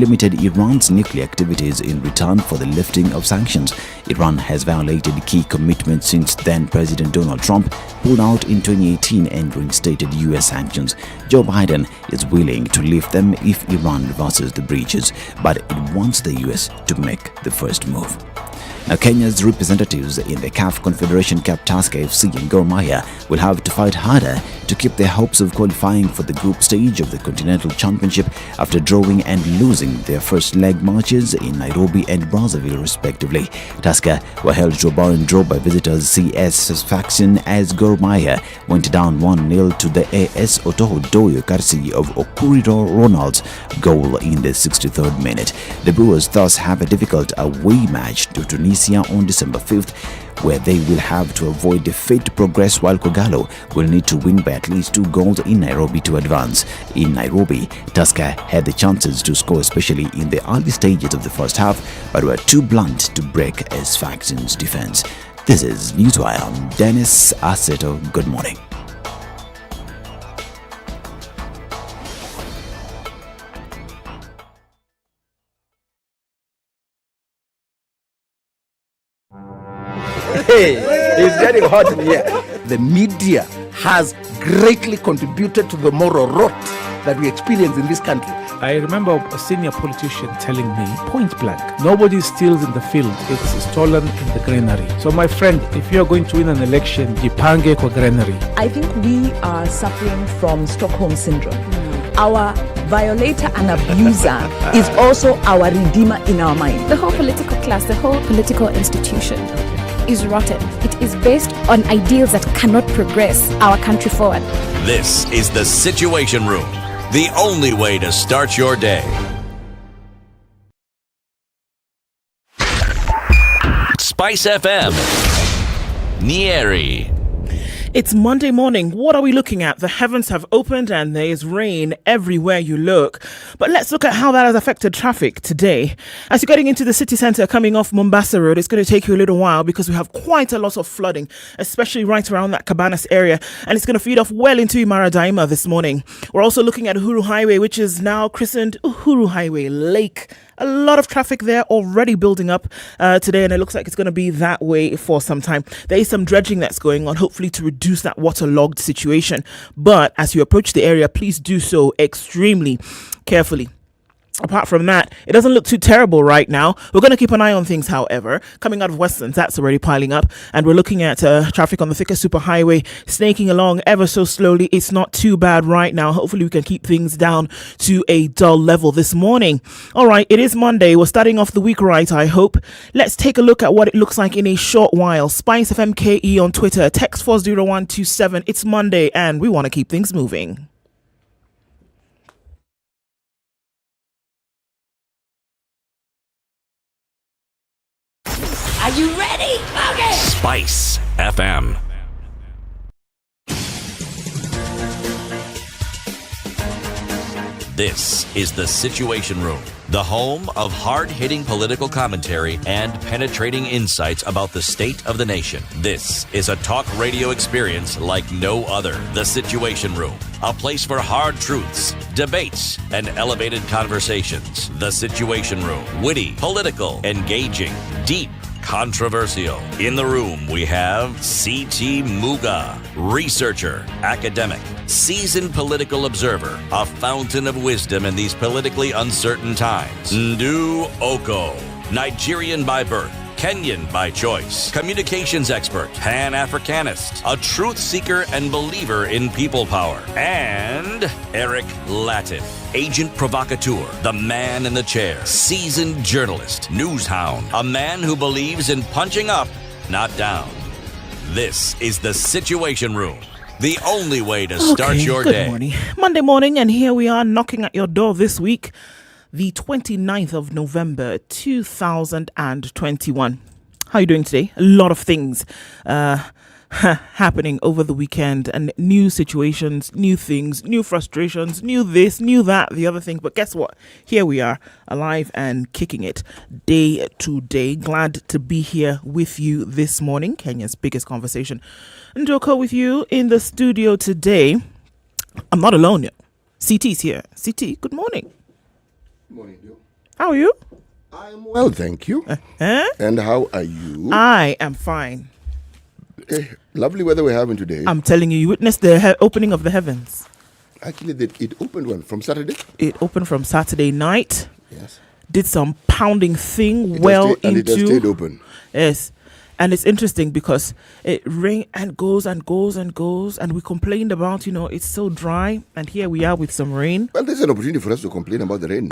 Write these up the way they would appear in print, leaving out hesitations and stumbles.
limited Iran's nuclear activities in return for the lifting of sanctions. Iran has violated key commitments since then President Donald Trump pulled out in 2018 and reinstated U.S. sanctions. Joe Biden is willing to lift them if Iran reverses the breaches, but it wants the U.S. to make the first move. Now, Kenya's representatives in the CAF Confederation Cup Tusker FC and Gor Mahia will have to fight harder to keep their hopes of qualifying for the group stage of the Continental Championship after drawing and losing their first leg matches in Nairobi and Brazzaville respectively. Tusker were held to a barren draw by visitors CS faction as Gor Mahia went down 1-0 to the AS Otoho Doyo courtesy of Okurido Ronald's goal in the 63rd minute. The Brewers thus have a difficult away match to Tunisia on December 5th, where they will have to avoid defeat to progress, while Kogalo will need to win by at least 2 goals in Nairobi to advance. In Nairobi, Tusker had the chances to score, especially in the early stages of the first half, but were too blunt to break as Faction's defense. This is Newswire. I'm Dennis Aseto. Good morning. Hey, it's getting hot in here. The media has greatly contributed to the moral rot that we experience in this country. I remember a senior politician telling me, point blank, nobody steals in the field, it's stolen in the granary. So my friend, if you're going to win an election, jipange kwa granary. I think we are suffering from Stockholm Syndrome. Our violator and abuser is also our redeemer in our mind. The whole political class, the whole political institution is rotten. It is based on ideals that cannot progress our country forward. This is the Situation Room, the only way to start your day. SpiceFM, Nyeri. It's Monday morning. What are we looking at? The heavens have opened and there is rain everywhere you look. But let's look at how that has affected traffic today. As you're getting into the city centre coming off Mombasa Road, it's going to take you a little while because we have quite a lot of flooding, especially right around that Cabanas area. And it's going to feed off well into Imara Daima this morning. We're also looking at Uhuru Highway, which is now christened Uhuru Highway Lake. A lot of traffic there already building up today, and it looks like it's going to be that way for some time. There is some dredging that's going on, hopefully to reduce that waterlogged situation. But as you approach the area, please do so extremely carefully. Apart from that, it doesn't look too terrible right now. We're going to keep an eye on things, however. Coming out of Westlands, that's already piling up. And we're looking at traffic on the Thika Superhighway snaking along ever so slowly. It's not too bad right now. Hopefully we can keep things down to a dull level this morning. All right, it is Monday. We're starting off the week right, I hope. Let's take a look at what it looks like in a short while. SpiceFM KE on Twitter. Text 40127. It's Monday and we want to keep things moving. Are you ready? Okay. Spice FM. This is the Situation Room, the home of hard-hitting political commentary and penetrating insights about the state of the nation. This is a talk radio experience like no other. The Situation Room, a place for hard truths, debates, and elevated conversations. The Situation Room, witty, political, engaging, deep, controversial. In the room, we have C.T. Muga, researcher, academic, seasoned political observer, a fountain of wisdom in these politically uncertain times. Ndu Okoh, Nigerian by birth, Kenyan by choice, communications expert, Pan-Africanist, a truth seeker and believer in people power, and Eric Latiff, agent provocateur, the man in the chair, seasoned journalist, news hound, a man who believes in punching up, not down. This is the Situation Room, the only way to start your day. Good morning. Monday morning, and here we are knocking at your door this week, the 29th of November, 2021. How are you doing today? A lot of things happening over the weekend, and new situations, new things, new frustrations, new this, new that, the other thing. But guess what? Here we are, alive and kicking it day to day. Glad to be here with you this morning. Kenya's biggest conversation. Ndu Okoh with you in the studio today. I'm not alone yet. CT's here. CT, good morning. Morning, Bill. How are you? I'm well, thank you. And how are you? I am fine. Lovely weather we're having today. I'm telling you, you witnessed the opening of the heavens. Actually, it opened from Saturday? It opened from Saturday night. Yes. Did some pounding thing And it has stayed open. Yes. And it's interesting because it rains and goes and goes and goes. And we complained about, it's so dry. And here we are with some rain. Well, there's an opportunity for us to complain about the rain.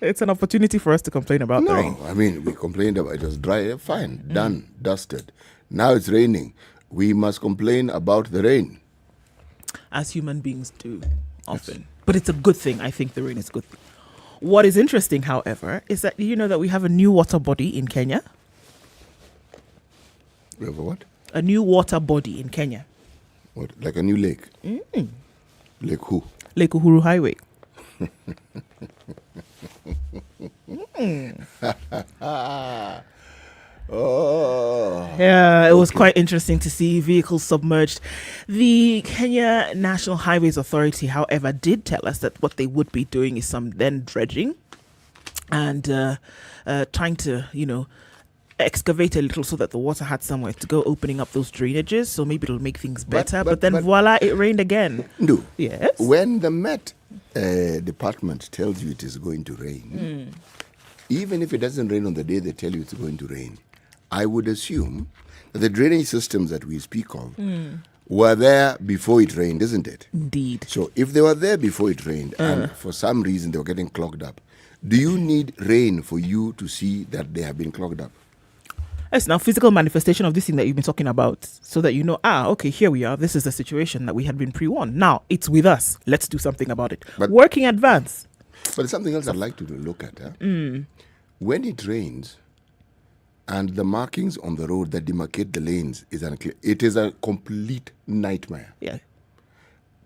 It's an opportunity for us to complain about the rain. No, I mean, we complained about it was dry. Fine, done, dusted. Now it's raining. We must complain about the rain. As human beings do often. Yes. But it's a good thing. I think the rain is a good thing. What is interesting, however, is that you know that we have a new water body in Kenya? We have a what? A new water body in Kenya. What? Like a new lake? Lake who? Lake Uhuru Highway. Oh. Yeah, it was quite interesting to see vehicles submerged. The Kenya National Highways Authority, however, did tell us that what they would be doing is some then dredging and trying to, excavate a little so that the water had somewhere to go, opening up those drainages. So maybe it'll make things better. But then voila, it rained again. No. Yes. When the Met department tells you it is going to rain, even if it doesn't rain on the day they tell you it's going to rain, I would assume that the drainage systems that we speak of were there before it rained, isn't it? Indeed. So if they were there before it rained and for some reason they were getting clogged up, do you need rain for you to see that they have been clogged up? It's now physical manifestation of this thing that you've been talking about so that you know, okay, here we are. This is the situation that we had been pre-warned. Now, it's with us. Let's do something about it. But working advance. But there's something else I'd like to look at. When it rains and the markings on the road that demarcate the lanes is unclear, it is a complete nightmare. Yeah.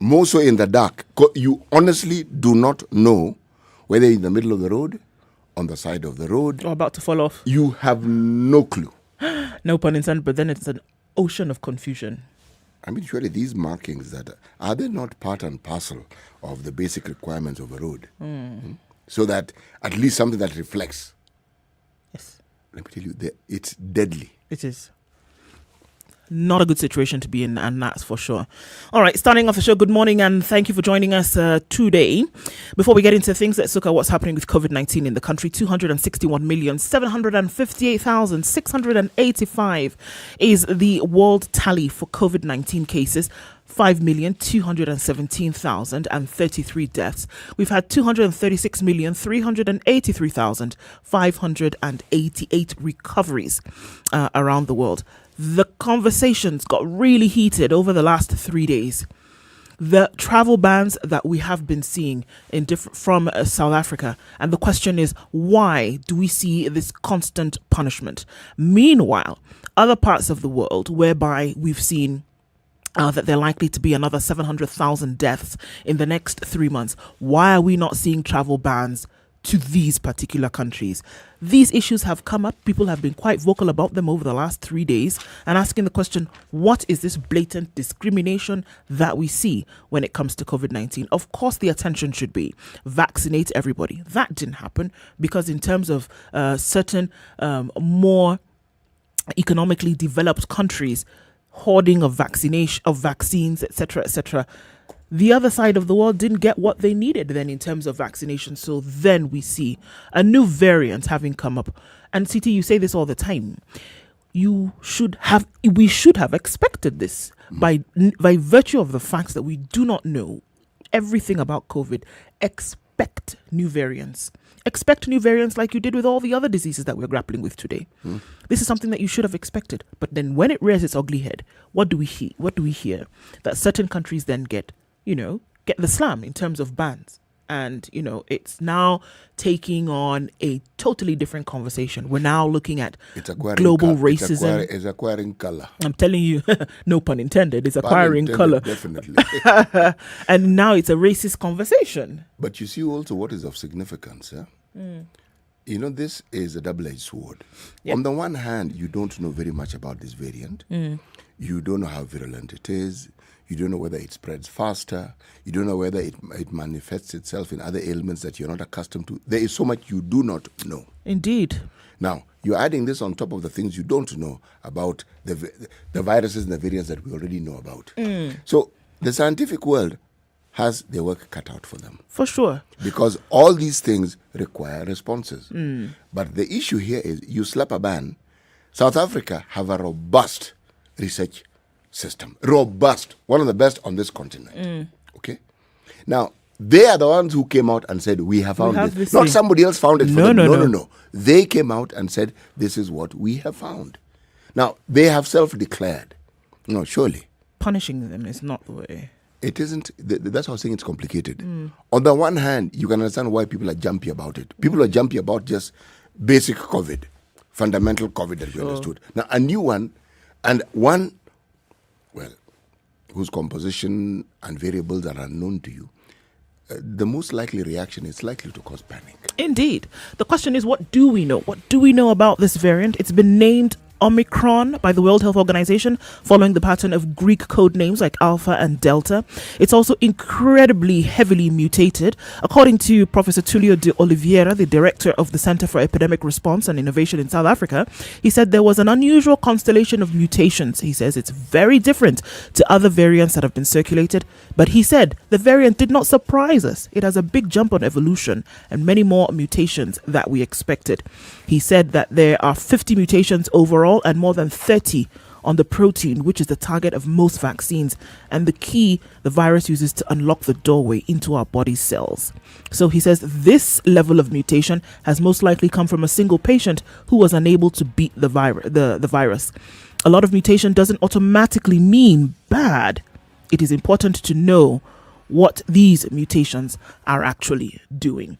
More so in the dark. You honestly do not know whether you're in the middle of the road, on the side of the road, or about to fall off. You have no clue. No pun intended, but then it's an ocean of confusion. I mean, surely these markings, are they not part and parcel of the basic requirements of a road? So that at least something that reflects. Yes. Let me tell you, it's deadly. It is. Not a good situation to be in, and that's for sure. All right, starting off the show, good morning, and thank you for joining us today. Before we get into things, let's look at what's happening with COVID-19 in the country. 261,758,685 is the world tally for COVID-19 cases. 5,217,033 deaths. We've had 236,383,588 recoveries around the world. The conversations got really heated over the last 3 days. The travel bans that we have been seeing from South Africa, and the question is, why do we see this constant punishment? Meanwhile, other parts of the world whereby we've seen that there are likely to be another 700,000 deaths in the next 3 months. Why are we not seeing travel bans to these particular countries? These issues have come up. People have been quite vocal about them over the last 3 days and asking the question, what is this blatant discrimination that we see when it comes to COVID-19? Of course, the attention should be vaccinate everybody. That didn't happen because in terms of certain more economically developed countries, hoarding of vaccines, etc., the other side of the world didn't get what they needed then in terms of vaccination. So then we see a new variant having come up. And CT, you say this all the time. We should have expected this by virtue of the fact that we do not know everything about COVID. Expect new variants. Expect new variants like you did with all the other diseases that we're grappling with today. This is something that you should have expected. But then when it rears its ugly head, what do we hear? That certain countries then get the slam in terms of bans. And, it's now taking on a totally different conversation. We're now looking at global racism. It's acquiring color. I'm telling you, no pun intended, it's acquiring color. Definitely. And now it's a racist conversation. But you see also what is of significance. This is a double-edged sword. Yep. On the one hand, you don't know very much about this variant. You don't know how virulent it is. You don't know whether it spreads faster. You don't know whether it manifests itself in other ailments that you're not accustomed to. There is so much you do not know. Indeed. Now, you're adding this on top of the things you don't know about the viruses and the variants that we already know about. So the scientific world has their work cut out for them. For sure. Because all these things require responses. But the issue here is you slap a ban. South Africa have a robust research system. Robust. One of the best on this continent. Okay? Now, they are the ones who came out and said, we have found this. Not somebody else found it for them. No. They came out and said, this is what we have found. Now, they have self-declared. No, surely. Punishing them is not the way. It isn't. That's how I'm saying it's complicated. On the one hand, you can understand why people are jumpy about it. People are jumpy about just basic COVID, fundamental COVID that we understood. Now, a new one, and one, well, whose composition and variables are unknown to you, the most likely reaction is likely to cause panic. Indeed. The question is, what do we know? What do we know about this variant? It's been named Omicron by the World Health Organization, following the pattern of Greek code names like Alpha and Delta. It's also incredibly heavily mutated. According to Professor Tulio de Oliveira, the director of the Center for Epidemic Response and Innovation in South Africa, he said there was an unusual constellation of mutations. He says it's very different to other variants that have been circulated, but he said the variant did not surprise us. It has a big jump on evolution and many more mutations that we expected. He said that there are 50 mutations overall and more than 30 on the protein, which is the target of most vaccines, and the key the virus uses to unlock the doorway into our body cells. So he says this level of mutation has most likely come from a single patient who was unable to beat the virus. A lot of mutation doesn't automatically mean bad. It is important to know what these mutations are actually doing.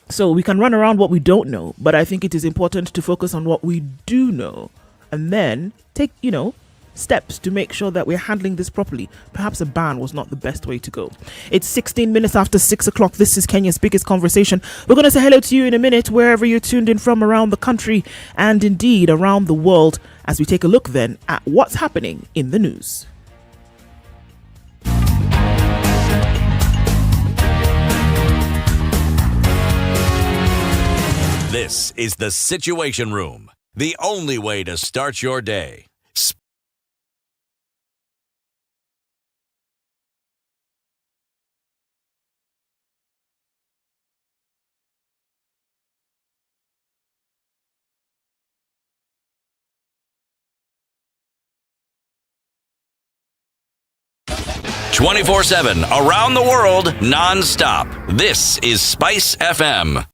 So we can run around what we don't know, but I think it is important to focus on what we do know and then take, steps to make sure that we're handling this properly. Perhaps a ban was not the best way to go. It's 16 minutes after 6 o'clock. This is Kenya's biggest conversation. We're going to say hello to you in a minute, wherever you're tuned in from around the country and indeed around the world, as we take a look then at what's happening in the news. This is the Situation Room, the only way to start your day. .24/7 around the world, non-stop. This is SpiceFM.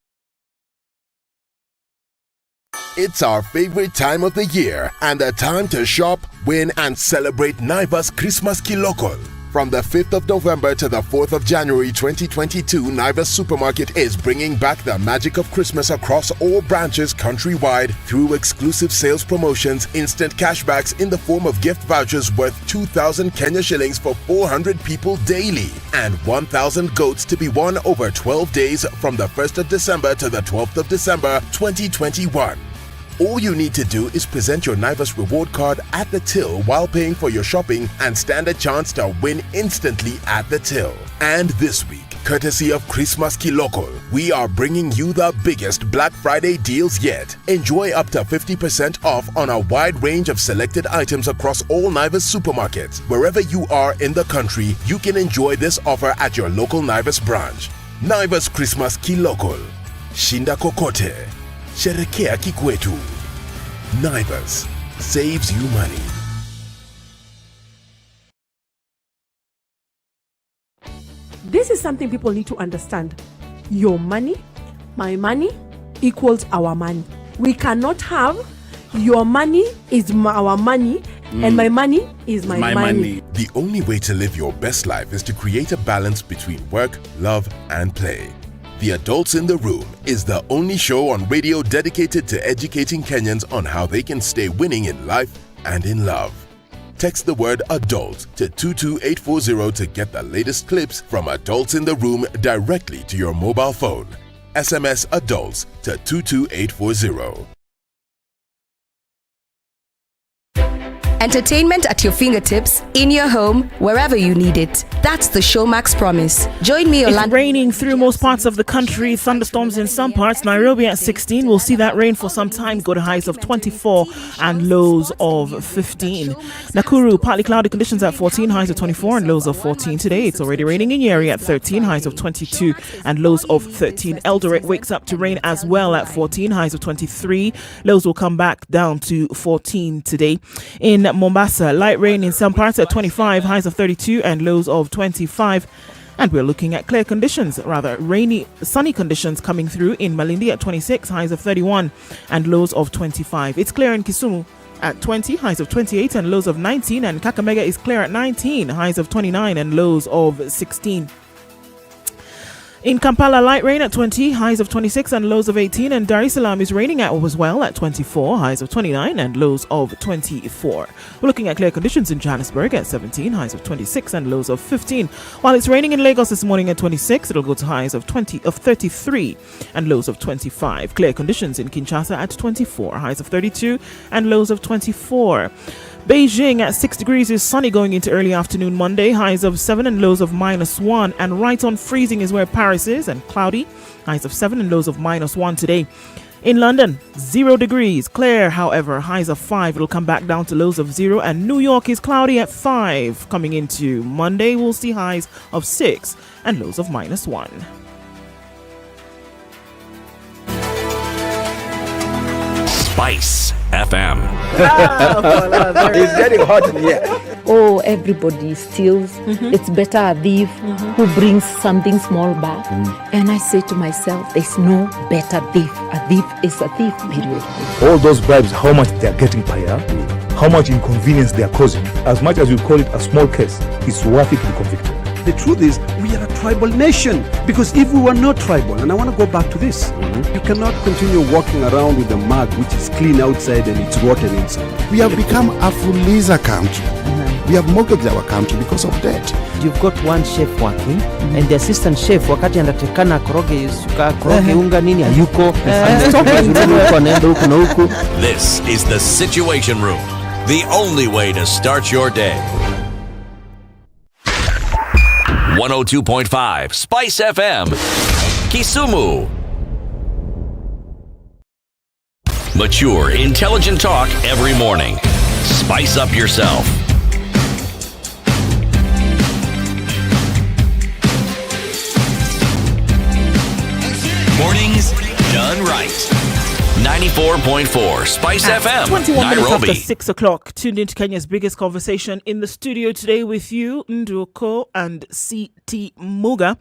It's our favorite time of the year and the time to shop, win and celebrate Naivas Christmas Kilokol. From the 5th of November to the 4th of January 2022, Naivas Supermarket is bringing back the magic of Christmas across all branches countrywide through exclusive sales promotions, instant cashbacks in the form of gift vouchers worth 2,000 Kenya shillings for 400 people daily, and 1,000 goats to be won over 12 days from the 1st of December to the 12th of December 2021. All you need to do is present your Naivas reward card at the till while paying for your shopping and stand a chance to win instantly at the till. And this week, courtesy of Christmas Kilokol, we are bringing you the biggest Black Friday deals yet. Enjoy up to 50% off on a wide range of selected items across all Naivas supermarkets. Wherever you are in the country, you can enjoy this offer at your local Naivas branch. Naivas Christmas Kilokol. Shinda kokote. Sherekea kikwetu. Naivas saves you money. This is something people need to understand. Your money, my money, equals our money. We cannot have your money is our money and my money is my money. The only way to live your best life is to create a balance between work, love, and play. The Adults in the Room is the only show on radio dedicated to educating Kenyans on how they can stay winning in life and in love. Text the word adult to 22840 to get the latest clips from Adults in the Room directly to your mobile phone. SMS adults to 22840. Entertainment at your fingertips, in your home, wherever you need it. That's the Showmax promise. Join me, It's raining through most parts of the country. Thunderstorms in some parts. Nairobi at 16. We'll see that rain for some time. Go to highs of 24 and lows of 15. Nakuru, partly cloudy conditions at 14. Highs of 24 and lows of 14 today. It's already raining in Nyeri at 13. Highs of 22 and lows of 13. Eldoret wakes up to rain as well at 14. Highs of 23. Lows will come back down to 14 today. In Mombasa, light rain in some parts at 25, highs of 32 and lows of 25. And we're looking at clear conditions, rather rainy, sunny conditions coming through in Malindi at 26, highs of 31 and lows of 25. It's clear in Kisumu at 20, highs of 28 and lows of 19. And Kakamega is clear at 19, highs of 29 and lows of 16. In Kampala, light rain at 20, highs of 26 and lows of 18. And Dar es Salaam is raining at as well at 24, highs of 29 and lows of 24. We're looking at clear conditions in Johannesburg at 17, highs of 26 and lows of 15. While it's raining in Lagos this morning at 26, it'll go to highs of 33 and lows of 25. Clear conditions in Kinshasa at 24, highs of 32 and lows of 24. Beijing at 6 degrees is sunny going into early afternoon Monday, highs of 7 and lows of -1. And right on freezing is where Paris is, and cloudy, highs of 7 and lows of -1 today. In London, 0 degrees, clear, however, highs of 5. It'll come back down to lows of 0. And New York is cloudy at 5. Coming into Monday, we'll see highs of 6 and lows of -1. SpiceFM. It's getting hot in here. Oh, everybody steals. It's better a thief who brings something small back. And I say to myself, there's no better thief. A thief is a thief, period. All those bribes, how much they are getting per year, how much inconvenience they are causing. As much as you call it a small case, it's worth it to be convicted. The truth is, we are a tribal nation. Because if we were not tribal, and I want to go back to this, you cannot continue walking around with a mug which is clean outside and it's rotten inside. We have become a Fuliza country. We have mortgaged our country because of debt. You've got one chef working and the assistant chef wakati anatakana koroge unga nini hayuko. This is the Situation Room, the only way to start your day. 102.5 Spice FM, Kisumu. Mature, intelligent talk every morning. Spice up yourself. Mornings done right. 94.4 Spice FM, 21 minutes Nairobi. after 6 o'clock, tuned into Kenya's biggest conversation. In the studio today with you, Ndu Okoh and CT Muga.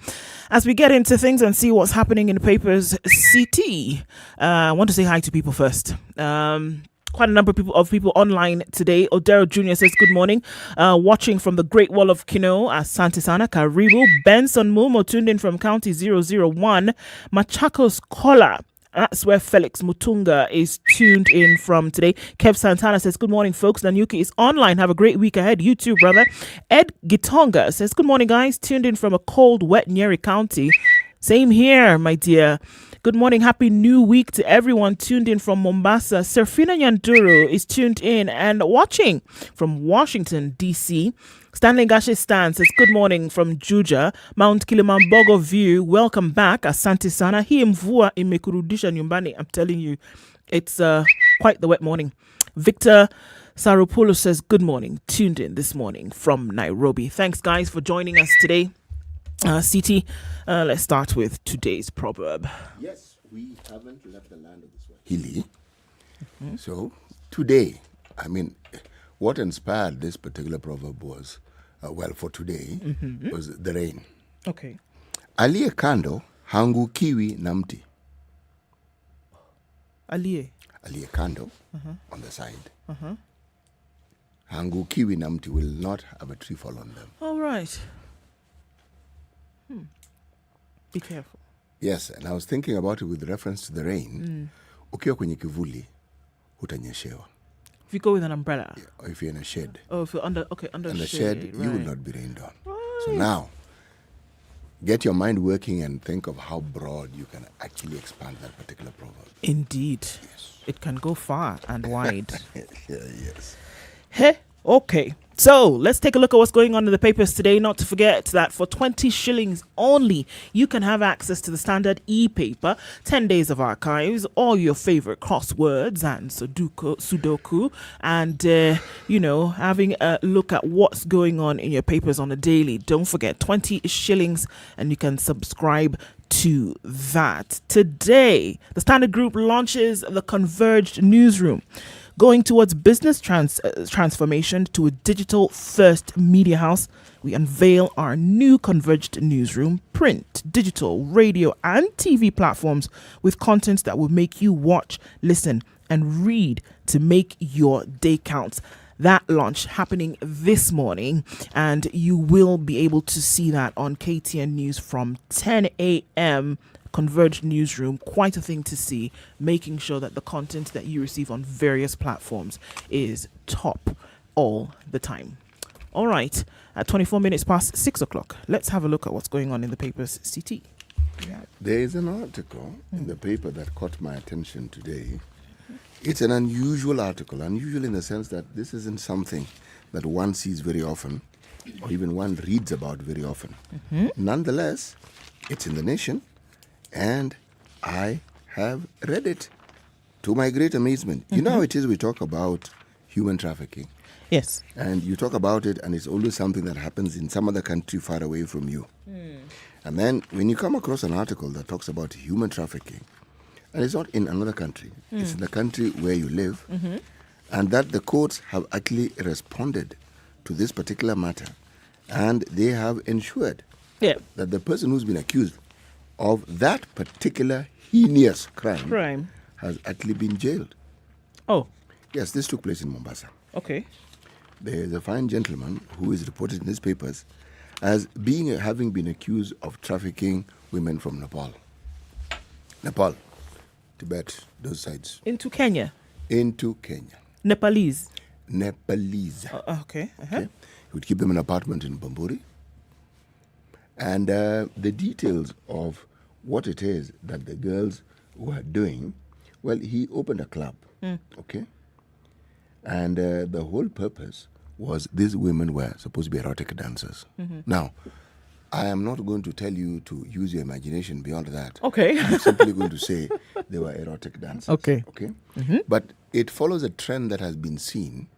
As we get into things and see what's happening in the papers, CT, I want to say hi to people first. Quite a number of people online today. Odero Jr. says, good morning. Watching from the Great Wall of Kino, Asante Sana, Karibu. Benson Mumo tuned in from County 001. Machakos Kola. That's where Felix Mutunga is tuned in from today. Kev Santana says, good morning, folks. Nanyuki is online. Have a great week ahead. You too, brother. Ed Gitonga says, good morning, guys. Tuned in from a cold, wet Nyeri County. Same here, my dear. Good morning. Happy new week to everyone tuned in from Mombasa. Serfina Nyanduru is tuned in and watching from Washington, D.C. Stanley Gashe Stan says, good morning from Juja, Mount Kilimambogo View. Welcome back. Asante Sana. Hii mvua imekurudisha nyumbani. I'm telling you, it's quite the wet morning. Victor Saropoulos says, good morning. Tuned in this morning from Nairobi. Thanks, guys, for joining us today. CT, let's start with today's proverb. Yes, we haven't left the land of the Swahili. So, today, I mean, what inspired this particular proverb was, for today, was the rain. Okay. Aliye kando hangukiwi na mti. Aliye kando, on the side. Hangukiwi na mti, will not have a tree fall on them. All right. Be careful. Yes, and I was thinking about it with reference to the rain. Ukiwa kwenye kivuli, hutanyeshewa. If you go with an umbrella. Yeah, or if you're in a shed. Oh, if you're under the shade, shed, right. you will not be rained on. Right. So now, get your mind working and think of how broad you can actually expand that particular proverb. Indeed. Yes. It can go far and wide. Yes. Hey, Okay. So let's take a look at what's going on in the papers today. Not to forget that for 20 shillings only, you can have access to the Standard e-paper, 10 days of archives, all your favorite crosswords and Sudoku, and, having a look at what's going on in your papers on a daily. Don't forget, 20 shillings and you can subscribe to that. Today, the Standard Group launches the converged newsroom, going towards business transformation to a digital-first media house. We unveil our new converged newsroom, print, digital, radio, and TV platforms with content that will make you watch, listen, and read to make your day count. That launch happening this morning, and you will be able to see that on KTN News from 10 a.m. Converged newsroom, quite a thing to see, making sure that the content that you receive on various platforms is top all the time. All right, at 24 minutes past 6 o'clock, let's have a look at what's going on in the papers. CT. Yeah. There is an article in the paper that caught my attention today. It's an unusual article, unusual in the sense that this isn't something that one sees very often or even one reads about very often. Nonetheless, it's in the Nation, and I have read it to my great amazement. You know how it is we talk about human trafficking. Yes. And you talk about it, and it's always something that happens in some other country far away from you. And then when you come across an article that talks about human trafficking, and it's not in another country, it's in the country where you live, and that the courts have actually responded to this particular matter, and they have ensured that the person who's been accused of that particular heinous crime has actually been jailed. Oh. Yes, this took place in Mombasa. Okay. There is a fine gentleman who is reported in his papers as having been accused of trafficking women from Nepal, Tibet, those sides. Into Kenya? Into Kenya. Nepalese? Okay. Okay. He would keep them in an apartment in Bamburi. And the details of what it is that the girls were doing, well, he opened a club, okay? And the whole purpose was these women were supposed to be erotic dancers. Now, I am not going to tell you to use your imagination beyond that. Okay. I'm simply going to say they were erotic dancers. Okay. Okay? But it follows a trend that has been seen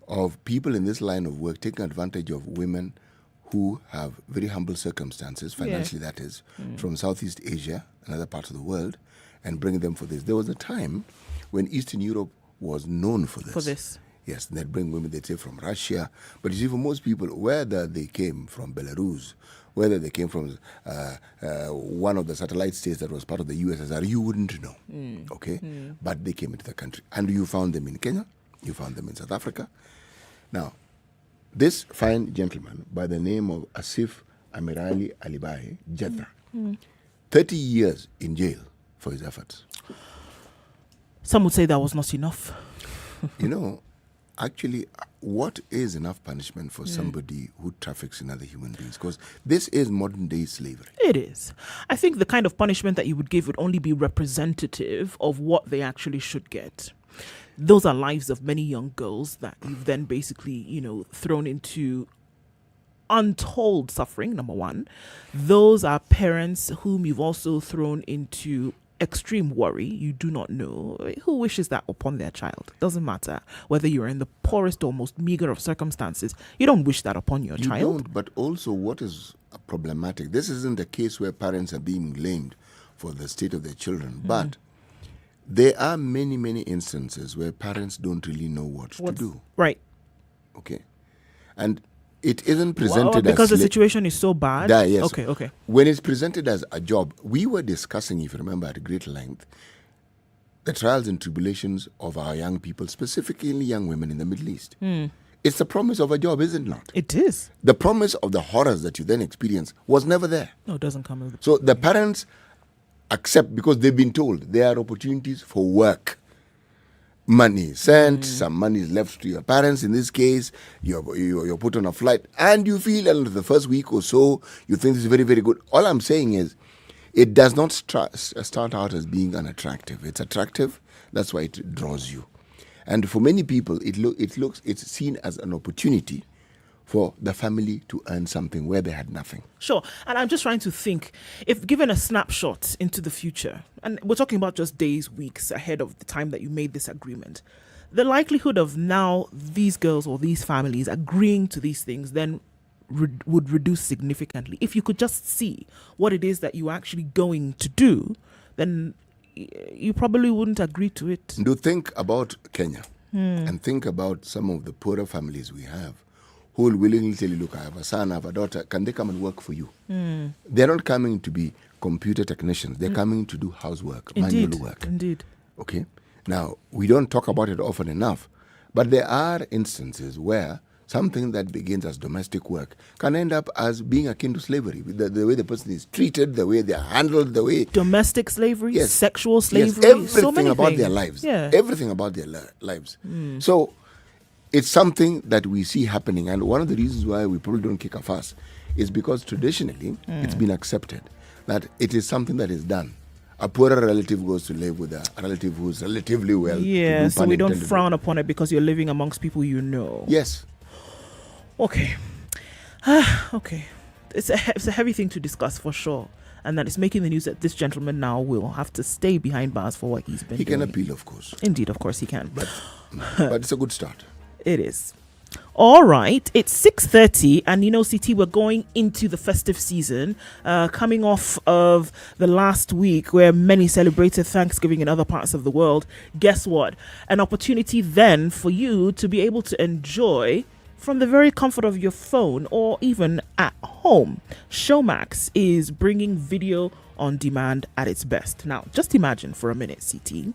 of people in this line of work taking advantage of women who have very humble circumstances, financially that is, from Southeast Asia and other parts of the world, and bringing them for this. There was a time when Eastern Europe was known for this. Yes, and they'd bring women, they'd say from Russia. But you see, for most people, whether they came from Belarus, whether they came from one of the satellite states that was part of the USSR, you wouldn't know, okay? But they came into the country. And you found them in Kenya, you found them in South Africa. Now, this fine gentleman by the name of Asif Amirali Alibai Jetha, 30 years in jail for his efforts. Some would say that was not enough. You know, actually, what is enough punishment for somebody who traffics in other human beings? Because this is modern day slavery. It is. I think the kind of punishment that you would give would only be representative of what they actually should get. Those are lives of many young girls that you've then basically, thrown into untold suffering, number one. Those are parents whom you've also thrown into extreme worry. You do not know. Who wishes that upon their child? Doesn't matter whether you're in the poorest or most meager of circumstances. You don't wish that upon your child. You don't, but also what is problematic, this isn't a case where parents are being blamed for the state of their children, but there are many, many instances where parents don't really know what to do. Right. Okay. And it isn't presented because the situation is so bad? Yes. Okay. When it's presented as a job, we were discussing, if you remember, at great length, the trials and tribulations of our young people, specifically young women in the Middle East. It's the promise of a job, is it not? It is. The promise of the horrors that you then experience was never there. No, it doesn't come with it. So the parents accept because they've been told there are opportunities for work. Money sent, some money is left to your parents. In this case, you're put on a flight, and you feel in the first week or so, you think this is very, very good. All I'm saying is, it does not start out as being unattractive. It's attractive. That's why it draws you. And for many people, it's seen as an opportunity for the family to earn something where they had nothing. Sure. And I'm just trying to think, if given a snapshot into the future, and we're talking about just days, weeks ahead of the time that you made this agreement, the likelihood of now these girls or these families agreeing to these things then would reduce significantly. If you could just see what it is that you're actually going to do, then you probably wouldn't agree to it. Do think about Kenya and think about some of the poorer families we have who will willingly tell you, look, I have a son, I have a daughter, can they come and work for you? They're not coming to be computer technicians. They're coming to do housework, manual work. Indeed. Okay? Now, we don't talk about it often enough, but there are instances where something that begins as domestic work can end up as being akin to slavery. The way the person is treated, the way they're handled, the way... Domestic slavery, yes, sexual slavery, yes, everything so many about things. their lives. Yeah. Everything about their lives. So it's something that we see happening. And one of the reasons why we probably don't kick a fuss is because traditionally it's been accepted that it is something that is done. A poorer relative goes to live with a relative who's relatively well. Yeah, so we don't frown upon it because you're living amongst people you know. Yes. Okay. Okay. It's a heavy thing to discuss for sure. And that it's making the news that this gentleman now will have to stay behind bars for what he's been doing. He can appeal, of course. Indeed, of course he can. But it's a good start. It is. All right, it's 6:30, and CT, we're going into the festive season, coming off of the last week where many celebrated Thanksgiving in other parts of the world. Guess what? An opportunity then for you to be able to enjoy from the very comfort of your phone or even at home. Showmax is bringing video on demand at its best. Now, just imagine for a minute, CT,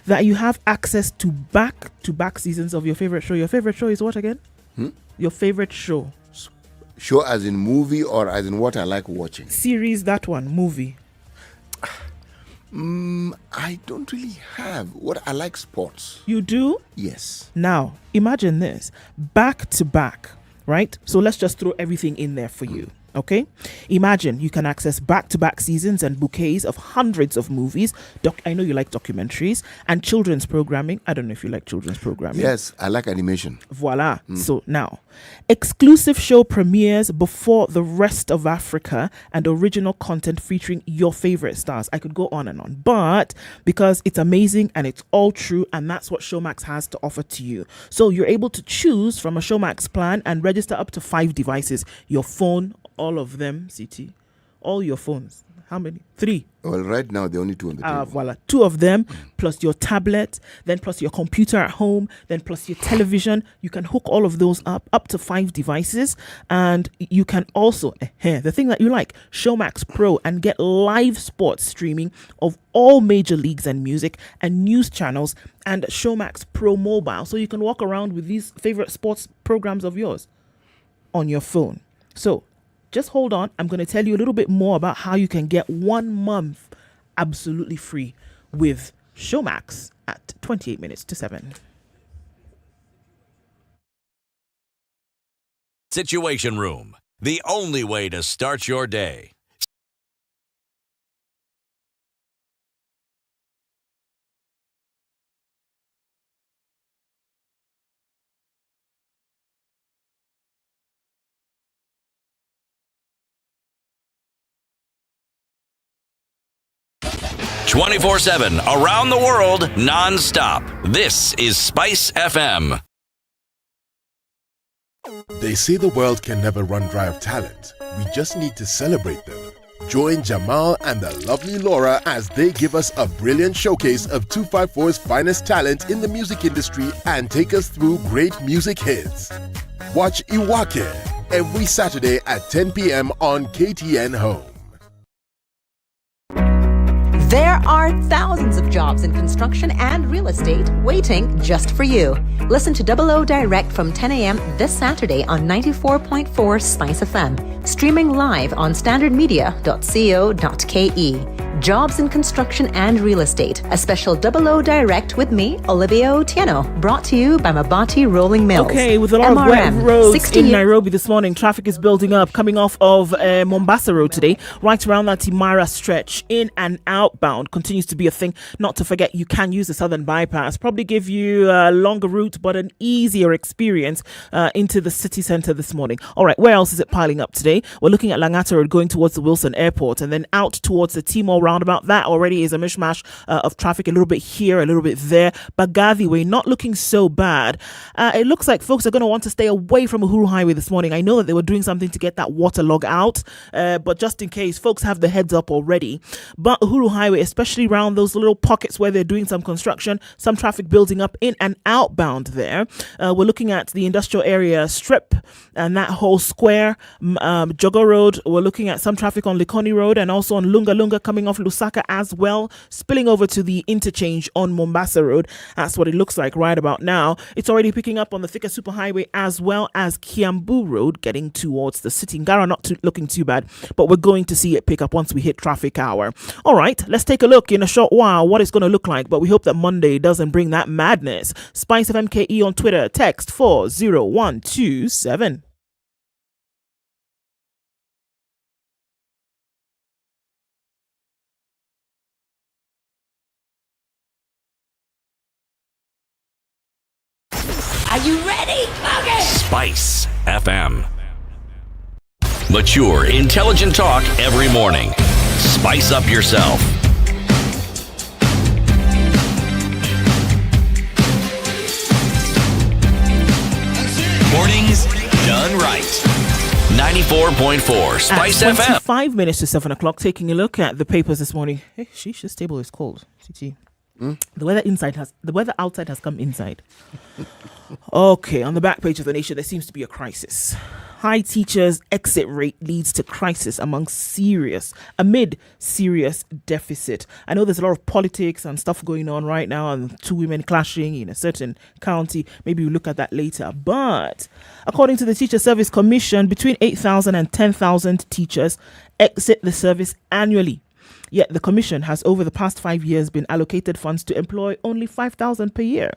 that you have access to back-to-back seasons of your favorite show. Your favorite show is what again? Your favorite show. Show as in movie or as in what I like watching? Series, that one. Movie. I don't really have. What I like sports. You do? Yes. Now, imagine this. Back-to-back, right? So let's just throw everything in there for you. Okay, imagine you can access back-to-back seasons and bouquets of hundreds of movies. I know you like documentaries and children's programming. I don't know if you like children's programming. Yes, I like animation. Voila. So now, exclusive show premieres before the rest of Africa and original content featuring your favorite stars. I could go on and on, but because it's amazing and it's all true, and that's what Showmax has to offer to you. So you're able to choose from a Showmax plan and register up to 5 devices. Your phone, all of them, CT, all your phones. How many? 3. Well, right now, there are only 2 on the table. Voila. 2 of them, plus your tablet, then plus your computer at home, then plus your television. You can hook all of those up to 5 devices. And you can also, the thing that you like, Showmax Pro, and get live sports streaming of all major leagues and music and news channels, and Showmax Pro Mobile. So you can walk around with these favorite sports programs of yours on your phone. So just hold on. I'm going to tell you a little bit more about how you can get 1 month absolutely free with Showmax at 28 minutes to 7. Situation Room, the only way to start your day. "24/7 around the world, non-stop. This is SpiceFM. They say the world can never run dry of talent. We just need to celebrate them. Join Jamal and the lovely Laura as they give us a brilliant showcase of 254's finest talent in the music industry and take us through great music hits. Watch Iwake every Saturday at 10 p.m. on KTN Home. There are thousands of jobs in construction and real estate waiting just for you. Listen to 00 Direct from 10 a.m. this Saturday on 94.4 Spice FM. Streaming live on standardmedia.co.ke. Jobs in construction and real estate. A special 00 direct with me, Olivia Otieno. Brought to you by Mabati Rolling Mills. Okay, with a lot of wet roads in Nairobi this morning, traffic is building up, coming off of Mombasa Road today, right around that Timara stretch, in and outbound, continues to be a thing. Not to forget, you can use the Southern Bypass, probably give you a longer route, but an easier experience into the city centre this morning. All right, where else is it piling up today? We're looking at Langata Road going towards the Wilson Airport, and then out towards the Timor roundabout. That already is a mishmash of traffic, a little bit here, a little bit there. Bagathi Way, not looking so bad. It looks like folks are going to want to stay away from Uhuru Highway this morning. I know that they were doing something to get that waterlog out, but just in case, folks have the heads up already. But Uhuru Highway, especially around those little pockets where they're doing some construction, some traffic building up in and outbound there. We're looking at the industrial area strip and that whole square, Jogo Road. We're looking at some traffic on Likoni Road and also on Lunga Lunga coming off Lusaka as well, spilling over to the interchange on Mombasa Road. That's what it looks like right about now. It's already picking up on the Thika Superhighway as well as Kiambu Road getting towards the city. Ngara not looking too bad, but we're going to see it pick up once we hit traffic hour. All right, let's take a look in a short while what it's going to look like, but we hope that Monday doesn't bring that madness. SpiceFM KE on Twitter, text 40127. Are you ready? Okay. Spice FM. Mature, intelligent talk every morning. Spice up yourself. Mornings done right. 94.4 Spice FM. 25 minutes to 7 o'clock, taking a look at the papers this morning. Hey, sheesh, this table is cold. CT. The weather outside has come inside. Okay, on the back page of the Nation, there seems to be a crisis. High teachers' exit rate leads to crisis amid serious deficit. I know there's a lot of politics and stuff going on right now, and two women clashing in a certain county. Maybe we'll look at that later. But according to the Teacher Service Commission, between 8,000 and 10,000 teachers exit the service annually. Yet the Commission has over the past 5 years been allocated funds to employ only 5,000 per year.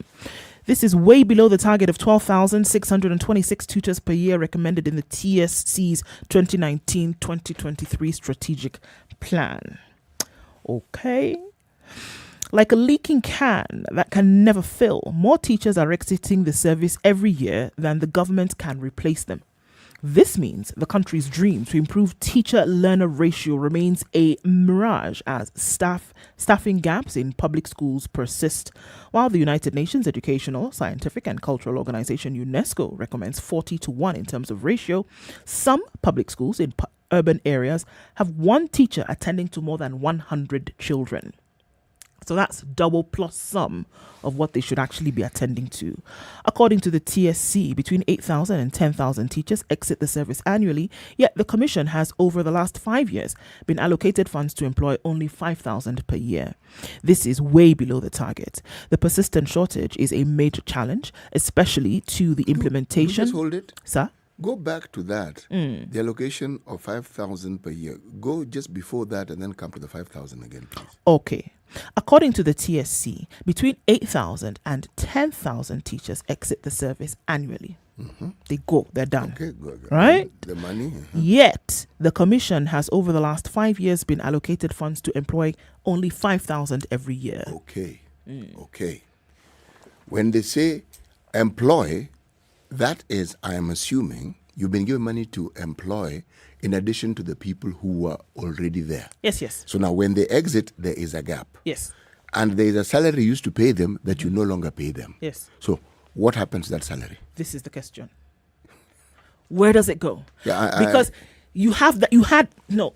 This is way below the target of 12,626 tutors per year recommended in the TSC's 2019-2023 strategic plan. Okay. Like a leaking can that can never fill, more teachers are exiting the service every year than the government can replace them. This means the country's dream to improve teacher-learner ratio remains a mirage as staffing gaps in public schools persist. While the United Nations Educational, Scientific and Cultural Organization UNESCO recommends 40-1 in terms of ratio, some public schools in urban areas have one teacher attending to more than 100 children. So that's double plus sum of what they should actually be attending to. According to the TSC, between 8,000 and 10,000 teachers exit the service annually, yet the Commission has over the last 5 years been allocated funds to employ only 5,000 per year. This is way below the target. The persistent shortage is a major challenge, especially to the implementation. Just hold it. Sir? Go back to that. The allocation of 5,000 per year. Go just before that and then come to the 5,000 again, please. Okay. According to the TSC, between 8,000 and 10,000 teachers exit the service annually. They're done. Okay, good. Right? The money. Yet, the Commission has over the last 5 years been allocated funds to employ only 5,000 every year. Okay. When they say employ, that is, I am assuming, you've been given money to employ in addition to the people who were already there. Yes. So now when they exit, there is a gap. Yes. And there is a salary you used to pay them that you no longer pay them. Yes. So what happens to that salary? This is the question. Where does it go? Because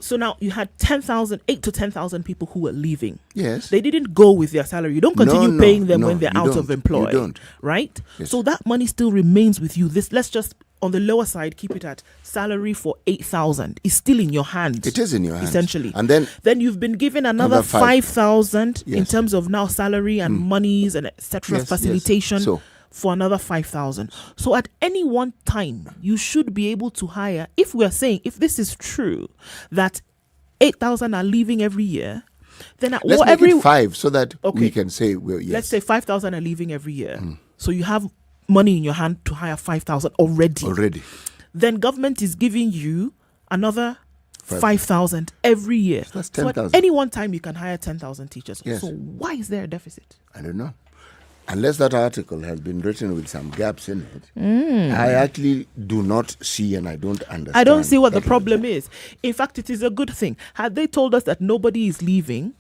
so now you had 8 to 10,000 people who were leaving. Yes. They didn't go with their salary. You don't continue paying them when they're out of employ. You don't. Right? Yes. So that money still remains with you. Let's just, on the lower side, keep it at salary for 8,000. It's still in your hand. It is in your hand. Essentially. And then you've been given another 5,000 Yes. in terms of now salary and monies and etc. facilitation. Yes. So for another 5,000. So at any one time, you should be able to hire, if this is true, that 8,000 are leaving every year, then let's make it 5 so that we can say, well, yes. Let's say 5,000 are leaving every year. So you have money in your hand to hire 5,000 already. Then government is giving you another 5,000 every year. So that's 10,000. So at any one time, you can hire 10,000 teachers. Yes. So why is there a deficit? I don't know. Unless that article has been written with some gaps in it, I actually do not see and I don't understand. I don't see what the problem is. In fact, it is a good thing. Had they told us that nobody is leaving,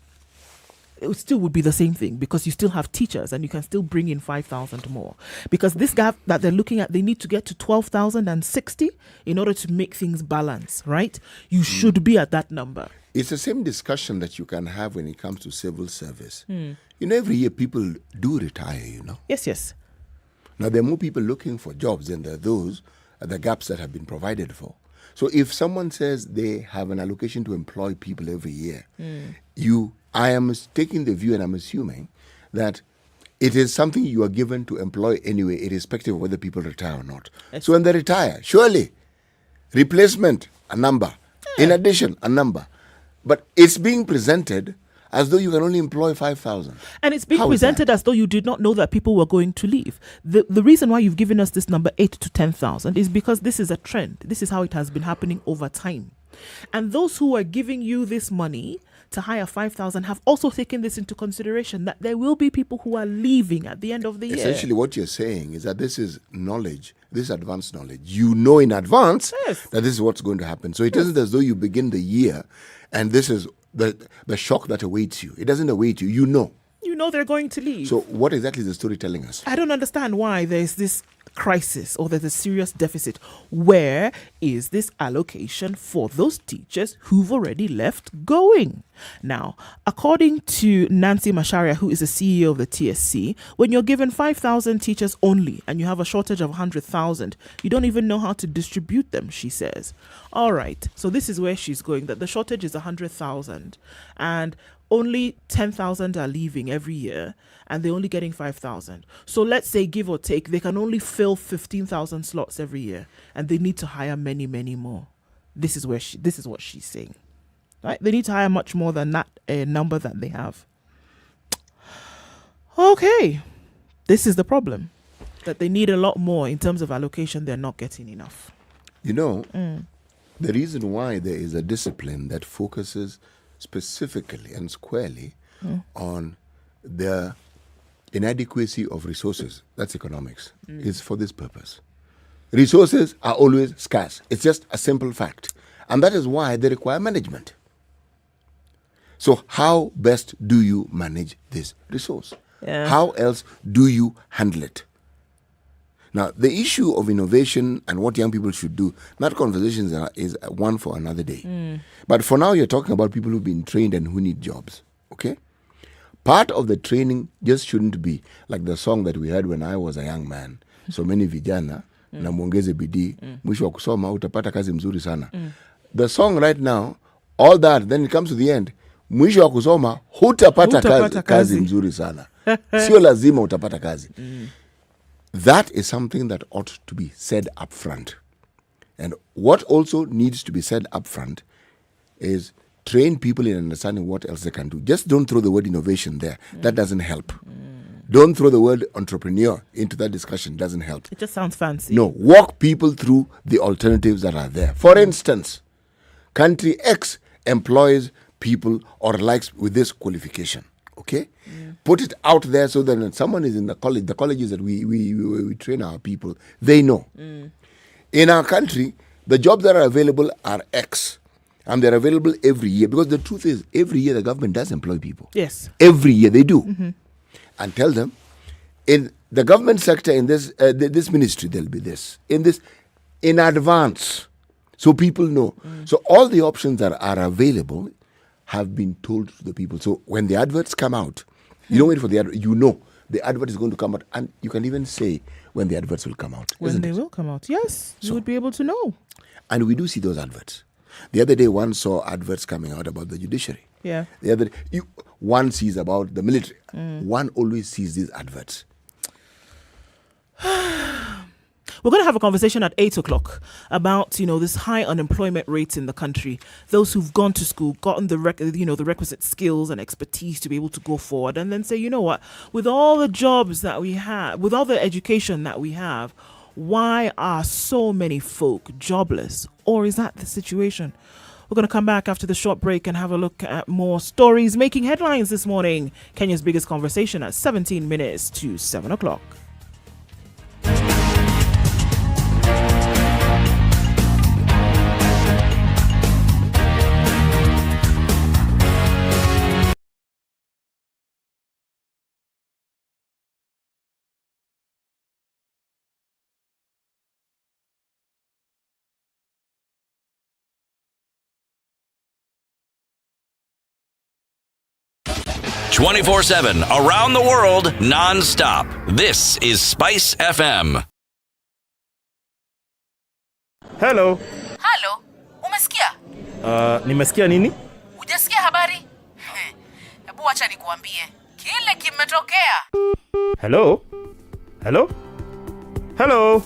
it still would be the same thing, because you still have teachers and you can still bring in 5,000 more. Because this gap that they're looking at, they need to get to 12,060 in order to make things balance, right? You should be at that number. It's the same discussion that you can have when it comes to civil service. Every year people do retire, Yes. Now, there are more people looking for jobs than there are those, the gaps that have been provided for. So if someone says they have an allocation to employ people every year, I am taking the view and I'm assuming that it is something you are given to employ anyway, irrespective of whether people retire or not. So when they retire, surely, replacement, a number. In addition, a number. But it's being presented as though you can only employ 5,000. And it's being presented as though you did not know that people were going to leave. The reason why you've given us this number 8 to 10,000 is because this is a trend. This is how it has been happening over time. And those who are giving you this money to hire 5,000 have also taken this into consideration, that there will be people who are leaving at the end of the year. Essentially, what you're saying is that this is knowledge, this is advanced knowledge. You know in advance that this is what's going to happen. So it isn't as though you begin the year and this is the shock that awaits you. It doesn't await you. You know. You know they're going to leave. So what exactly is the story telling us? I don't understand why there's this crisis or there's a serious deficit. Where is this allocation for those teachers who've already left going? Now, according to Nancy Macharia, who is the CEO of the TSC, when you're given 5,000 teachers only and you have a shortage of 100,000, you don't even know how to distribute them, she says. All right, so this is where she's going, that the shortage is 100,000 and only 10,000 are leaving every year and they're only getting 5,000. So let's say, give or take, they can only fill 15,000 slots every year and they need to hire many, many more. This is what she's saying. Right? They need to hire much more than that number that they have. Okay. This is the problem. That they need a lot more in terms of allocation. They're not getting enough. The reason why there is a discipline that focuses specifically and squarely on the inadequacy of resources, that's economics, is for this purpose. Resources are always scarce. It's just a simple fact. And that is why they require management. So how best do you manage this resource? How else do you handle it? Now, the issue of innovation and what young people should do, that conversation is one for another day. But for now, you're talking about people who've been trained and who need jobs, okay? Part of the training just shouldn't be like the song that we heard when I was a young man. So many vijana, na muongeze bidii, mwisho wa kusoma utapata kazi mzuri sana. The song right now, all that, then it comes to the end, mwisho wa kusoma hutapata kazi mzuri sana. Sio lazima utapata kazi. That is something that ought to be said up front. And what also needs to be said up front is train people in understanding what else they can do. Just don't throw the word innovation there. That doesn't help. Don't throw the word entrepreneur into that discussion. It doesn't help. It just sounds fancy. No, walk people through the alternatives that are there. For instance, country X employs people or likes with this qualification. Okay? Put it out there so that when someone is in the colleges that we train our people, they know. In our country, the jobs that are available are X. And they're available every year. Because the truth is, every year the government does employ people. Yes. Every year they do. And tell them, in the government sector, in this ministry, there'll be this. In advance. So people know. So all the options that are available have been told to the people. So when the adverts come out, you don't wait for the advert. You know the advert is going to come out. And you can even say when the adverts will come out. When they will come out. Yes. You would be able to know. And we do see those adverts. The other day, one saw adverts coming out about the judiciary. Yeah. The other day, one sees about the military. One always sees these adverts. We're going to have a conversation at 8 o'clock about, this high unemployment rates in the country. Those who've gone to school, gotten the requisite skills and expertise to be able to go forward, and then say, you know what, with all the jobs that we have, with all the education that we have, why are so many folk jobless? Or is that the situation? We're going to come back after the short break and have a look at more stories making headlines this morning. Kenya's biggest conversation at 17 minutes to 7 o'clock. "24/7 around the world, non-stop. This is SpiceFM. Hello. Halo, umesikia? Nimesikia nini? Hujasikia habari? Hebu acha nikuambie. Kile kimetokea. Hello? Hello? Hello?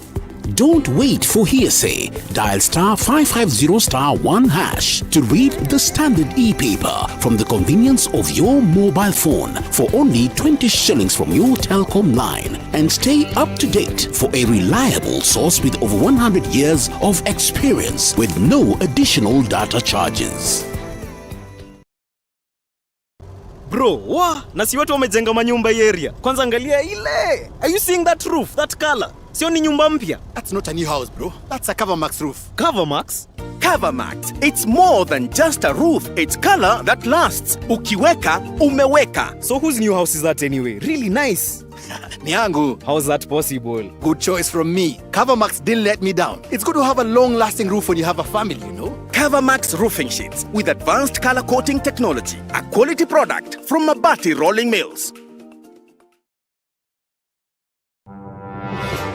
Don't wait for hearsay. Dial *550*1# to read the Standard e-paper from the convenience of your mobile phone for only 20 shillings from your telecom line, and stay up to date for a reliable source with over 100 years of experience with no additional data charges. Bro, na si watu wamejenga manyumba hii area. Kwanza angalia ile. Are you seeing that roof? That color? Sio ni nyumba mpya? That's not a new house, bro. That's a Covermax roof. Covermax? Covermax. It's more than just a roof. It's color that lasts. Ukiweka, umeweka. So whose new house is that anyway? Really nice. Ni yangu. How's that possible? Good choice from me. Covermax didn't let me down. It's good to have a long-lasting roof when you have a family, you know? Covermax roofing sheets with advanced color coating technology. A quality product from Mabati Rolling Mills.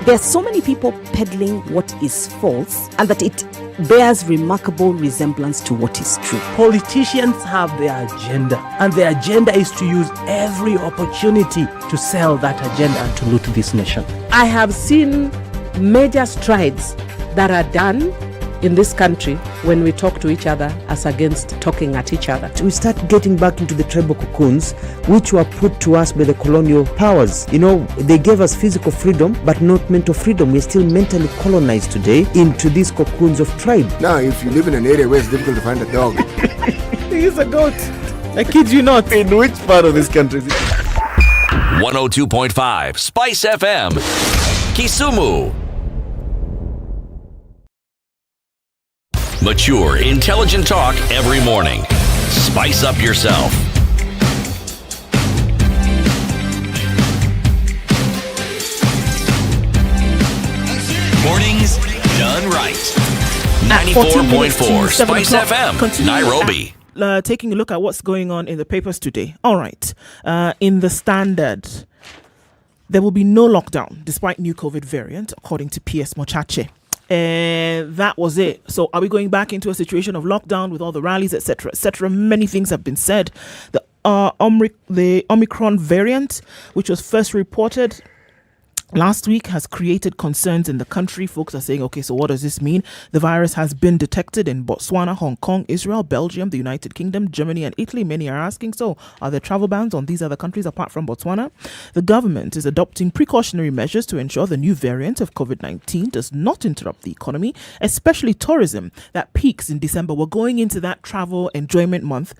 There are so many people peddling what is false, and that it bears remarkable resemblance to what is true. Politicians have their agenda, and their agenda is to use every opportunity to sell that agenda and to loot this nation. I have seen major strides that are done in this country when we talk to each other as against talking at each other. We start getting back into the tribal cocoons which were put to us by the colonial powers. They gave us physical freedom but not mental freedom. We're still mentally colonized today into these cocoons of tribe. Now, if you live in an area where it's difficult to find a dog, he's a goat. I kid you not. In which part of this country? 102.5 Spice FM, Kisumu. Mature, intelligent talk every morning. Spice up yourself. Mornings done right. 94.4 Spice FM, Nairobi. Taking a look at what's going on in the papers today. All right. In the Standard, there will be no lockdown despite new COVID variant, according to PS Mochache. And that was it. So are we going back into a situation of lockdown with all the rallies, etc., etc.? Many things have been said. The Omicron variant, which was first reported last week, has created concerns in the country. Folks are saying, okay, so what does this mean? The virus has been detected in Botswana, Hong Kong, Israel, Belgium, the United Kingdom, Germany, and Italy. Many are asking, so are there travel bans on these other countries apart from Botswana? The government is adopting precautionary measures to ensure the new variant of COVID-19 does not interrupt the economy, especially tourism that peaks in December. We're going into that travel enjoyment month.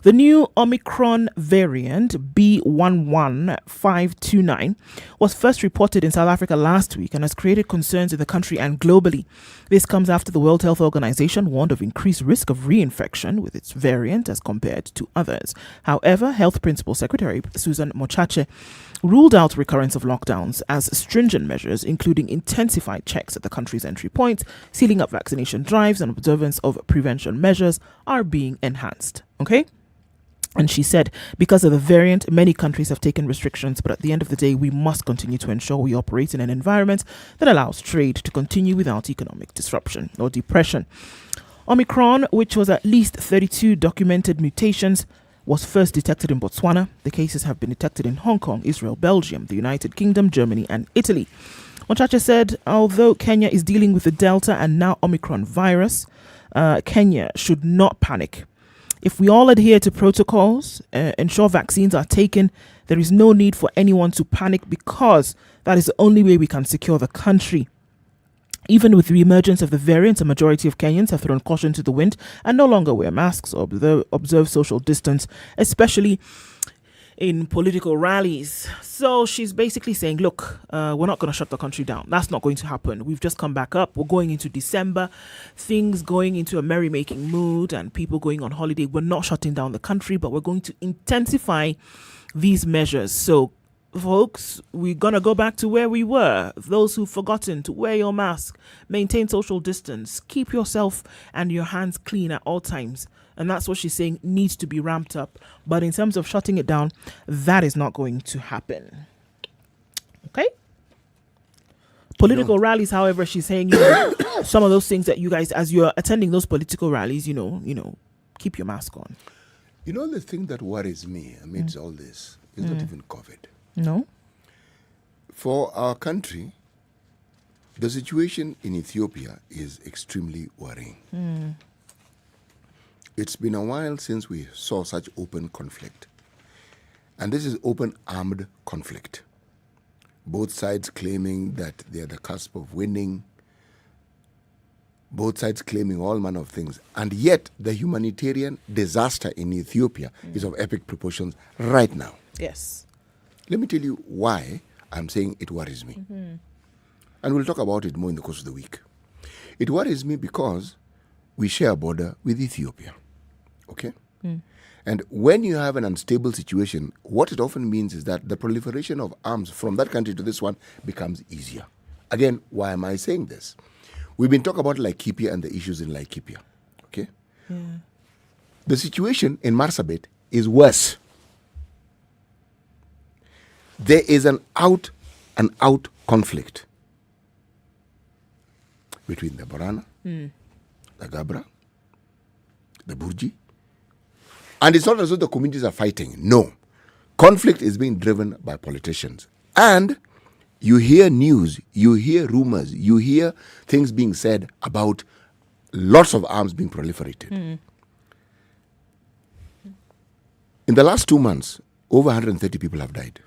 The new Omicron variant, B11529, was first reported in South Africa last week and has created concerns in the country and globally. This comes after the World Health Organization warned of increased risk of reinfection with its variant as compared to others. However, Health Principal Secretary Susan Mochache ruled out recurrence of lockdowns as stringent measures, including intensified checks at the country's entry points, sealing up vaccination drives, and observance of prevention measures are being enhanced. Okay? And she said, because of the variant, many countries have taken restrictions, but at the end of the day, we must continue to ensure we operate in an environment that allows trade to continue without economic disruption or depression. Omicron, which was at least 32 documented mutations, was first detected in Botswana. The cases have been detected in Hong Kong, Israel, Belgium, the United Kingdom, Germany, and Italy. Onchache said, although Kenya is dealing with the Delta and now Omicron virus, Kenya should not panic. If we all adhere to protocols, ensure vaccines are taken, there is no need for anyone to panic, because that is the only way we can secure the country. Even with the emergence of the variant, a majority of Kenyans have thrown caution to the wind and no longer wear masks or observe social distance, especially in political rallies. So she's basically saying, look, we're not going to shut the country down. That's not going to happen. We've just come back up. We're going into December, things going into a merrymaking mood and people going on holiday. We're not shutting down the country, but we're going to intensify these measures. So folks, we're going to go back to where we were. Those who've forgotten to wear your mask, maintain social distance, keep yourself and your hands clean at all times. And that's what she's saying needs to be ramped up. But in terms of shutting it down, that is not going to happen. Okay? Political rallies, however, she's saying, some of those things that you guys, as you're attending those political rallies, keep your mask on. The thing that worries me amidst all this is not even COVID. No? For our country, the situation in Ethiopia is extremely worrying. It's been a while since we saw such open conflict. And this is open armed conflict. Both sides claiming that they're the cusp of winning. Both sides claiming all manner of things. And yet, the humanitarian disaster in Ethiopia is of epic proportions right now. Yes. Let me tell you why I'm saying it worries me. And we'll talk about it more in the course of the week. It worries me because we share a border with Ethiopia. Okay? And when you have an unstable situation, what it often means is that the proliferation of arms from that country to this one becomes easier. Again, why am I saying this? We've been talking about Laikipia and the issues in Laikipia. Okay? Yeah. The situation in Marsabit is worse. There is an out conflict between the Borana, the Gabra, the Burji. And it's not as though the communities are fighting. No. Conflict is being driven by politicians. And you hear news, you hear rumors, you hear things being said about lots of arms being proliferated. In the last 2 months, over 130 people have died.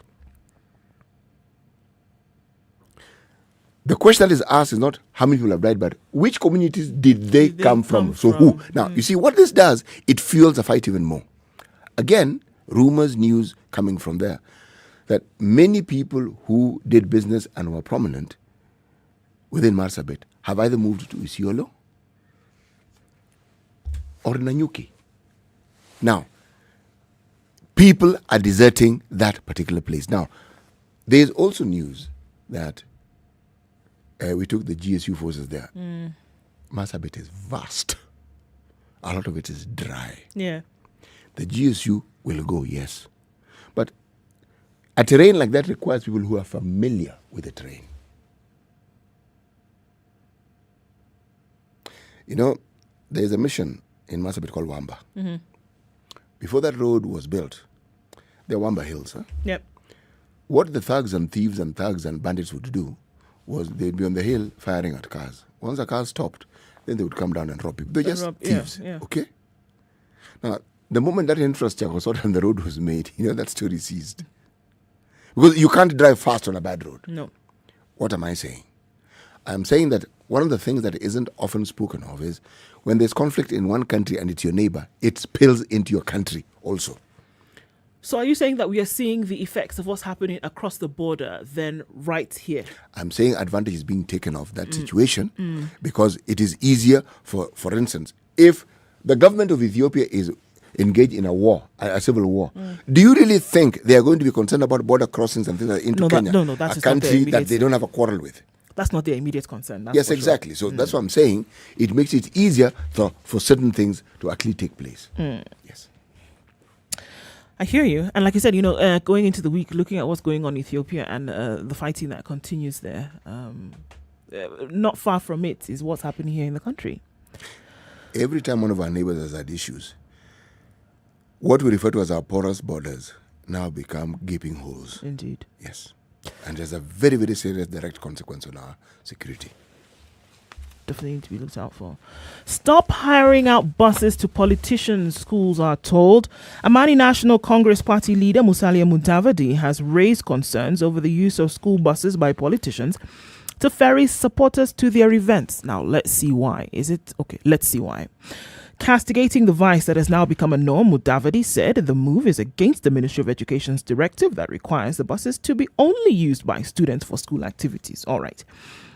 The question that is asked is not how many people have died, but which communities did they come from? So who? Now, you see, what this does, it fuels the fight even more. Again, rumors, news coming from there, that many people who did business and were prominent within Marsabit have either moved to Isiolo or Nanyuki. Now, people are deserting that particular place. Now, there is also news that we took the GSU forces there. Marsabit is vast. A lot of it is dry. Yeah. The GSU will go, yes. But a terrain like that requires people who are familiar with the terrain. There's a mission in Marsabit called Wamba. Before that road was built, there were Wamba Hills. Yep. What the thugs and thieves and thugs and bandits would do was they'd be on the hill firing at cars. Once the cars stopped, then they would come down and rob people. They're just thieves, okay? Now, the moment that infrastructure was sorted and the road was made, that story ceased. Because you can't drive fast on a bad road. No. What am I saying? I'm saying that one of the things that isn't often spoken of is when there's conflict in one country and it's your neighbor, it spills into your country also. So are you saying that we are seeing the effects of what's happening across the border then right here? I'm saying advantage is being taken of that situation because it is easier for instance, if the government of Ethiopia is engaged in a war, a civil war, do you really think they are going to be concerned about border crossings and things like that into Kenya? No, that's a country that they don't have a quarrel with. That's not their immediate concern. Yes, exactly. Sure. So that's what I'm saying. It makes it easier for certain things to actually take place. Yes. I hear you. And like you said, going into the week, looking at what's going on in Ethiopia and the fighting that continues there, not far from it is what's happening here in the country. Every time one of our neighbors has had issues, what we refer to as our porous borders now become gaping holes. Indeed. Yes. And there's a very, very serious direct consequence on our security. Definitely need to be looked out for. Stop hiring out buses to politicians, schools are told. Amani National Congress Party leader Musalia Mudavadi has raised concerns over the use of school buses by politicians to ferry supporters to their events. Now, let's see why. Let's see why. Castigating the vice that has now become a norm, Mudavadi said the move is against the Ministry of Education's directive that requires the buses to be only used by students for school activities. All right.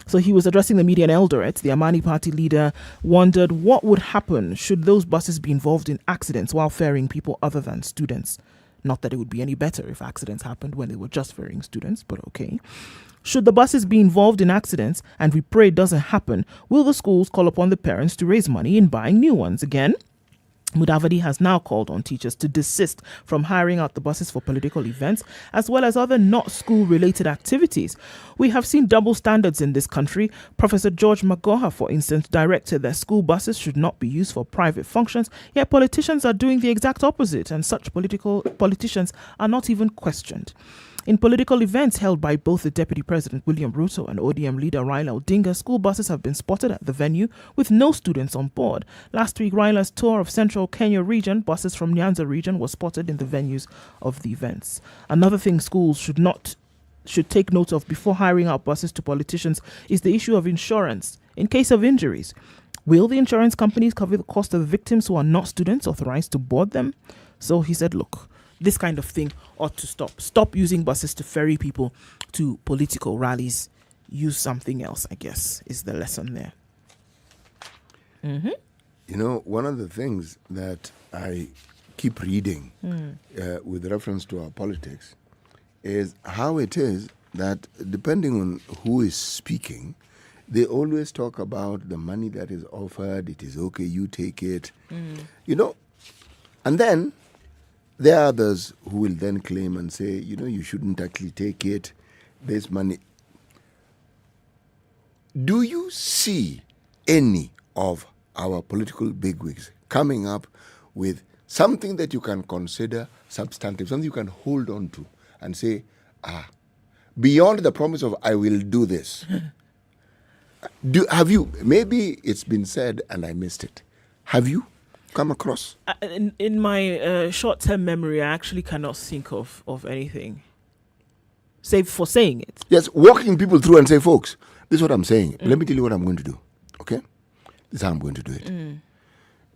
So he was addressing the media in Eldoret. The Amani party leader wondered what would happen should those buses be involved in accidents while ferrying people other than students. Not that it would be any better if accidents happened when they were just ferrying students, but okay. Should the buses be involved in accidents, and we pray it doesn't happen, will the schools call upon the parents to raise money in buying new ones again? Mudavadi has now called on teachers to desist from hiring out the buses for political events as well as other not school-related activities. We have seen double standards in this country. Professor George Magoha, for instance, directed that school buses should not be used for private functions, yet politicians are doing the exact opposite, and such politicians are not even questioned. In political events held by both the Deputy President William Ruto and ODM leader Raila Odinga, school buses have been spotted at the venue with no students on board. Last week, Raila's tour of central Kenya region, buses from Nyanza region were spotted in the venues of the events. Another thing schools should take note of before hiring out buses to politicians is the issue of insurance in case of injuries. Will the insurance companies cover the cost of the victims who are not students authorized to board them? So he said, look, this kind of thing ought to stop. Stop using buses to ferry people to political rallies. Use something else, I guess, is the lesson there. Mm-hmm. You know, one of the things that I keep reading with reference to our politics is how it is that depending on who is speaking, they always talk about the money that is offered. It is okay, you take it. You know, and then there are others who will then claim and say, you know, you shouldn't actually take it. This money. Do you see any of our political bigwigs coming up with something that you can consider substantive, something you can hold on to and say, beyond the promise of I will do this? Have you, maybe it's been said and I missed it. Have you come across? In my short-term memory, I actually cannot think of anything, save for saying it. Yes, walking people through and say, folks, this is what I'm saying. Let me tell you what I'm going to do. Okay? This is how I'm going to do it.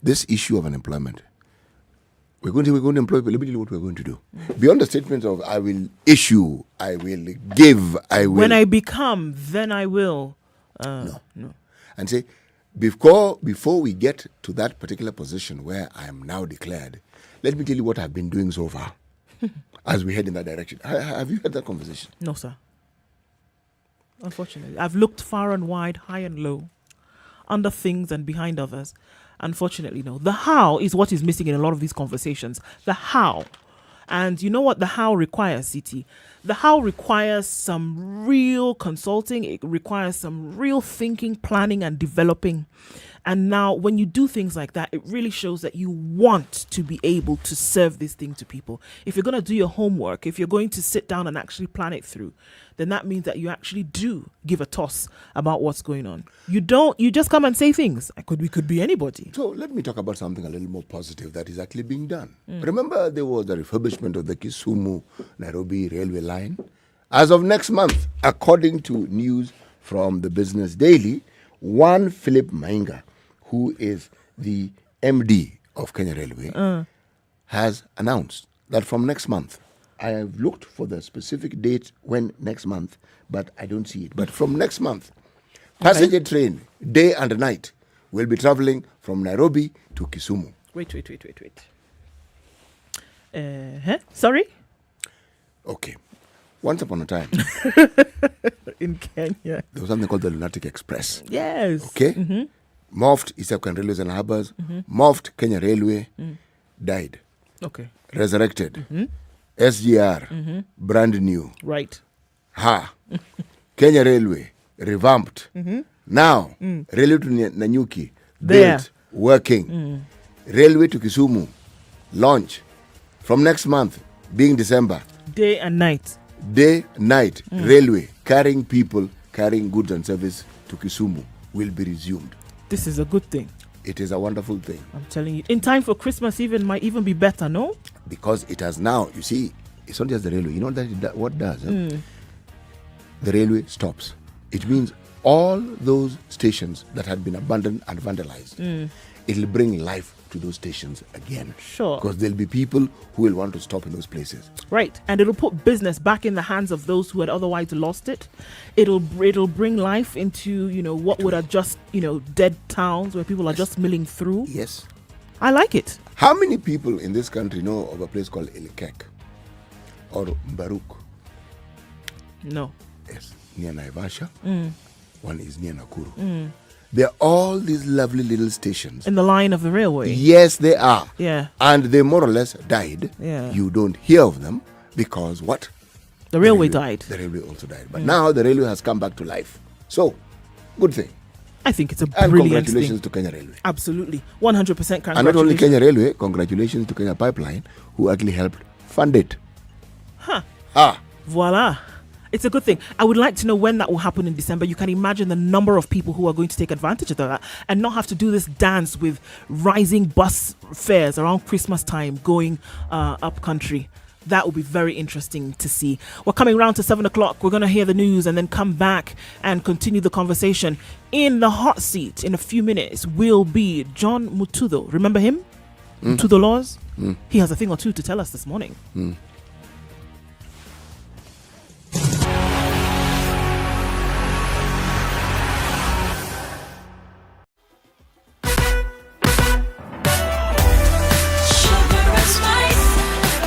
This issue of unemployment, we're going to employ people. Let me tell you what we're going to do. Beyond the statements of I will issue, I will give, I will. When I become, then I will. No. And say, before we get to that particular position where I am now declared, let me tell you what I've been doing so far as we head in that direction. Have you had that conversation? No, sir. Unfortunately. I've looked far and wide, high and low, under things and behind others. Unfortunately, no. The how is what is missing in a lot of these conversations. The how. And you know what the how requires, CT? The how requires some real consulting. It requires some real thinking, planning, and developing. And now when you do things like that, it really shows that you want to be able to serve this thing to people. If you're going to do your homework, if you're going to sit down and actually plan it through, then that means that you actually do give a toss about what's going on. You just come and say things. We could be anybody. So let me talk about something a little more positive that is actually being done. Remember there was the refurbishment of the Kisumu Nairobi railway line? As of next month, according to news from the Business Daily, one Philip Mainga, who is the MD of Kenya Railway, has announced that from next month, I have looked for the specific date when next month, but I don't see it. But from next month, passenger train, day and night, will be traveling from Nairobi to Kisumu. Wait. Sorry? Okay. Once upon a time, in Kenya, there was something called the Lunatic Express. Yes. Okay? Morphed Ethiopian Railways and Harbours, morphed Kenya Railway, died. Okay. Resurrected. SGR, brand new. Right. Kenya Railway, revamped. Now, Railway to Nanyuki, built, working. Railway to Kisumu, launch. From next month, being December. Day and night. Railway carrying people, carrying goods and service to Kisumu will be resumed. This is a good thing. It is a wonderful thing. I'm telling you. In time for Christmas might even be better, no? Because it has now, you see, it's not just the railway. You know what does? The railway stops. It means all those stations that had been abandoned and vandalized, it'll bring life to those stations again. Sure. Because there'll be people who will want to stop in those places. Right. And it'll put business back in the hands of those who had otherwise lost it. It'll bring life into, what would have just, dead towns where people are just milling through. Yes. I like it. How many people in this country know of a place called Ilikek or Baruk? No. Yes. Near Naivasha. One is near Nakuru. They're all these lovely little stations. In the line of the railway? Yes, they are. Yeah. And they more or less died. Yeah. You don't hear of them because what? The railway died. The railway also died. But now the railway has come back to life. So, good thing. I think it's a and brilliant congratulations thing. to Kenya Railway. Absolutely. 100% congratulations. And not only Kenya Railway, congratulations to Kenya Pipeline, who actually helped fund it. Voila. It's a good thing. I would like to know when that will happen in December. You can imagine the number of people who are going to take advantage of that and not have to do this dance with rising bus fares around Christmas time going up country. That will be very interesting to see. We're coming round to 7 o'clock. We're going to hear the news and then come back and continue the conversation. In the hot seat in a few minutes will be John Mutudo. Remember him? Mutudo Laws? He has a thing or two to tell us this morning.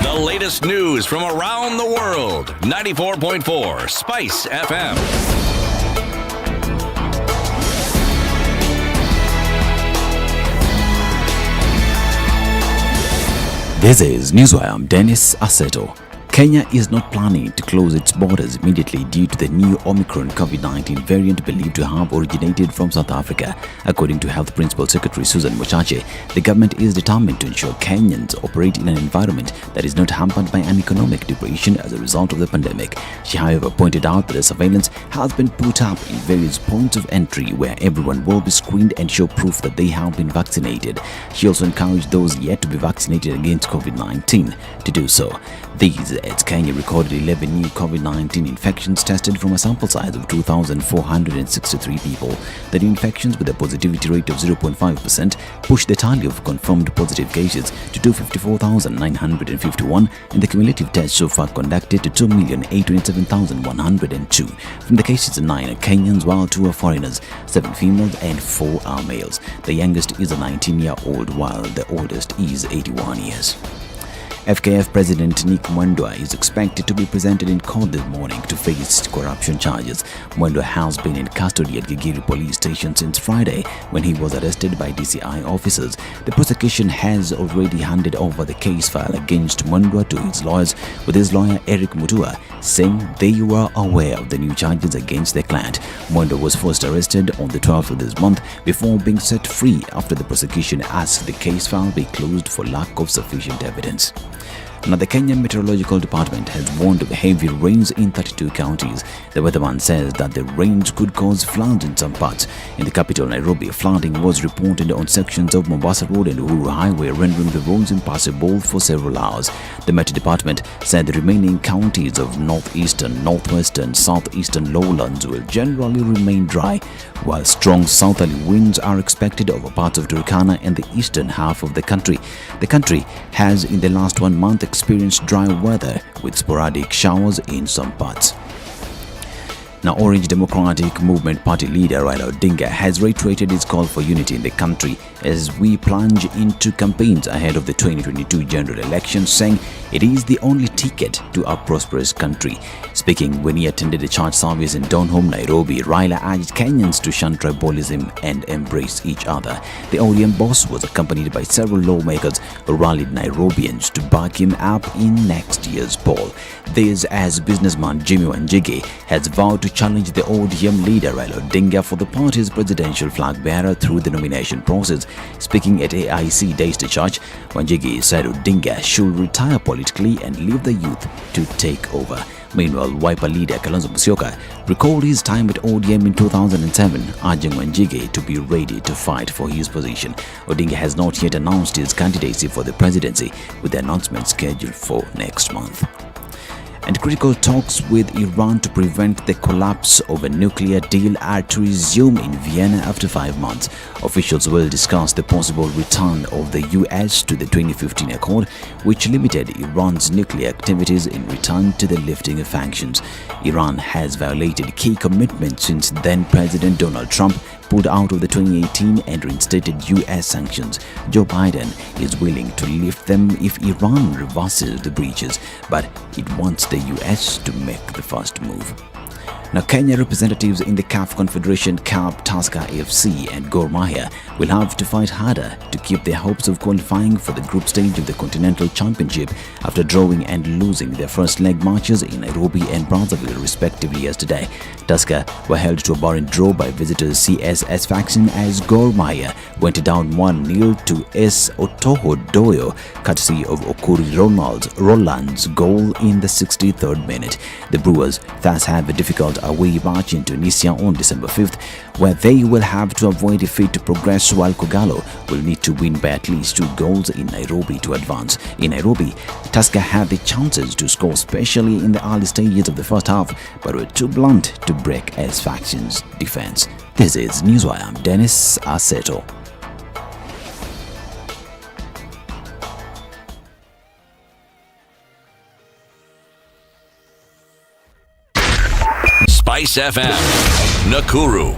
The latest news from around the world. 94.4 Spice FM. This is Newswire. I'm Dennis Aseto. Kenya is not planning to close its borders immediately due to the new Omicron COVID-19 variant believed to have originated from South Africa. According to Health Principal Secretary Susan Mochache, the government is determined to ensure Kenyans operate in an environment that is not hampered by an economic depression as a result of the pandemic. She, however, pointed out that the surveillance has been put up in various points of entry where everyone will be screened and show proof that they have been vaccinated. She also encouraged those yet to be vaccinated against COVID-19 to do so. These, as Kenya recorded 11 new COVID-19 infections tested from a sample size of 2,463 people. The new infections, with a positivity rate of 0.5%, pushed the tally of confirmed positive cases to 254,951, and the cumulative tests so far conducted to 2,827,102. From the cases, 9 are Kenyans, while 2 are foreigners, 7 females and 4 are males. The youngest is a 19-year-old, while the oldest is 81 years. FKF President Nick Mwendwa is expected to be presented in court this morning to face corruption charges. Mwendwa has been in custody at Gigiri police station since Friday when he was arrested by DCI officers. The prosecution has already handed over the case file against Mwendwa to his lawyers, with his lawyer Eric Muthui saying they were aware of the new charges against their client. Mwendwa was first arrested on the 12th of this month before being set free after the prosecution asked the case file be closed for lack of sufficient evidence. Now, the Kenyan Meteorological Department has warned of heavy rains in 32 counties. The weatherman says that the rains could cause floods in some parts. In the capital, Nairobi, flooding was reported on sections of Mombasa Road and Uhuru Highway, rendering the roads impassable for several hours. The Met Department said the remaining counties of northeastern, northwestern, southeastern lowlands will generally remain dry, while strong southerly winds are expected over parts of Turkana and the eastern half of the country. The country has, in the last 1 month, experienced dry weather with sporadic showers in some parts. Now, Orange Democratic Movement Party leader Raila Odinga has reiterated his call for unity in the country as we plunge into campaigns ahead of the 2022 general election, saying it is the only ticket to a prosperous country. Speaking when he attended a church service in Donholm, Nairobi, Raila urged Kenyans to shun tribalism and embrace each other. The ODM boss was accompanied by several lawmakers who rallied Nairobians to back him up in next year's poll. This as businessman Jimmy Wanjigi has vowed to challenged the ODM leader Raila Odinga for the party's presidential flag bearer through the nomination process. Speaking at AIC Daystar Church, Wanjigi said Odinga should retire politically and leave the youth to take over. Meanwhile, Wiper leader Kalonzo Musyoka recalled his time at ODM in 2007, urging Wanjigi to be ready to fight for his position. Odinga has not yet announced his candidacy for the presidency, with the announcement scheduled for next month. And critical talks with Iran to prevent the collapse of a nuclear deal are to resume in Vienna after 5 months. Officials will discuss the possible return of the US to the 2015 accord, which limited Iran's nuclear activities in return to the lifting of sanctions. Iran has violated key commitments since then-President Donald Trump pulled out of the 2018 and reinstated US sanctions. Joe Biden is willing to lift them if Iran reverses the breaches, but it wants the US to make the first move. Now, Kenya representatives in the CAF Confederation Cup, Tusker AFC and Gor Mahia will have to fight harder to keep their hopes of qualifying for the group stage of the Continental Championship after drawing and losing their first leg matches in Nairobi and Brazzaville respectively yesterday. Tusker were held to a barren draw by visitors CSS faction as Gor Mahia went down 1-0 to S. Otoho Doyo, courtesy of Okuri Roland's goal in the 63rd minute. The Brewers thus have a difficult away match in Tunisia on December 5th, where they will have to avoid defeat to progress, while Kogalo will need to win by at least 2 goals in Nairobi to advance. In Nairobi, Tusker had the chances to score, especially in the early stages of the first half, but were too blunt to break S Faction's defense. This is Newswire. I'm Dennis Aseto. SpiceFM, Nakuru.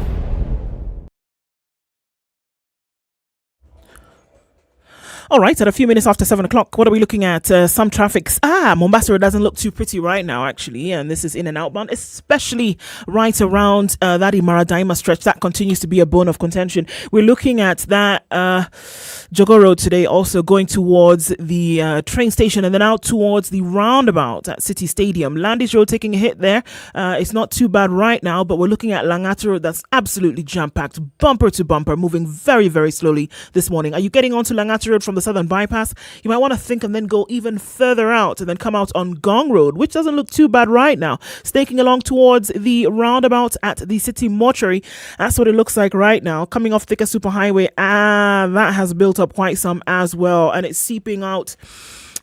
All right, at a few minutes after 7 o'clock, what are we looking at? Some traffic. Mombasa doesn't look too pretty right now, actually. And this is in and outbound, especially right around that Imaradaima stretch. That continues to be a bone of contention. We're looking at that Jogo Road today, also going towards the train station and then out towards the roundabout at City Stadium. Landis Road taking a hit there. It's not too bad right now, but we're looking at Langata Road. That's absolutely jam-packed, bumper to bumper, moving very, very slowly this morning. Are you getting onto Langata Road from the Southern Bypass? You might want to think and then go even further out and then come out on Gong Road, which doesn't look too bad right now. Snaking along towards the roundabout at the City Mortuary. That's what it looks like right now. Coming off Thika Superhighway, that has built up quite some as well, and it's seeping out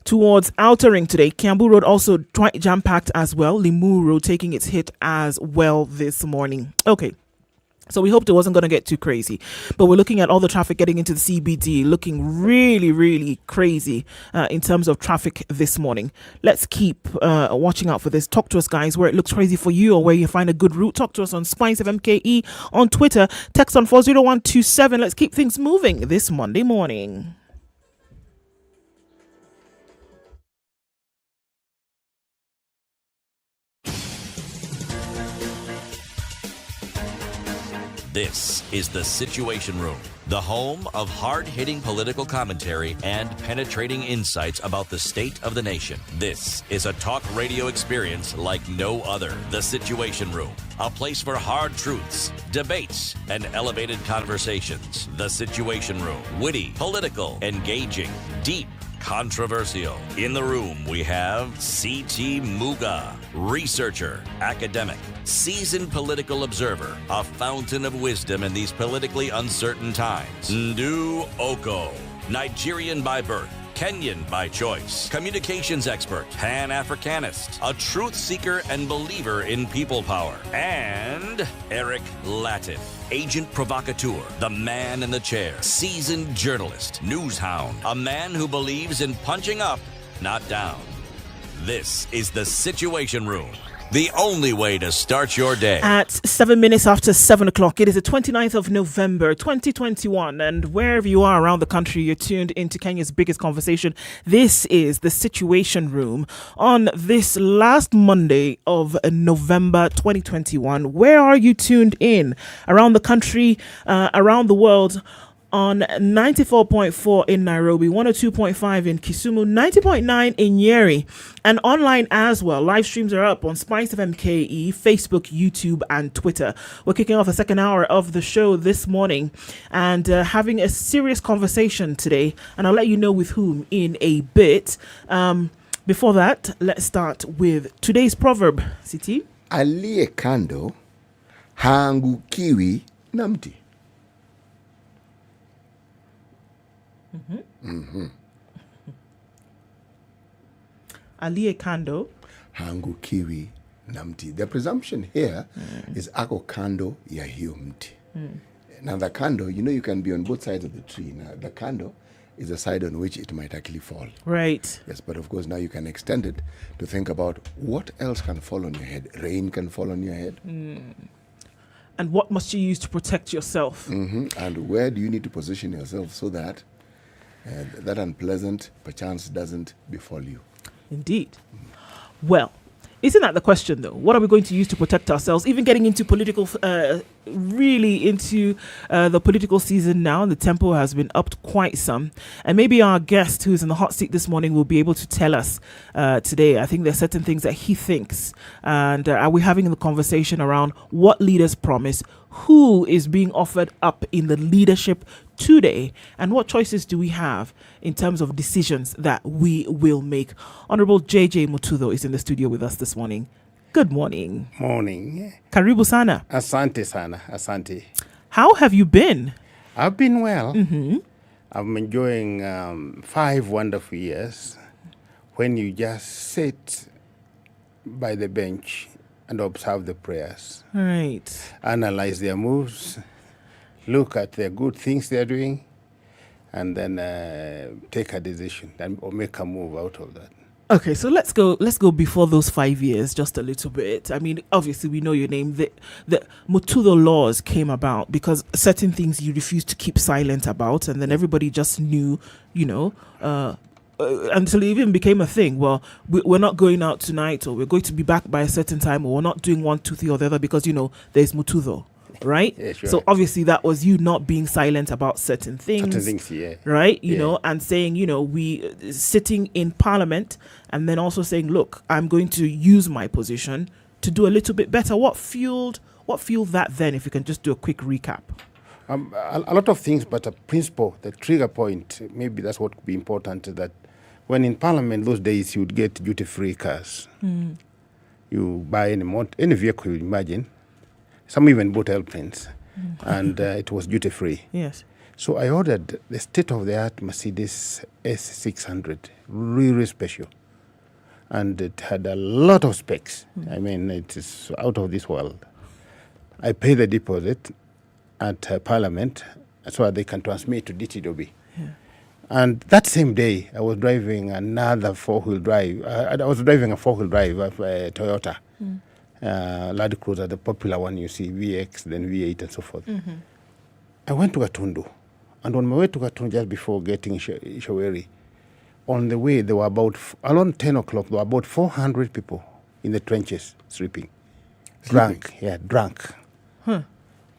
towards Outer Ring today. Kiambu Road also quite jam-packed as well. Limu Road taking its hit as well this morning. Okay. So we hoped it wasn't going to get too crazy, but we're looking at all the traffic getting into the CBD looking really, really crazy in terms of traffic this morning. Let's keep watching out for this. Talk to us, guys, where it looks crazy for you or where you find a good route. Talk to us on SpiceFMKE on Twitter. Text on 40127. Let's keep things moving this Monday morning. This is The Situation Room, the home of hard-hitting political commentary and penetrating insights about the state of the nation. This is a talk radio experience like no other. The Situation Room, a place for hard truths, debates, and elevated conversations. The Situation Room, witty, political, engaging, deep, controversial. In the room, we have C.T. Muga, researcher, academic, seasoned political observer, a fountain of wisdom in these politically uncertain times. Ndu Okoh, Nigerian by birth, Kenyan by choice, communications expert, Pan-Africanist, a truth seeker and believer in people power, and Eric Latiff, agent provocateur, the man in the chair, seasoned journalist, news hound, a man who believes in punching up, not down. This is The Situation Room, the only way to start your day. At 7 minutes after 7 o'clock, it is the 29th of November, 2021. And wherever you are around the country, you're tuned into Kenya's biggest conversation. This is The Situation Room on this last Monday of November 2021. Where are you tuned in? Around the country, around the world? on 94.4 in Nairobi, 102.5 in Kisumu, 90.9 in Nyeri, and online as well. Live streams are up on SpiceFM KE, Facebook, YouTube, and Twitter. We're kicking off the second hour of the show this morning and having a serious conversation today, and I'll let you know with whom in a bit. Before that, let's start with today's proverb. Siti? Aliye kando haangukiwi na mti. Aliye kando haangukiwi na mti. The presumption here is ako kando ya hiyo mti. Now the kando, you can be on both sides of the tree. Now the kando is a side on which it might actually fall. Right. Yes, but of course now you can extend it to think about what else can fall on your head. Rain can fall on your head. And what must you use to protect yourself? And where do you need to position yourself so that that unpleasant perchance doesn't befall you? Indeed. Well, isn't that the question, though? What are we going to use to protect ourselves? Even getting into political, really into the political season now, the tempo has been upped quite some. And maybe our guest who's in the hot seat this morning will be able to tell us today. I think there's certain things that he thinks. And are we having the conversation around what leaders promise? Who is being offered up in the leadership today, and what choices do we have in terms of decisions that we will make? Honorable JJ Muthudo is in the studio with us this morning. Good morning. Morning. Karibu sana. Asante sana. Asante. How have you been? I've been well. I'm enjoying 5 wonderful years when you just sit by the bench and observe the prayers. Right. Analyze their moves, look at the good things they're doing, and then take a decision or make a move out of that. Okay, so let's go before those 5 years just a little bit. I mean, obviously we know your name. The Mutudo laws came about because certain things you refused to keep silent about, and then everybody just knew, until it even became a thing. Well, we're not going out tonight, or we're going to be back by a certain time, or we're not doing 1, 2, 3 or the other because, there's Mutudo. Right? Yeah, sure. So obviously that was you not being silent about certain things. Yeah. Right? You know, and saying, we sitting in Parliament and then also saying, look, I'm going to use my position to do a little bit better. What fueled that then, if you can just do a quick recap? A lot of things, but a principle, the trigger point, maybe that's what would be important, that when in Parliament those days you would get duty-free cars. You buy any vehicle you imagine. Some even bought airplanes, and it was duty-free. Yes. So I ordered the state-of-the-art Mercedes S600, really special. And it had a lot of specs. I mean, it is out of this world. I paid the deposit at Parliament so that they can transmit to DTW. Yeah. And that same day, I was driving another four-wheel drive. I was driving a four-wheel drive of Toyota. Land Cruiser, the popular one you see, VX, then V8 and so forth. I went to Gatundu, and on my way to Gatundu, just before getting Shaweri, on the way there were around 10 o'clock, there were about 400 people in the trenches sleeping. Drunk.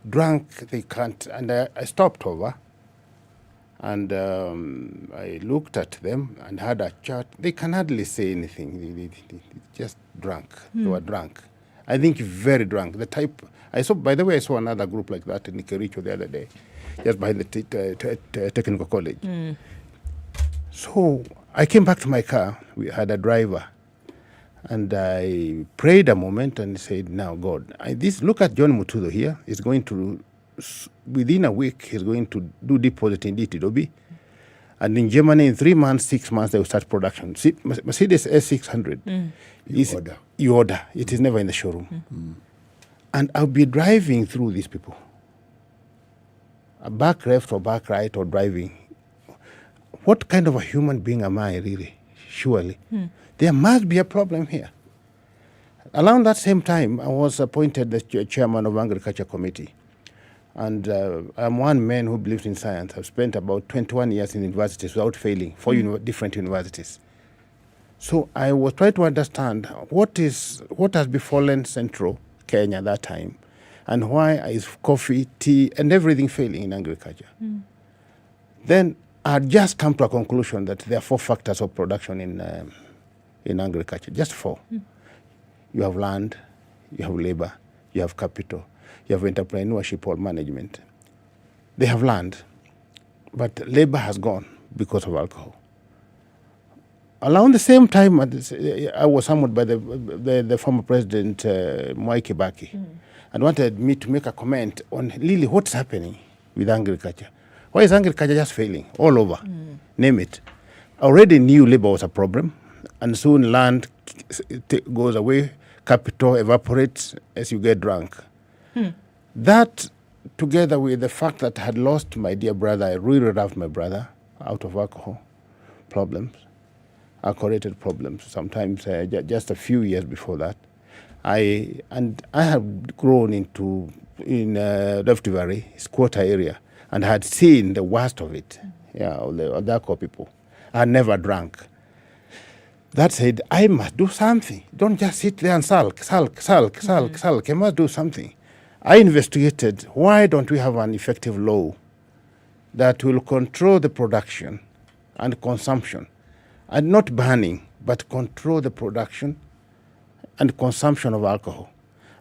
Drunk, they can't, and I stopped over, and I looked at them and had a chat. They can hardly say anything, they just drunk, they were drunk. I think very drunk. The type I saw. By the way, I saw another group like that in Kericho the other day, just behind the technical college. So I came back to my car. We had a driver, and I prayed a moment and said, "Now, God, look at John Mutudo here. He's going to, within a week, he's going to do deposit in DTW, and in Germany in 3 months, 6 months they will start production. See, Mercedes S600." You order. It is never in the showroom. And I'll be driving through these people. A back left or back right or driving. What kind of a human being am I really? Surely. There must be a problem here. Around that same time, I was appointed the chairman of Agriculture Committee. And I'm one man who believes in science. I've spent about 21 years in universities without failing, 4 different universities. So I was trying to understand what has befallen Central Kenya at that time, and why is coffee, tea, and everything failing in agriculture. Then I had just come to a conclusion that there are 4 factors of production in agriculture, just 4. You have land, you have labor, you have capital, you have entrepreneurship or management. They have land, but labor has gone because of alcohol. Around the same time, I was summoned by the former president, Mwai Kibaki, and wanted me to make a comment on really what's happening with agriculture. Why is agriculture just failing all over? Name it. I already knew labor was a problem, and soon land goes away, capital evaporates as you get drunk. That, together with the fact that I had lost my dear brother, I really loved my brother, out of alcohol problems, alcohol-related problems, sometimes just a few years before that. I have grown in Rift Valley, Squatter area, and had seen the worst of it, the alcohol people. I had never drank. That said, I must do something. Don't just sit there and sulk. I must do something. I investigated, why don't we have an effective law that will control the production and consumption, and not banning, but control the production and consumption of alcohol,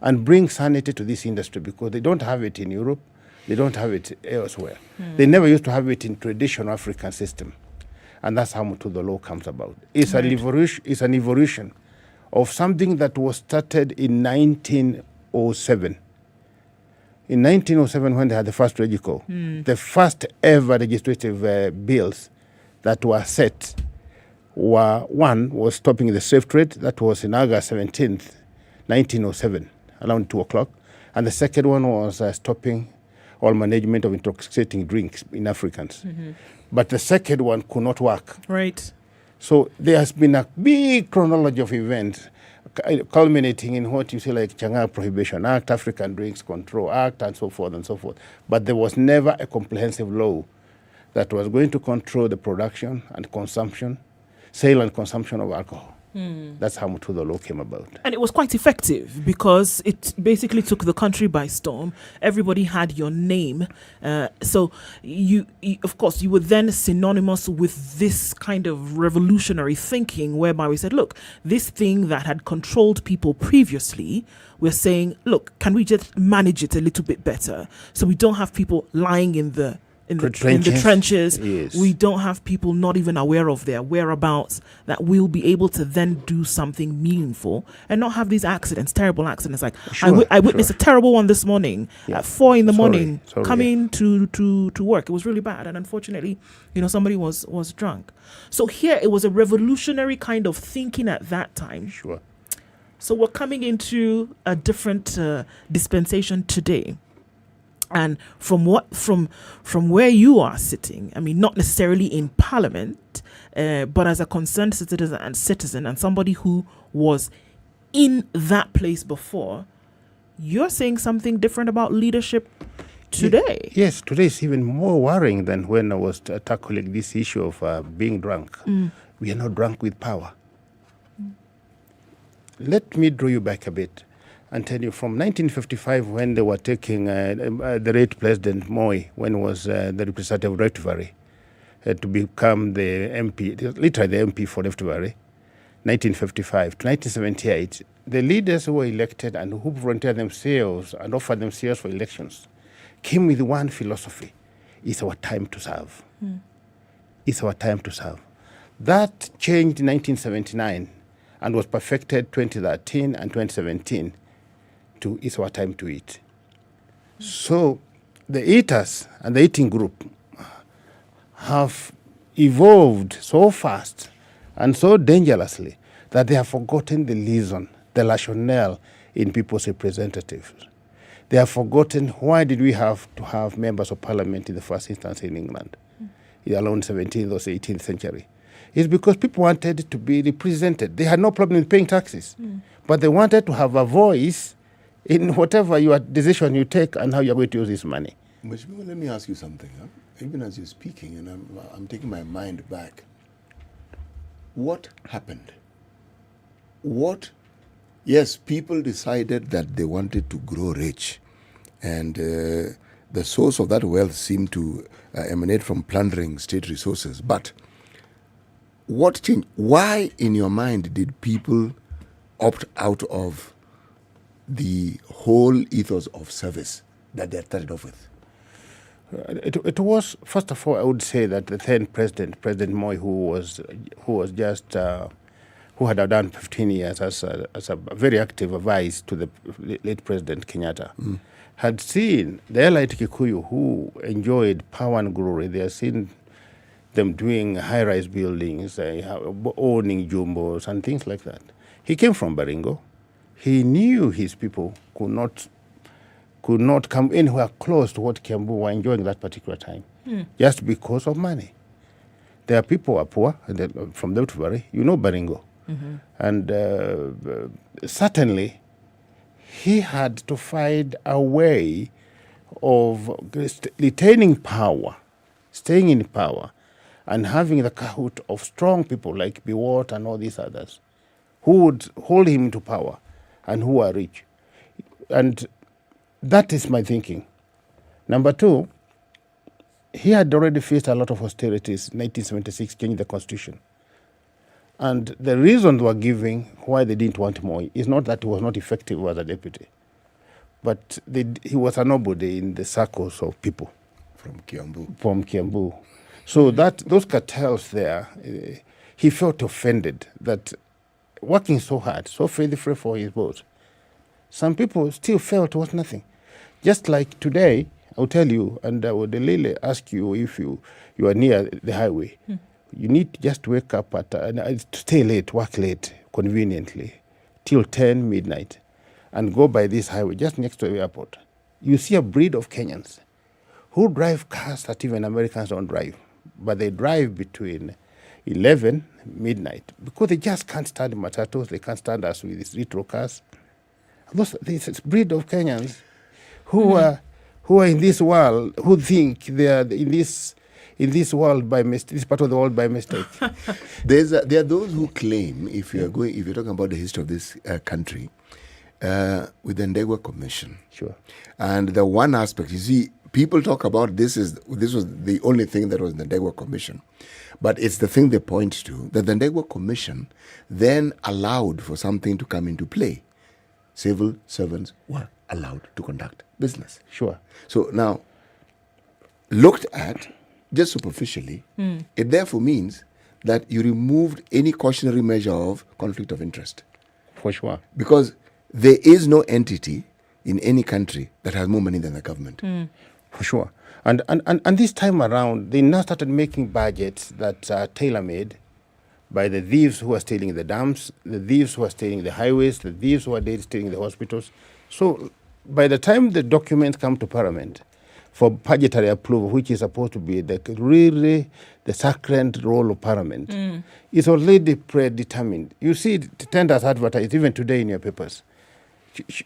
and bring sanity to this industry, because they don't have it in Europe, they don't have it elsewhere. They never used to have it in traditional African system. And that's how Mutudo law comes about. It's an evolution of something that was started in 1907. In 1907, when they had the first regico, the first ever legislative bills that were set one was stopping the slave trade. That was in August 17th, 1907, around 2 o'clock. And the second one was stopping all management of intoxicating drinks in Africans. But the second one could not work. Right. So there has been a big chronology of events culminating in what you say like Chang'an Prohibition Act, African Drinks Control Act, and so forth and so forth. But there was never a comprehensive law that was going to control the production and consumption, sale and consumption of alcohol. That's how Mutudo law came about. And it was quite effective because it basically took the country by storm. Everybody had your name. So you, of course, you were then synonymous with this kind of revolutionary thinking whereby we said, look, this thing that had controlled people previously, we're saying, look, can we just manage it a little bit better so we don't have people lying in the trenches. Yes. We don't have people not even aware of their whereabouts, that we'll be able to then do something meaningful and not have these accidents, terrible accidents. Like I witnessed a terrible one this morning at 4 in the morning coming to work. It was really bad. And unfortunately, somebody was drunk. So here it was a revolutionary kind of thinking at that time. Sure. So we're coming into a different dispensation today. And from where you are sitting, I mean, not necessarily in Parliament, but as a concerned citizen and somebody who was in that place before, you're saying something different about leadership today. Yes, today is even more worrying than when I was tackling this issue of being drunk. We are not drunk with power. Let me draw you back a bit and tell you, from 1955, when they were taking the late President Moi, when he was the representative of Rift Valley, to become the MP, literally the MP for Rift Valley, 1955 to 1978, the leaders who were elected and who volunteered themselves and offered themselves for elections came with one philosophy: it's our time to serve. It's our time to serve. That changed in 1979 and was perfected 2013 and 2017. It's our time to eat. So the eaters and the eating group have evolved so fast and so dangerously that they have forgotten the reason, the rationale in people's representatives. They have forgotten why did we have to have members of parliament in the first instance in England, around 17th or 18th century. It's because people wanted to be represented. They had no problem in paying taxes, but they wanted to have a voice in whatever your decision you take and how you're going to use this money. But let me ask you something. Even as you're speaking, and I'm taking my mind back. What happened? Yes, people decided that they wanted to grow rich, and the source of that wealth seemed to emanate from plundering state resources. But what changed? Why, in your mind, did people opt out of the whole ethos of service that they started off with? It was, first of all, I would say that the then President Moi, who had done 15 years as a very active vice to the late President Kenyatta, had seen the elite Kikuyu who enjoyed power and glory. They had seen them doing high-rise buildings, owning jumbos and things like that. He came from Baringo. He knew his people could not come anywhere close to what Kiambu were enjoying that particular time, just because of money. Their people are poor, and from the Valley, Baringo. And certainly, he had to find a way of retaining power, staying in power, and having the cahoot of strong people like Biwott and all these others who would hold him into power and who are rich. And that is my thinking. Number two, he had already faced a lot of austerities in 1976, changing the constitution. And the reason they were giving why they didn't want Moi is not that he was not effective as a deputy, but he was a nobody in the circles of people. From Kiambu. From Kiambu. So those cartels there, he felt offended that working so hard, so faithfully for his vote, some people still felt it was nothing. Just like today, I'll tell you, and I would really ask you if you are near the highway, you need to just wake up stay late, work late, conveniently, till 10 midnight, and go by this highway just next to the airport. You see a breed of Kenyans who drive cars that even Americans don't drive, but they drive between 11 midnight because they just can't stand matatos, they can't stand us with these retro cars. This breed of Kenyans who are in this world, who think they are in this world by mistake, this part of the world by mistake. There are those who claim, if you're talking about the history of this country, with the Ndegwa Commission. Sure. And the one aspect, you see, people talk about this was the only thing that was in the Ndegwa Commission. But it's the thing they point to, that the Ndegwa Commission then allowed for something to come into play. Civil servants were allowed to conduct business. Sure. So now, looked at just superficially, it therefore means that you removed any cautionary measure of conflict of interest. For sure. Because there is no entity in any country that has more money than the government. For sure. And this time around, they now started making budgets that are tailor-made by the thieves who are stealing the dams, the thieves who are stealing the highways, the thieves who are stealing the hospitals. So by the time the documents come to Parliament for budgetary approval, which is supposed to be really the sacred role of Parliament, it's already predetermined. You see tenders advertised even today in your papers.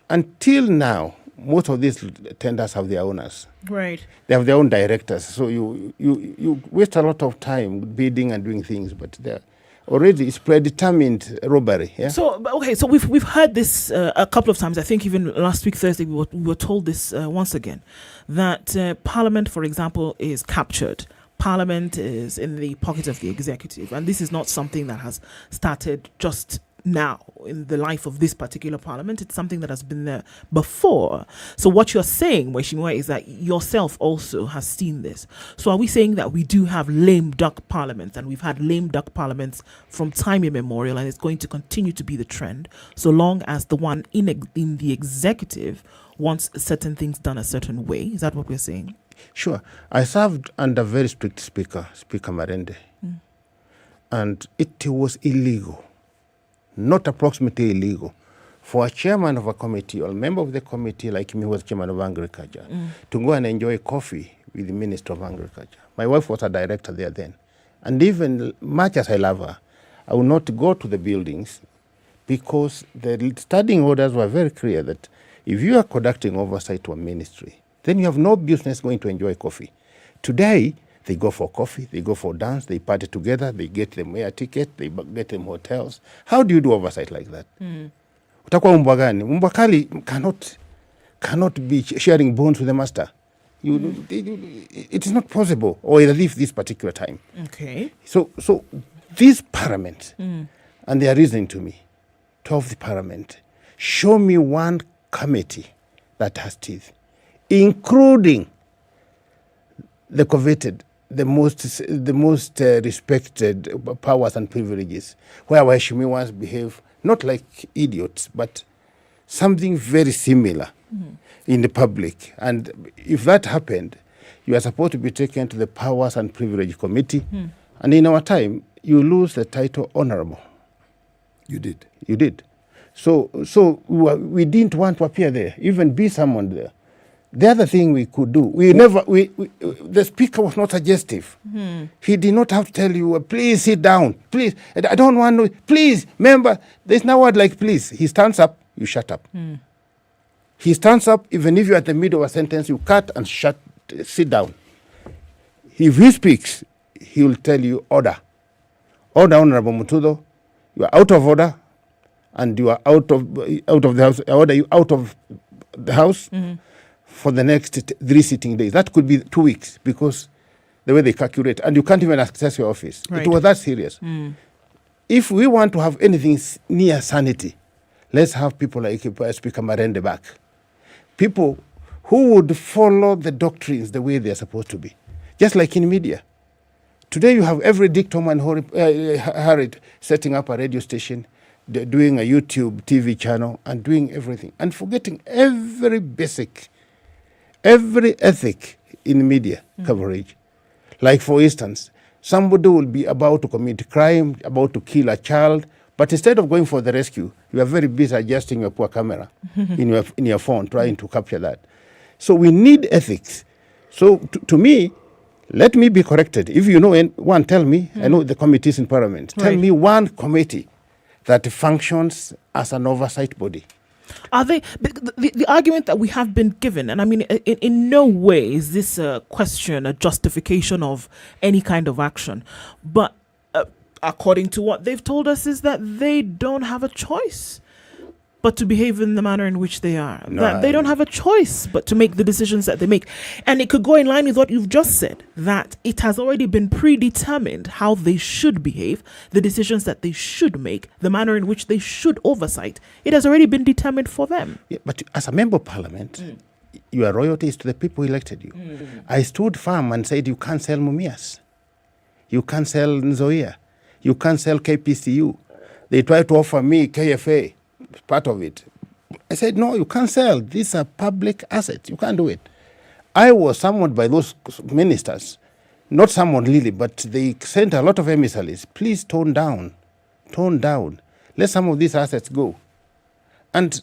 Until now, most of these tenders have their owners. Right. They have their own directors. So you waste a lot of time bidding and doing things, but they're already it's predetermined robbery. Yeah. So we've heard this a couple of times. I think even last week Thursday we were told this once again, that Parliament, for example, is captured. Parliament is in the pocket of the executive, and this is not something that has started just now in the life of this particular parliament. It's something that has been there before. So what you're saying, Mheshimiwa, is that yourself also has seen this. So are we saying that we do have lame duck parliaments, and we've had lame duck parliaments from time immemorial, and it's going to continue to be the trend so long as the one in the executive wants certain things done a certain way? Is that what we're saying? Sure. I served under very strict Speaker Marende, and it was illegal, not approximately illegal, for a chairman of a committee or a member of the committee like me, who was chairman of agriculture, to go and enjoy coffee with the Minister of Agriculture. My wife was a director there then. And even much as I love her, I would not go to the buildings because the standing orders were very clear that if you are conducting oversight to a ministry, then you have no business going to enjoy coffee. Today, they go for coffee, they go for dance, they party together, they get them air ticket, they get them hotels. How do you do oversight like that? Utakuwa umbwa gani? Umbwa kali cannot be sharing bones with the master. It is not possible, or at least this particular time. Okay. So this parliament, and they are reasoning to me, 12th the parliament, show me one committee that has teeth, including the coveted, the most respected powers and privileges, where Waheshimiwas behave not like idiots, but something very similar in the public. And if that happened, you are supposed to be taken to the Powers and Privilege Committee. And in our time, you lose the title honorable. You did. You did. So we didn't want to appear there, even be someone there. The other thing we could do, the speaker was not suggestive. He did not have to tell you, please sit down, please, I don't want to, please, member, there's no word like please. He stands up, you shut up. He stands up, even if you're at the middle of a sentence, you cut and sit down. If he speaks, he will tell you order. Order, Honorable Mutudo, you are out of order, and you are out of the house. I order you out of the house for the next 3 sitting days. That could be 2 weeks, because the way they calculate, and you can't even access your office. Right. It was that serious. If we want to have anything near sanity, let's have people like Speaker Marende back. People who would follow the doctrines the way they're supposed to be. Just like in media. Today you have every Dick, Tom and Harry setting up a radio station, doing a YouTube TV channel, and doing everything, and forgetting every ethic in media coverage. Like, for instance, somebody will be about to commit crime, about to kill a child, but instead of going for the rescue, you are very busy adjusting your poor camera in your phone, trying to capture that. So we need ethics. So to me, let me be corrected. If you know one, tell me. I know the committees in Parliament. Right. Tell me one committee that functions as an oversight body. Are they the argument that we have been given? And I mean, in no way is this a question, a justification of any kind of action. But according to what they've told us, is that they don't have a choice but to behave in the manner in which they are. That they don't have a choice but to make the decisions that they make. And it could go in line with what you've just said, that it has already been predetermined how they should behave, the decisions that they should make, the manner in which they should oversight. It has already been determined for them. Yeah, but as a member of Parliament, your royalty is to the people who elected you. I stood firm and said, you can't sell Mumias. You can't sell Nzoia. You can't sell KPCU. They tried to offer me KFA, part of it. I said, no, you can't sell. These are public assets. You can't do it. I was summoned by those ministers, not summoned really, but they sent a lot of emissaries. Please tone down. Let some of these assets go. And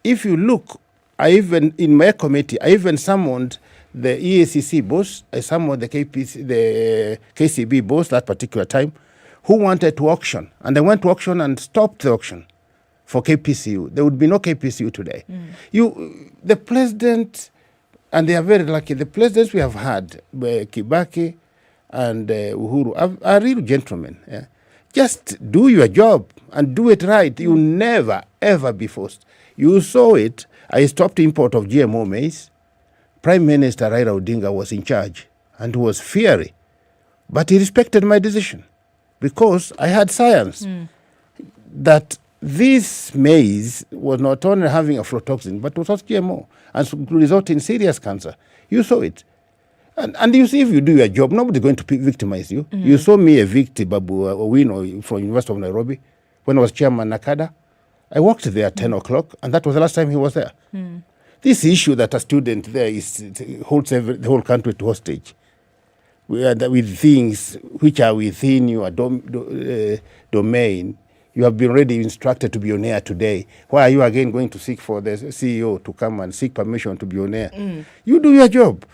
if you look, in my committee, I even summoned the EACC boss, I summoned the KCB boss that particular time, who wanted to auction. And they went to auction and stopped the auction for KPCU. There would be no KPCU today. The president, and they are very lucky, the presidents we have had, Kibaki and Uhuru, are real gentlemen. Yeah? Just do your job and do it right. You never, ever be forced. You saw it. I stopped import of GMO maize. Prime Minister Raila Odinga was in charge and was fiery. But he respected my decision because I had science that this maize was not only having aflatoxin, but was also GMO and could result in serious cancer. You saw it. And you see, if you do your job, nobody's going to victimize you. You saw me evict Babu Owino from University of Nairobi when I was chairman Nakada. I worked there at 10 o'clock, and that was the last time he was there. This issue that a student there holds the whole country to hostage with things which are within your domain. You have been already instructed to be on air today. Why are you again going to seek for the CEO to come and seek permission to be on air? You do your job.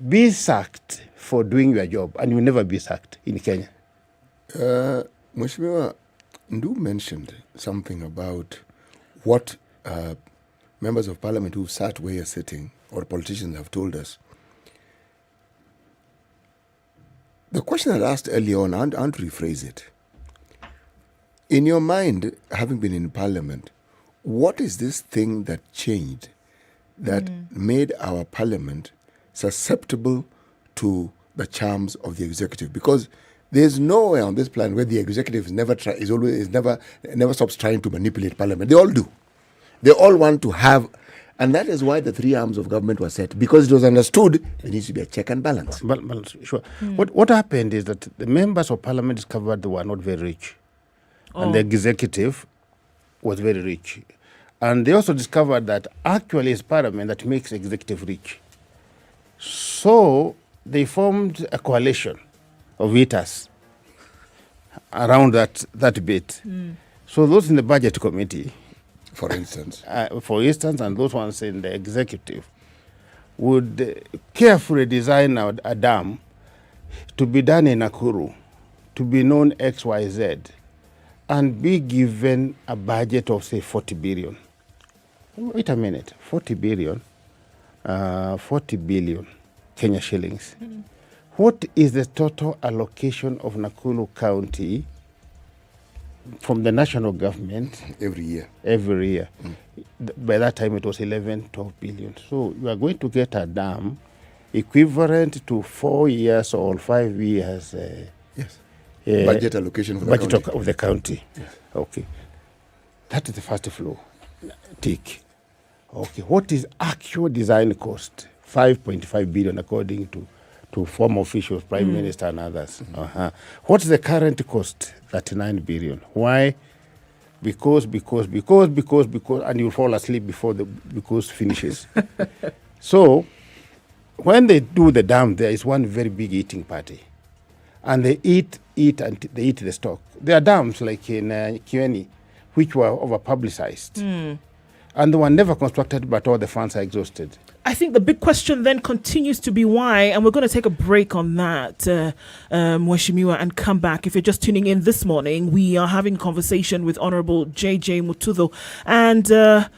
Be sacked for doing your job, and you will never be sacked in Kenya. Mheshimiwa Ndu mentioned something about what members of parliament who sat where you're sitting, or politicians have told us. The question I asked earlier on, I want to rephrase it. In your mind, having been in parliament, what is this thing that changed, that made our parliament susceptible to the charms of the executive, because there's nowhere on this planet where the executive never stops trying to manipulate Parliament. They all do. They all want to have, and that is why the three arms of government were set, because it was understood there needs to be a check and balance. Sure. What happened is that the members of Parliament discovered they were not very rich, and the executive was very rich, and they also discovered that actually it's Parliament that makes executive rich. So they formed a coalition of eaters around that bit. So those in the budget committee, for instance, and those ones in the executive would carefully design a dam to be done in Nakuru, to be known XYZ, and be given a budget of, say, 40 billion. Wait a minute, 40 billion Kenya shillings. What is the total allocation of Nakuru County from the national government every year? By that time it was 11-12 billion. So you are going to get a dam equivalent to 4 years or 5 years budget allocation for of the county. Yes. Okay. That is the first floor. Tick. Okay. What is actual design cost? 5.5 billion according to former officials, Prime Minister and others. What's the current cost? 39 billion. Why? Because, and you'll fall asleep before the because finishes. So, when they do the dam, there is one very big eating party. And they eat and they eat the stock. There are dams like in Kiweni, which were over-publicized. And they were never constructed, but all the funds are exhausted. I think the big question then continues to be why, and we're going to take a break on that, Mweshimiwa, and come back. If you're just tuning in this morning, we are having a conversation with Honorable J.J. Mutudo, and a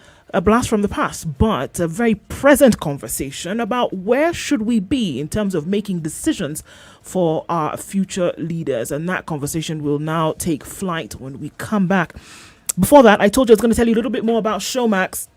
blast from the past, but a very present conversation about where should we be in terms of making decisions for our future leaders. And that conversation will now take flight when we come back. Before that, I told you I was going to tell you a little bit more about Showmax.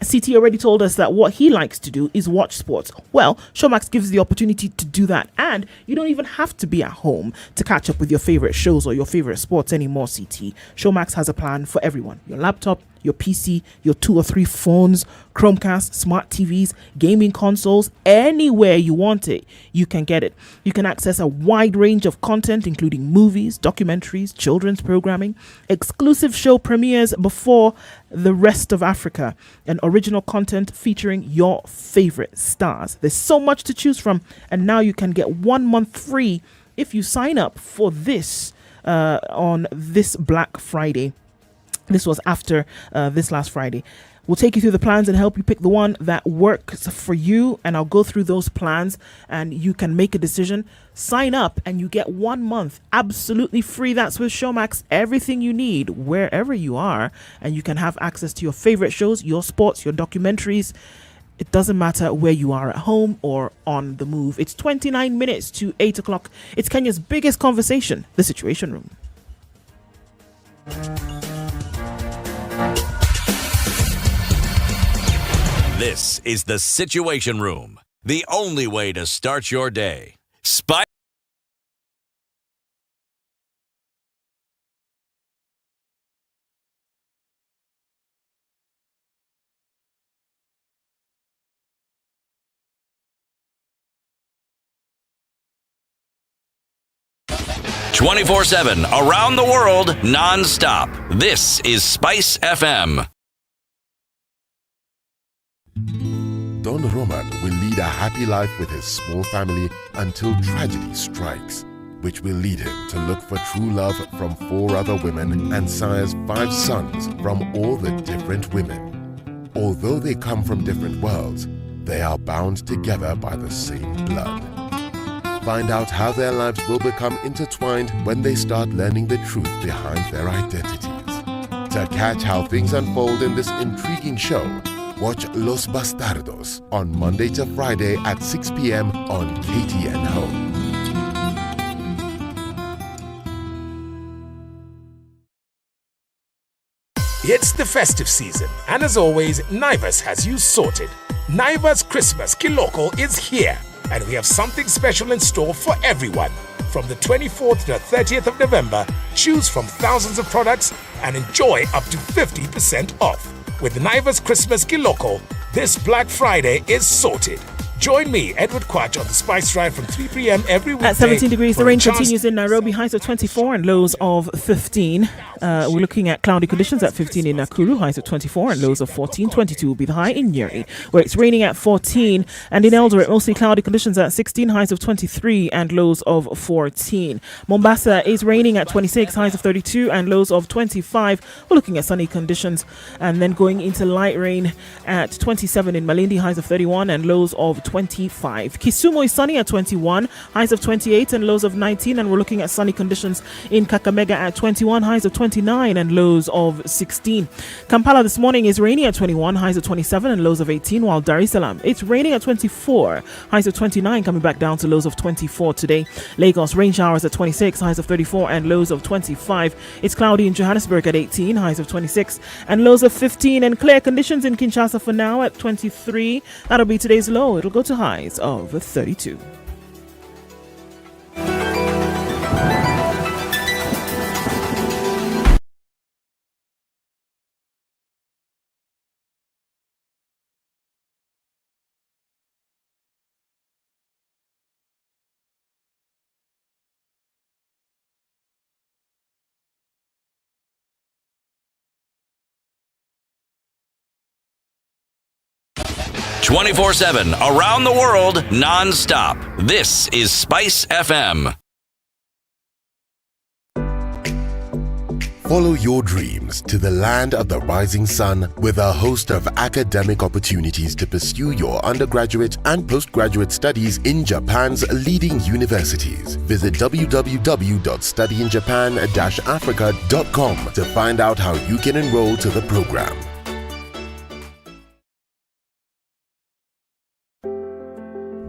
CT already told us that what he likes to do is watch sports. Well, Showmax gives the opportunity to do that, and you don't even have to be at home to catch up with your favorite shows or your favorite sports anymore, CT. Showmax has a plan for everyone. Your laptop, your PC, your 2 or 3 phones, Chromecast, smart TVs, gaming consoles, anywhere you want it, you can get it. You can access a wide range of content, including movies, documentaries, children's programming, exclusive show premieres before the rest of Africa, and original content featuring your favorite stars. There's so much to choose from, and now you can get 1 month free if you sign up for this on this Black Friday. This was after this last Friday. We'll take you through the plans and help you pick the one that works for you. And I'll go through those plans and you can make a decision. Sign up and you get 1 month absolutely free. That's with Showmax. Everything you need wherever you are. And you can have access to your favorite shows, your sports, your documentaries. It doesn't matter where you are, at home or on the move. It's 29 minutes to 8 o'clock. It's Kenya's biggest conversation, The Situation Room. This is The Situation Room, the only way to start your day. Spice. (24/7) around the world, non-stop. This is Spice FM. Don Roman will lead a happy life with his small family until tragedy strikes, which will lead him to look for true love from 4 other women and sires 5 sons from all the different women. Although they come from different worlds, they are bound together by the same blood. Find out how their lives will become intertwined when they start learning the truth behind their identities. To catch how things unfold in this intriguing show, watch Los Bastardos on Monday to Friday at 6 p.m. on KTN Home. It's the festive season, and as always, Naivas has you sorted. Naivas Christmas Kiloko is here, and we have something special in store for everyone. From the 24th to the 30th of November, choose from thousands of products and enjoy up to 50% off. With Naivas Christmas Kiloko, this Black Friday is sorted. Join me, Edward Quach, on the Spice Drive from 3 p.m. every weekday. At 17 degrees, the rain continues in Nairobi, highs of 24 and lows of 15. We're looking at cloudy conditions at 15 in Nakuru, highs of 24 and lows of 14. 22 will be the high in Nyeri, where it's raining at 14. And in Eldoret, mostly cloudy conditions at 16, highs of 23 and lows of 14. Mombasa is raining at 26, highs of 32 and lows of 25. We're looking at sunny conditions. And then going into light rain at 27 in Malindi, highs of 31 and lows of 25. Kisumu is sunny at 21, highs of 28 and lows of 19, and we're looking at sunny conditions in Kakamega at 21, highs of 29 and lows of 16. Kampala this morning is rainy at 21, highs of 27 and lows of 18, while Dar es Salaam, it's raining at 24, highs of 29, coming back down to lows of 24 today. Lagos, rain showers at 26, highs of 34 and lows of 25. It's cloudy in Johannesburg at 18, highs of 26 and lows of 15, and clear conditions in Kinshasa for now at 23. That'll be today's low. It'll go to highs of 32. ...24/7, around the world, non-stop. This is Spice FM. Follow your dreams to the land of the rising sun with a host of academic opportunities to pursue your undergraduate and postgraduate studies in Japan's leading universities. Visit www.studyinjapan-africa.com to find out how you can enroll to the program.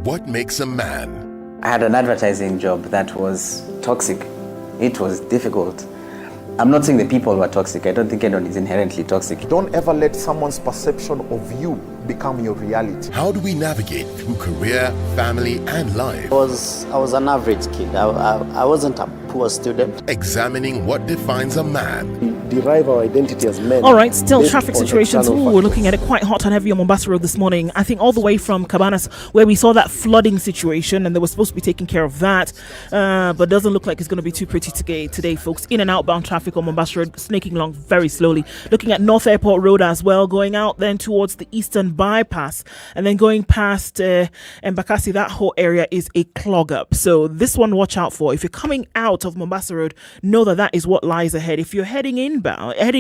What makes a man? I had an advertising job that was toxic. It was difficult. I'm not saying the people were toxic. I don't think anyone is inherently toxic. Don't ever let someone's perception of you become your reality. How do we navigate through career, family, and life? I was an average kid. I wasn't a poor student. Examining what defines a man. We derive our identity as men. All right, still traffic situations. We're looking at it quite hot and heavy on Mombasa Road this morning. I think all the way from Cabanas, where we saw that flooding situation, and they were supposed to be taking care of that, but doesn't look like it's going to be too pretty today, folks. In and outbound traffic on Mombasa Road, snaking along very slowly. Looking at North Airport Road as well, going out then towards the Eastern Bypass, and then going past Mbakasi. That whole area is a clog up. So this one, watch out for. If you're coming out of Mombasa Road, know that is what lies ahead. If you're heading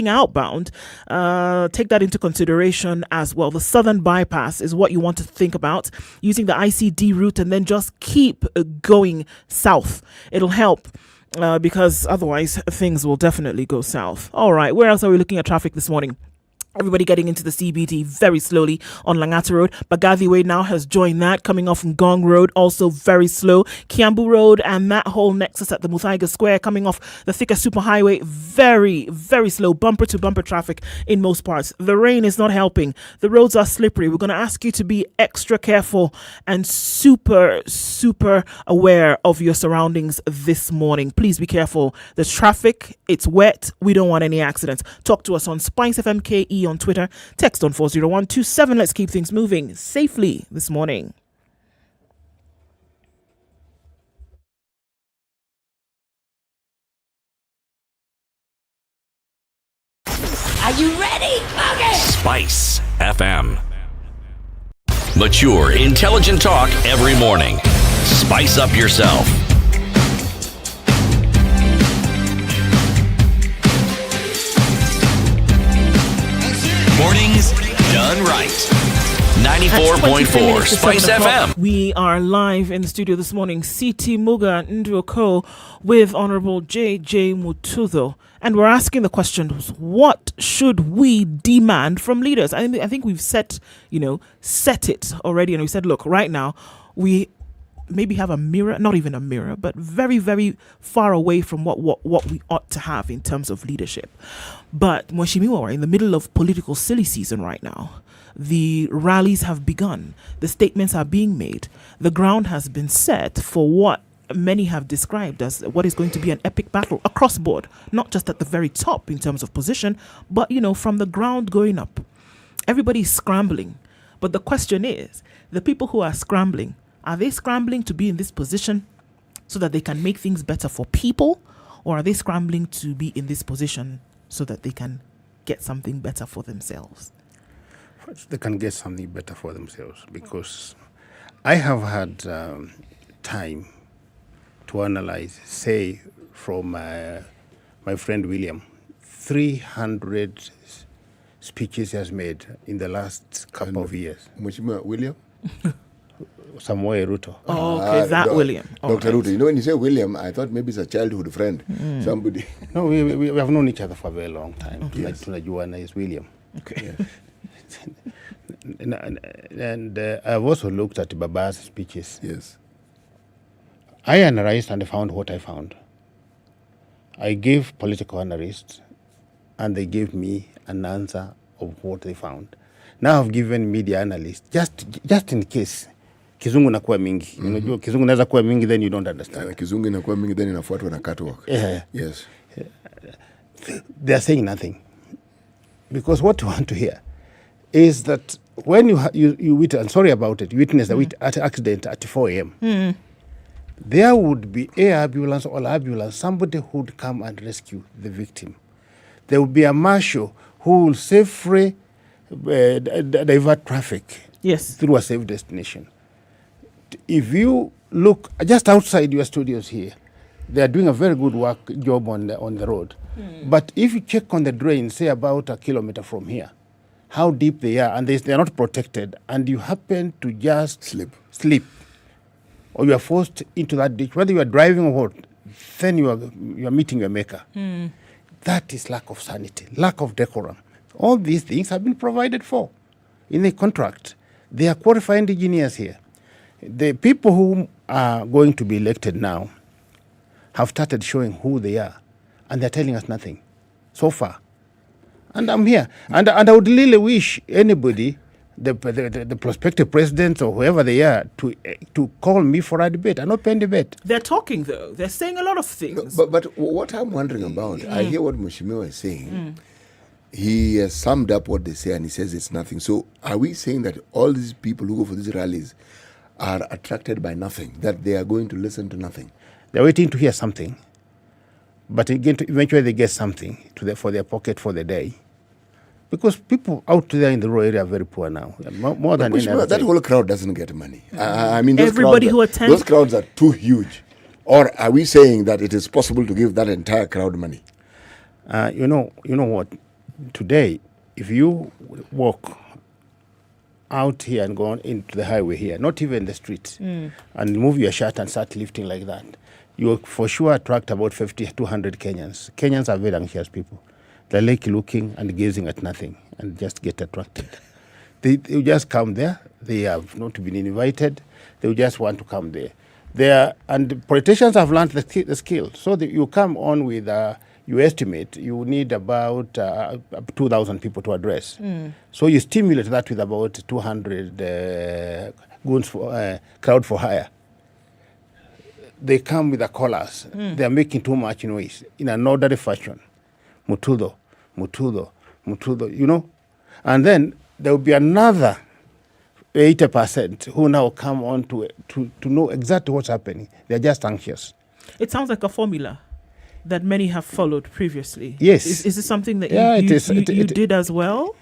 outbound, take that into consideration as well. The Southern Bypass is what you want to think about, using the ICD route, and then just keep going south. It'll help. Because otherwise things will definitely go south. All right, where else are we looking at traffic this morning? Everybody getting into the CBD very slowly on Langata Road. Bagathi Way now has joined that, coming off from Gong Road, also very slow. Kiambu Road and that whole nexus at the Muthui Square, coming off the Thika Superhighway, very, very slow, bumper to bumper traffic in most parts. The rain is not helping. The roads are slippery. We're going to ask you to be extra careful and super, super aware of your surroundings this morning. Please be careful. The traffic, it's wet. We don't want any accidents. Talk to us on SpiceFM KE on Twitter, text on 40127. Let's keep things moving safely this morning. Are you ready? Okay. Spice FM. Mature, intelligent talk every morning. Spice up yourself. Mornings done right. 94.4 Spice FM. We are live in the studio this morning. CT Muga Ndu Okoh with Honorable J.J. Mutudo. And we're asking the question, what should we demand from leaders? I think we've set it already. And we said, look, right now, we maybe have a mirror, not even a mirror, but very, very far away from what we ought to have in terms of leadership. But Mheshimiwa, we're in the middle of political silly season right now. The rallies have begun. The statements are being made. The ground has been set for what many have described as what is going to be an epic battle across board, not just at the very top in terms of position, but, from the ground going up. Everybody's scrambling. But the question is, the people who are scrambling, are they scrambling to be in this position so that they can make things better for people? Or are they scrambling to be in this position so that they can get something better for themselves? They can get something better for themselves, because I have had time to analyze, say, from my friend William, 300 speeches he has made in the last couple of years. Mheshimiwa William? Samoei Ruto. Oh, okay, William. Dr. Ruto. When you say William, I thought maybe it's a childhood friend. Somebody. No, we have known each other for a very long time. Okay. Like Tunajuana is William. Okay. Yeah. and I've also looked at Baba's speeches. Yes. I analyzed and found what I found. I gave political analysts, and they gave me an answer of what they found. Now I've given media analysts, just in case kizungu nakuwa mingi. Unajua kizungu naweza kuwa mingi, then you don't understand. Kizungu inakuwa mingi, then inafuatwa na catwalk. Yeah. Yes. They are saying nothing, because what you want to hear is that when you witness, and sorry about it, you witness an accident at 4 a.m. There would be air ambulance or ambulance, somebody who would come and rescue the victim. There would be a marshal who will safely divert traffic through a safe destination. If you look just outside your studios here, they are doing a very good job on the road. But if you check on the drain, say about a kilometer from here, how deep they are, and they are not protected, and you happen to just slip, or you are forced into that ditch, whether you are driving or what, then you are meeting your maker. That is lack of sanity, lack of decorum. All these things have been provided for in a contract. They are qualified engineers here. The people who are going to be elected now have started showing who they are, and they're telling us nothing so far. And I'm here. And I would really wish anybody, the prospective presidents or whoever they are, to call me for a debate, an open debate. They're talking, though. They're saying a lot of things. No, but what I'm wondering about, I hear what Mheshimiwa is saying. He has summed up what they say, and he says it's nothing. So are we saying that all these people who go for these rallies are attracted by nothing, that they are going to listen to nothing? They're waiting to hear something. But again, eventually they get something for their pocket for the day. Because people out there in the rural area are very poor now, more than any other. That whole crowd doesn't get money. I mean, everybody who attends, those crowds are too huge. Or are we saying that it is possible to give that entire crowd money? You know what? Today, if you walk out here and go on into the highway here, not even the street, and move your shirt and start lifting like that, you will for sure attract about 50 to 100 Kenyans. Kenyans are very anxious people. They like looking and gazing at nothing and just get attracted. They just come there. They have not been invited. They just want to come there. And politicians have learned the skill. So you come on with, you estimate, you need about 2,000 people to address. So you stimulate that with about 200 goons for crowd for hire. They come with the collars. They are making too much noise in an orderly fashion. Mutudo, And then there will be another 80% who now come on to know exactly what's happening. They're just anxious. It sounds like a formula that many have followed previously. Yes. Is this something that you did as well?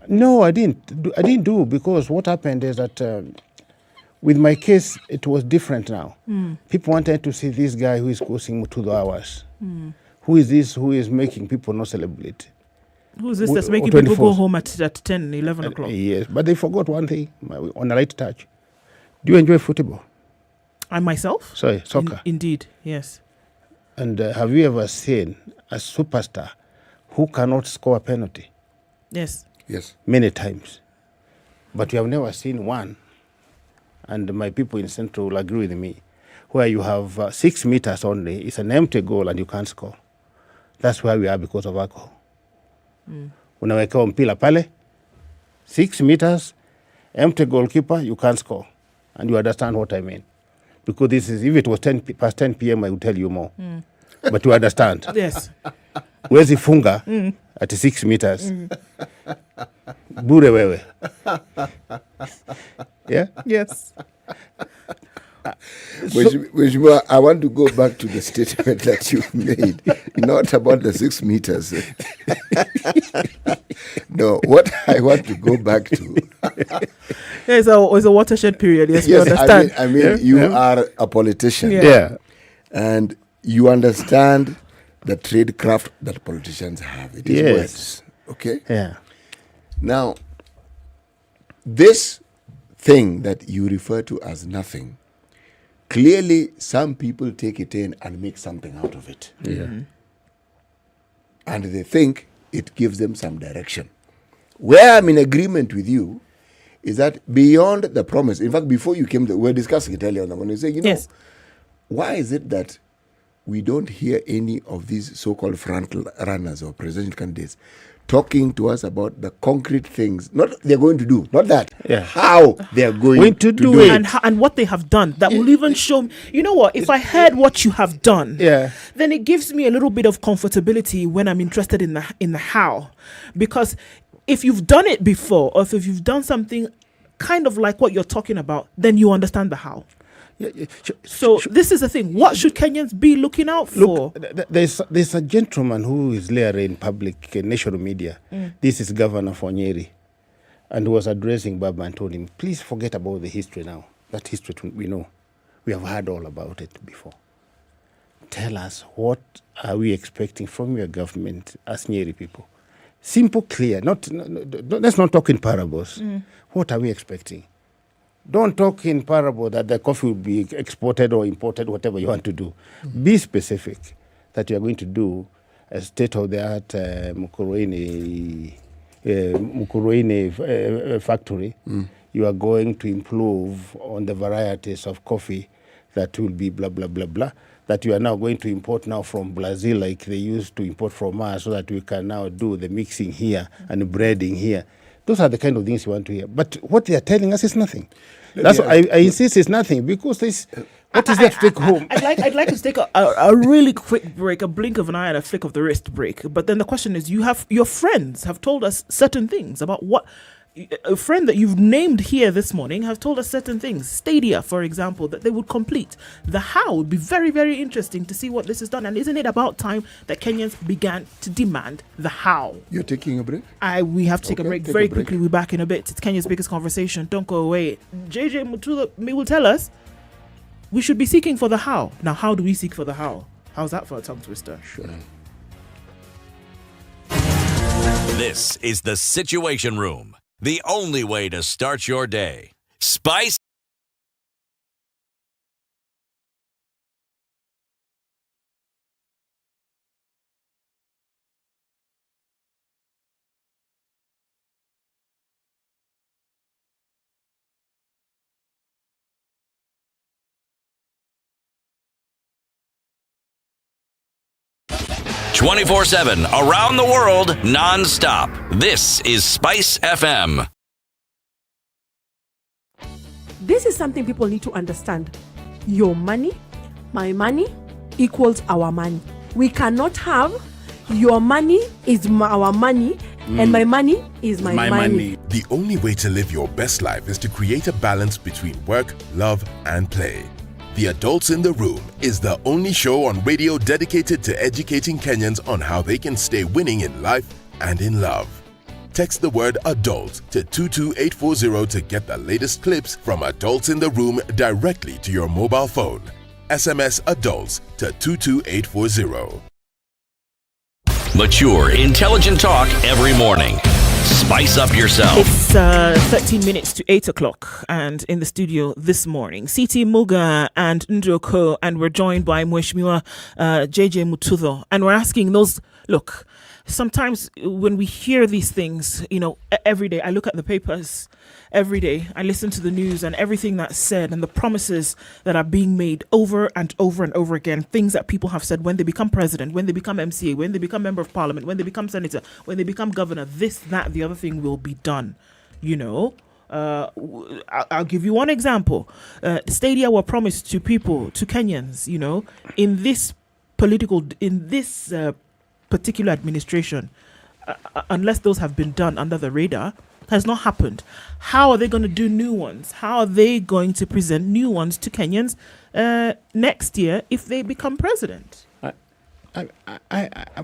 No, I didn't do, because what happened is that with my case, it was different now. People wanted to see this guy who is causing Mutudo hours. Who is this who is making people not celebrate? Who is this that's making people go home at 10, 11 o'clock? Yes, but they forgot one thing, on a light touch. Do you enjoy football? I myself? Sorry, soccer. Indeed, yes. And have you ever seen a superstar who cannot score a penalty? Yes. Yes. Many times. But you have never seen one and my people in Central will agree with me, where you have 6 meters only, it's an empty goal and you can't score. That's where we are because of alcohol. Unawekewa mpira pale, 6 meters, empty goalkeeper, you can't score. And you understand what I mean. Because this is, if it was past 10 p.m., I would tell you more. But you understand. Yes. Where's funga at 6 meters? Bure wewe. Yeah? Yes. Mheshimiwa, I want to go back to the statement that you made, not about the 6 meters. No, what I want to go back to. It's a watershed period. Yes, we understand. I mean, you are a politician. Yeah. And you understand the trade craft that politicians have. It is words. Okay? Yeah. Now, this thing that you refer to as nothing, clearly some people take it in and make something out of it. Yeah. And they think it gives them some direction. Where I'm in agreement with you is that beyond the promise, in fact, before you came, we were discussing it earlier on, when you say, yes, why is it that we don't hear any of these so-called front runners or presidential candidates talking to us about the concrete things, not they're going to do, not that, how they're going to do it. And what they have done that will even show me, you know what, if I heard what you have done, then it gives me a little bit of comfortability when I'm interested in the how. Because if you've done it before, or if you've done something kind of like what you're talking about, then you understand the how. So this is the thing. What should Kenyans be looking out for? Look, there's a gentleman who is there in public, national media. This is Governor for Nyeri. And was addressing Baba and told him, please forget about the history now. That history we know. We have heard all about it before. Tell us, what are we expecting from your government as Nyeri people? Simple, clear. Let's not talk in parables. What are we expecting? Don't talk in parable that the coffee will be exported or imported, whatever you want to do. Be specific that you are going to do a state-of-the-art Mukuruini factory. You are going to improve on the varieties of coffee that will be blah, blah, blah, blah, that you are now going to import now from Brazil like they used to import from us, so that we can now do the mixing here and breading here. Those are the kind of things you want to hear. But what they are telling us is nothing. That's why I insist it's nothing, because this. What is that to take home? I'd like to take a really quick break, a blink of an eye and a flick of the wrist break. But then the question is, your friends have told us certain things about what. A friend that you've named here this morning have told us certain things. Stadia, for example, that they would complete. The how would be very, very interesting to see what this is done. And isn't it about time that Kenyans began to demand the how? You're taking a break? We have to take a break very quickly. We're back in a bit. It's Kenya's biggest conversation. Don't go away. JJ Muthudo will tell us we should be seeking for the how. Now, how do we seek for the how? How's that for a tongue twister? Sure. This is the Situation Room. The only way to start your day. Spice. (24/7) around the world, non-stop. This is SpiceFM. This is something people need to understand. Your money, my money, equals our money. We cannot have your money is our money and my money is my money. The only way to live your best life is to create a balance between work, love, and play. The Adults in the Room is the only show on radio dedicated to educating Kenyans on how they can stay winning in life and in love. Text the word adult to 22840 to get the latest clips from Adults in the Room directly to your mobile phone. SMS adults to 22840. Mature, intelligent talk every morning. Spice up yourself. It's 13 minutes to 8 o'clock, and in the studio this morning, CT Muga Ndu Okoh, and we're joined by Mheshimiwa JJ Muthudo, and we're asking those, look, sometimes when we hear these things, every day I look at the papers, every day I listen to the news and everything that's said and the promises that are being made over and over and over again, things that people have said when they become president, when they become MCA, when they become member of parliament, when they become senator, when they become governor, this, that, the other thing will be done, I'll give you one example. Stadia were promised to people, to Kenyans, in this particular administration, unless those have been done under the radar, has not happened. How are they going to do new ones? How are they going to present new ones to Kenyans next year if they become president?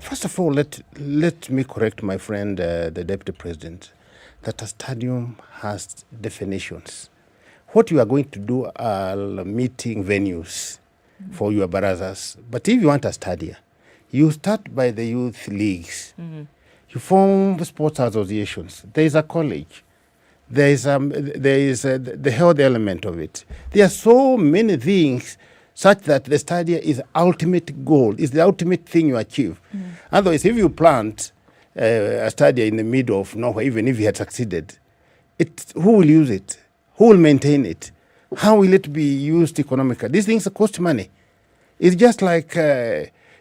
First of all, let me correct my friend, the deputy president, that a stadium has definitions. What you are going to do are meeting venues for your barazas. But if you want a stadium, you start by the youth leagues. You form sports associations. There is a college. There is the health element of it. There are so many things such that the stadium is ultimate goal, is the ultimate thing you achieve. Otherwise, if you plant a stadium in the middle of nowhere, even if you had succeeded, who will use it? Who will maintain it? How will it be used economically? These things cost money. It's just like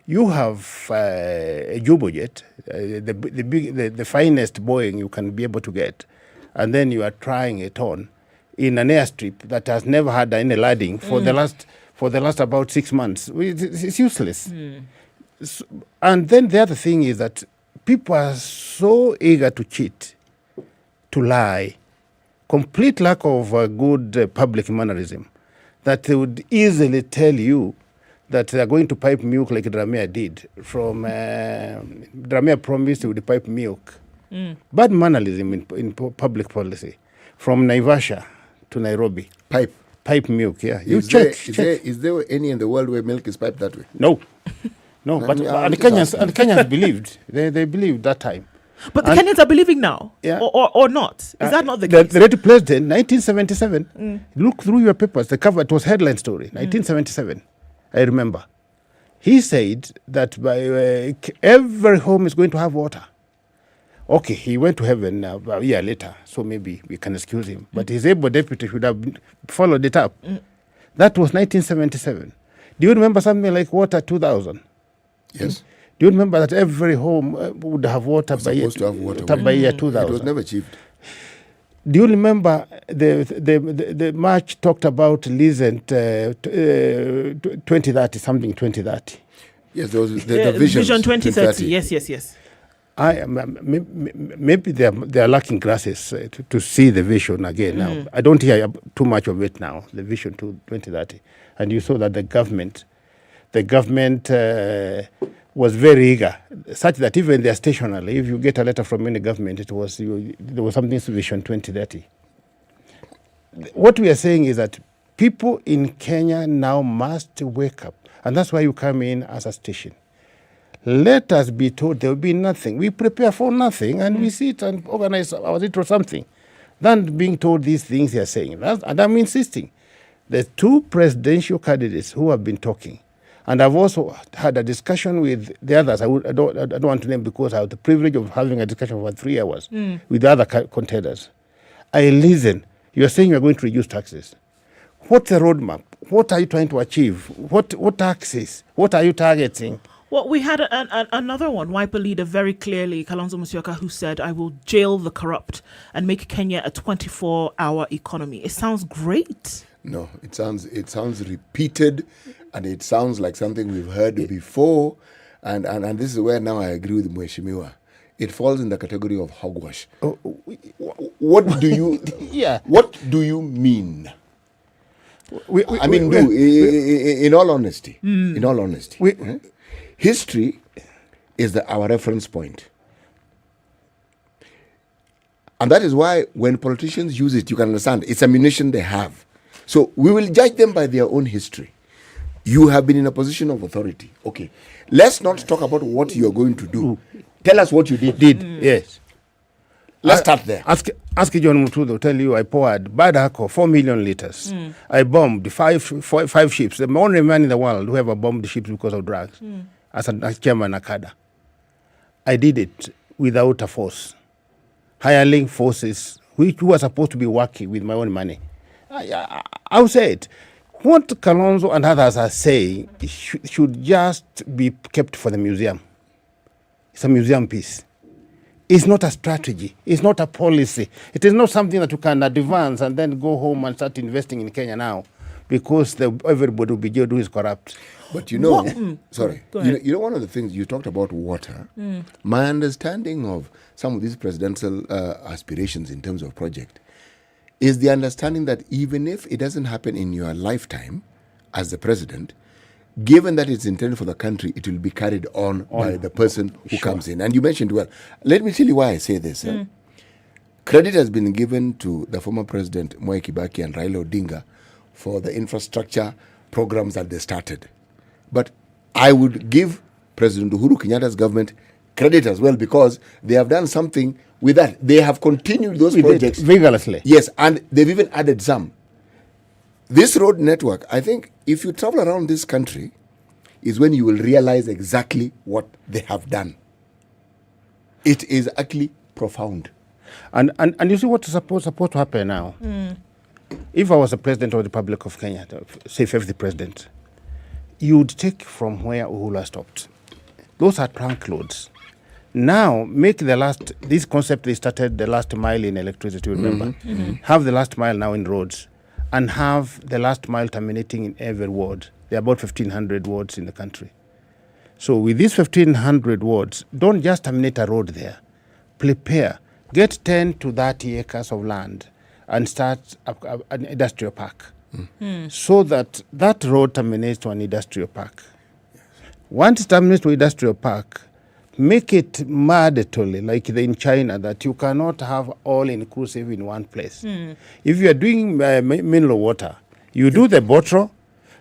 you have a Jubojet, the finest Boeing you can be able to get, and then you are trying it on in an airstrip that has never had any landing for the last about 6 months. It's useless. So, and then the other thing is that people are so eager to cheat, to lie, complete lack of good public mannerism, that they would easily tell you that they are going to pipe milk like Dramia did. Dramia promised he would pipe milk. Bad mannerism in public policy. From Naivasha to Nairobi. Pipe milk, yeah. Is there any in the world where milk is piped that way? No. No, but Kenyans believed. They believed that time. But the Kenyans are believing now, or not? Is that not the case? The late president, 1977, look through your papers, the cover, it was headline story, 1977, I remember. He said that by every home is going to have water. Okay, he went to heaven a year later, so maybe we can excuse him. But his able deputy should have followed it up. That was 1977. Do you remember something like Water 2000? Yes. Do you remember that every home would have water by year 2000? It was never achieved. Do you remember the march talked about Listen 2030, something 2030? Yes, there was the vision 2030. Yes. Maybe they are lacking glasses to see the vision again now. I don't hear too much of it now, the vision to 2030. And you saw that the government was very eager, such that even their stationery, if you get a letter from any government, there was something to Vision 2030. What we are saying is that people in Kenya now must wake up, and that's why you come in as a station. Let us be told there will be nothing. We prepare for nothing, and we sit and organize our it or something. Than being told these things they are saying. And I'm insisting. The two presidential candidates who have been talking, and I've also had a discussion with the others. I don't want to name because I have the privilege of having a discussion for 3 hours with the other contenders. I listen. You're saying you're going to reduce taxes. What's the roadmap? What are you trying to achieve? What taxes? What are you targeting? Well, we had another one, Wiper leader, very clearly, Kalonzo Musyoka, who said, I will jail the corrupt and make Kenya a 24-hour economy. It sounds great. No, it sounds repeated, and it sounds like something we've heard before, and this is where now I agree with Mheshimiwa. It falls in the category of hogwash. What do you What do you mean? In all honesty, history is our reference point. And that is why when politicians use it, you can understand it's ammunition they have. So we will judge them by their own history. You have been in a position of authority. Okay. Let's not talk about what you're going to do. Tell us what you did. Yes. Let's start there. Ask John Muthudo, tell you I poured bad alcohol, 4 million liters. I bombed five ships. The only man in the world who ever bombed ships because of drugs. As chairman Akada. I did it without a force, hiring forces who are supposed to be working with my own money. I'll say it. What Kalonzo and others are saying should just be kept for the museum. It's a museum piece. It's not a strategy. It's not a policy. It is not something that you can advance and then go home and start investing in Kenya now, because everybody will be jailed who is corrupt. But you know, you know, one of the things you talked about water. My understanding of some of these presidential aspirations in terms of project is the understanding that even if it doesn't happen in your lifetime as the president, given that it's intended for the country, it will be carried on by the person who comes in. And you mentioned, well, let me tell you why I say this. Credit has been given to the former president, Mwai Kibaki and Raila Odinga, for the infrastructure programs that they started. But I would give President Uhuru Kenyatta's government credit as well, because they have done something with that. They have continued those projects vigorously. Yes, and they've even added some. This road network, I think, if you travel around this country, is when you will realize exactly what they have done. It is actually profound. And you see what's supposed to happen now? If I was the president of the Republic of Kenya, say fifth president, you would take from where Uhuru stopped. Those are trunk loads. Now, make this concept they started, the last mile in electricity, remember? Have the last mile now in roads, and have the last mile terminating in every ward. There are about 1,500 wards in the country. So with these 1,500 wards, don't just terminate a road there. Prepare. Get 10 to 30 acres of land and start an industrial park. So that road terminates to an industrial park. Once it terminates to an industrial park, make it mandatory, like in China, that you cannot have all inclusive in one place. If you are doing mineral water, you do the bottle,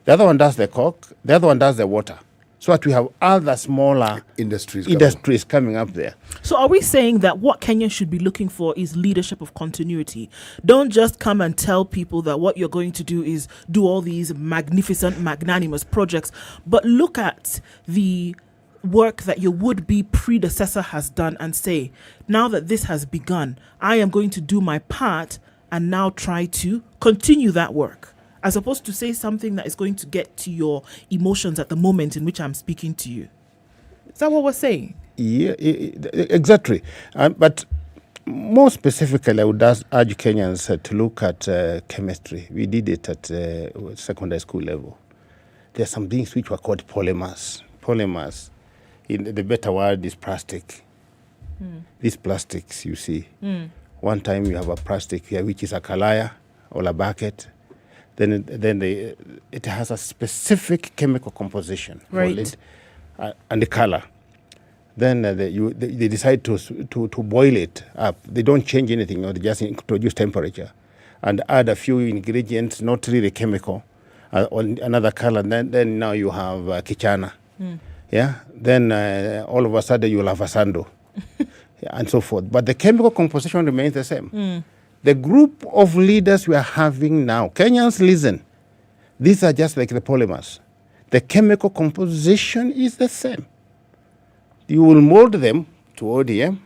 the other one does the coke, the other one does the water. So that we have other smaller industries coming up there. So are we saying that what Kenya should be looking for is leadership of continuity? Don't just come and tell people that what you're going to do is do all these magnificent, magnanimous projects, but look at the work that your would-be predecessor has done and say, now that this has begun, I am going to do my part and now try to continue that work, as opposed to say something that is going to get to your emotions at the moment in which I'm speaking to you. Is that what we're saying? Yeah, exactly. But more specifically, I would urge Kenyans to look at chemistry. We did it at secondary school level. There are some things which were called polymers. Polymers, in the better word, is plastic. These plastics, you see. One time you have a plastic here, which is a kalaya or a bucket. Then it has a specific chemical composition, right, and the color. Then they decide to boil it up. They don't change anything, or they just introduce temperature and add a few ingredients, not really chemical, on another color. Then now you have kichana. Yeah. Then all of a sudden you will have asando, and so forth. But the chemical composition remains the same. The group of leaders we are having now, Kenyans, listen. These are just like the polymers. The chemical composition is the same. You will mold them to ODM,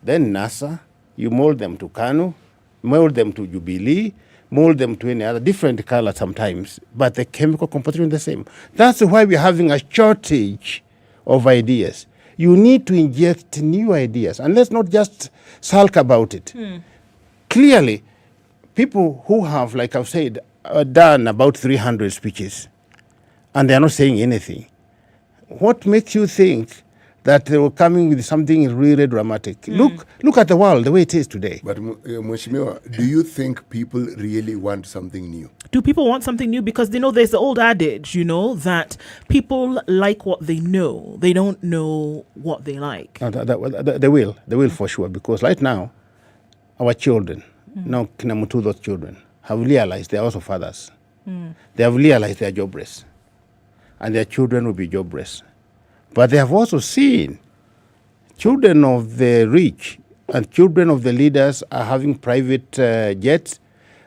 then NASA, you mold them to KANU, mold them to Jubilee, mold them to any other different color sometimes, but the chemical composition is the same. That's why we're having a shortage of ideas. You need to inject new ideas, and let's not just sulk about it. Clearly, people who have, like I've said, done about 300 speeches, and they are not saying anything. What makes you think that they were coming with something really dramatic? Look at the world, the way it is today. But Mheshimiwa, do you think people really want something new? Do people want something new? Because they know there's the old adage, that people like what they know. They don't know what they like. No, they will for sure, because right now, our children, now Mutudo's children, have realized they are also fathers. They have realized they are jobless, and their children will be jobless. But they have also seen children of the rich and children of the leaders are having private jets,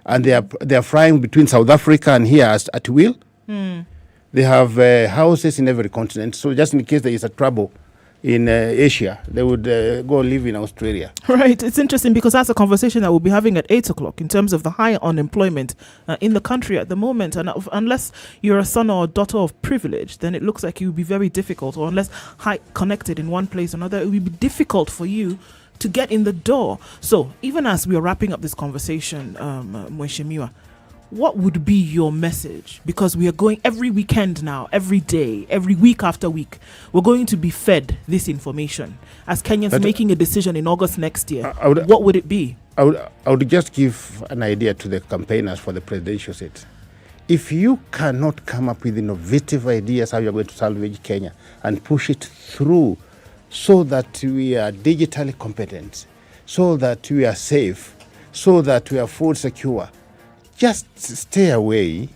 and they are flying between South Africa and here at will. They have houses in every continent. So just in case there is a trouble in Asia, they would go live in Australia. Right. It's interesting because that's a conversation that we'll be having at 8 o'clock in terms of the high unemployment in the country at the moment. And unless you're a son or a daughter of privilege, then it looks like it would be very difficult, or unless high connected in one place or another, it would be difficult for you to get in the door. So even as we are wrapping up this conversation, Mweshimiwa, what would be your message? Because we are going every weekend now, every day, every week after week. We're going to be fed this information. As Kenyans making a decision in August next year, what would it be? I would just give an idea to the campaigners for the presidential seat. If you cannot come up with innovative ideas how you're going to salvage Kenya and push it through so that we are digitally competent, so that we are safe, so that we are food secure, just stay away.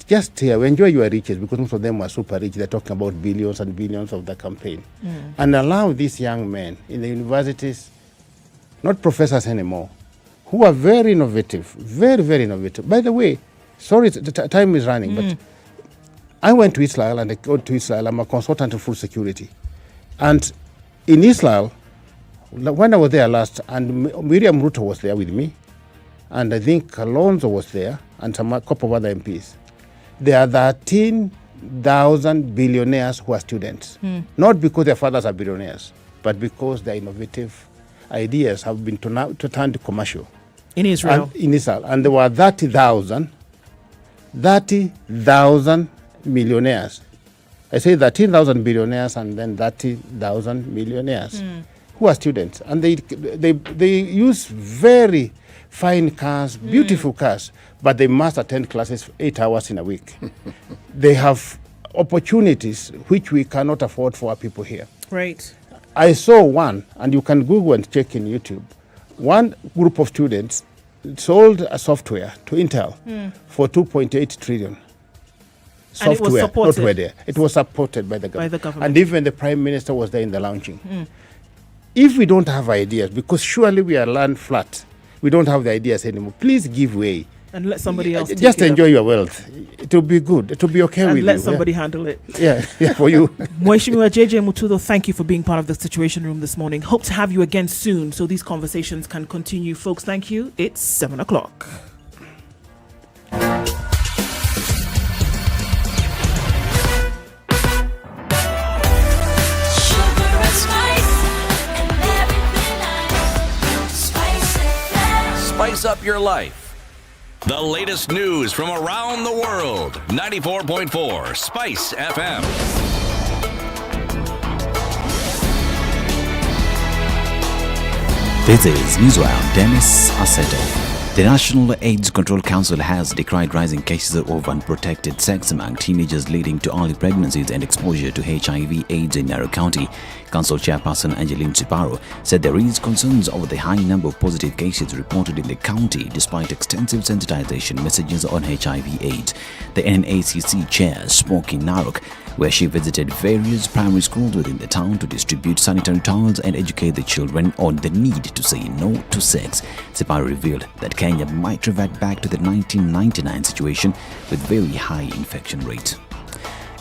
Just stay away. Enjoy your riches, because most of them are super rich. They're talking about billions and billions of the campaign. And allow these young men in the universities, not professors anymore, who are very innovative, very, very innovative. By the way, sorry, time is running, but I went to Israel, and I go to Israel. I'm a consultant in food security. And in Israel, when I was there last, and Miriam Ruto was there with me, and I think Alonso was there, and a couple of other MPs. There are 13,000 billionaires who are students. Not because their fathers are billionaires, but because their innovative ideas have been turned commercial. In Israel? In Israel. And there were 30,000 millionaires. I say 13,000 billionaires and then 30,000 millionaires who are students. And they use very fine cars, beautiful cars, but they must attend classes 8 hours in a week. They have opportunities which we cannot afford for our people here. Right. I saw one, and you can Google and check in YouTube. One group of students sold a software to Intel for 2.8 trillion. Software, and it was supported. Not there. It was supported by the government. And even the Prime Minister was there in the launching. If we don't have ideas, because surely we are land flat, we don't have the ideas anymore, please give way. And let somebody else just take enjoy your wealth. It will be good. It will be okay and with you. let somebody handle it. Yeah, for you. Mweshimiwa JJ Muthudo, thank you for being part of the Situation Room this morning. Hope to have you again soon so these conversations can continue. Folks, thank you. It's 7 o'clock. Spice up your life. The latest news from around the world. 94.4 Spice FM. This is Newswire. Dennis Aseto. The National AIDS Control Council has decried rising cases of unprotected sex among teenagers, leading to early pregnancies and exposure to HIV/AIDS in Nyeri County. Council Chairperson Angeline Chiparo said there is concerns over the high number of positive cases reported in the county despite extensive sensitization messages on HIV/AIDS. The NACC chair spoke in Narok, where she visited various primary schools within the town to distribute sanitary towels and educate the children on the need to say no to sex. Chiparo revealed that Kenya might revert back to the 1999 situation with very high infection rates.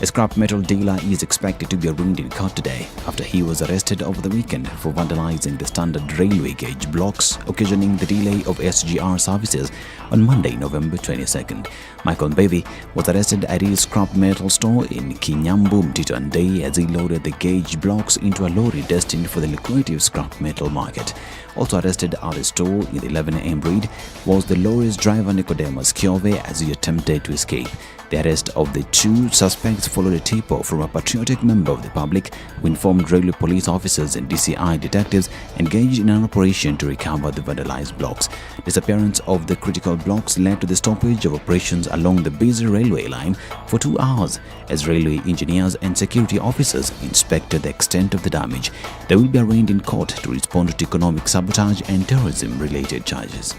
A scrap metal dealer is expected to be arraigned in court today after he was arrested over the weekend for vandalizing the Standard railway gauge blocks, occasioning the delay of SGR services on Monday, November 22nd. Michael Mbevy was arrested at his scrap metal store in Kinyambu, Mtito as he loaded the gauge blocks into a lorry destined for the lucrative scrap metal market. Also arrested at the store in the 11 a.m. breed was the lorry's driver Nicodemus Kiove as he attempted to escape. The arrest of the two suspects followed a tip-off from a patriotic member of the public who informed railway police officers and DCI detectives engaged in an operation to recover the vandalized blocks. Disappearance of the critical blocks led to the stoppage of operations along the busy railway line for 2 hours as railway engineers and security officers inspected the extent of the damage. They will be arraigned in court to respond to economic sabotage and terrorism-related charges.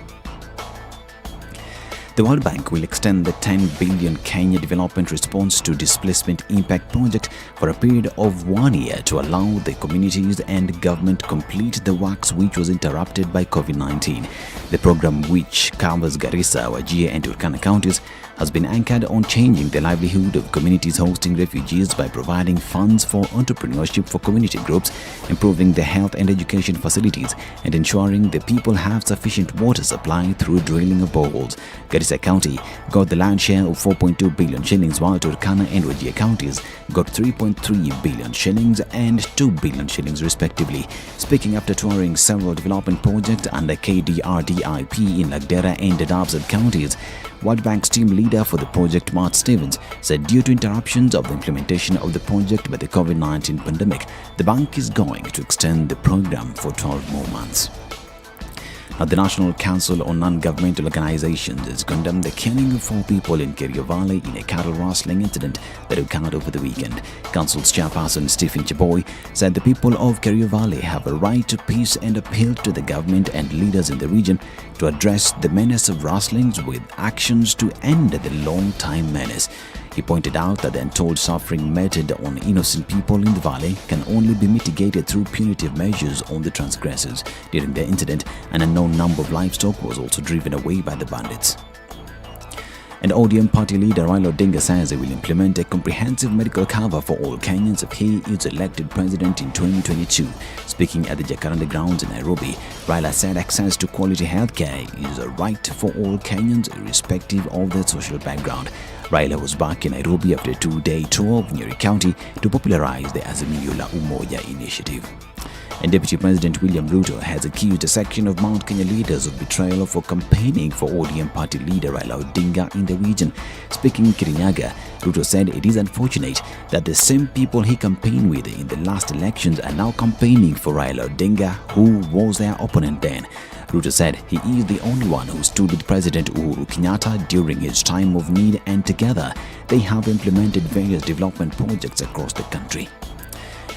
The World Bank will extend the 10 billion Kenya Development Response to Displacement Impact Project for a period of 1 year to allow the communities and government complete the works which was interrupted by COVID-19. The program, which covers Garissa, Wajir and Turkana counties, has been anchored on changing the livelihood of communities hosting refugees by providing funds for entrepreneurship for community groups, improving the health and education facilities, and ensuring the people have sufficient water supply through drilling of boreholes. Garissa County got the lion's share of 4.2 billion shillings, while Turkana and Wajir counties got 3.3 billion shillings and 2 billion shillings respectively. Speaking after touring several development projects under KDRDIP in Lagdera and Dadaab sub-counties, World Bank's team leader for the project, Mark Stevens, said due to interruptions of the implementation of the project by the COVID-19 pandemic, the bank is going to extend the program for 12 more months. Now, the National Council on Non-Governmental Organizations has condemned the killing of 4 people in Kerio Valley in a cattle rustling incident that occurred over the weekend. Council's chairperson Stephen Chaboy said the people of Kerio Valley have a right to peace and appealed to the government and leaders in the region to address the menace of rustlings with actions to end the long-time menace. He pointed out that the untold suffering meted on innocent people in the valley can only be mitigated through punitive measures on the transgressors. During the incident, an unknown number of livestock was also driven away by the bandits. And ODM party leader Raila Odinga says he will implement a comprehensive medical cover for all Kenyans if he is elected president in 2022. Speaking at the Jacaranda grounds in Nairobi, Raila said access to quality healthcare is a right for all Kenyans irrespective of their social background. Raila was back in Nairobi after a 2-day tour of Nyeri County to popularize the Azimio la Umoja initiative. And Deputy President William Ruto has accused a section of Mount Kenya leaders of betrayal for campaigning for ODM party leader Raila Odinga in the region. Speaking in Kirinyaga, Ruto said it is unfortunate that the same people he campaigned with in the last elections are now campaigning for Raila Odinga, who was their opponent then. Ruto said he is the only one who stood with President Uhuru Kenyatta during his time of need, and together they have implemented various development projects across the country.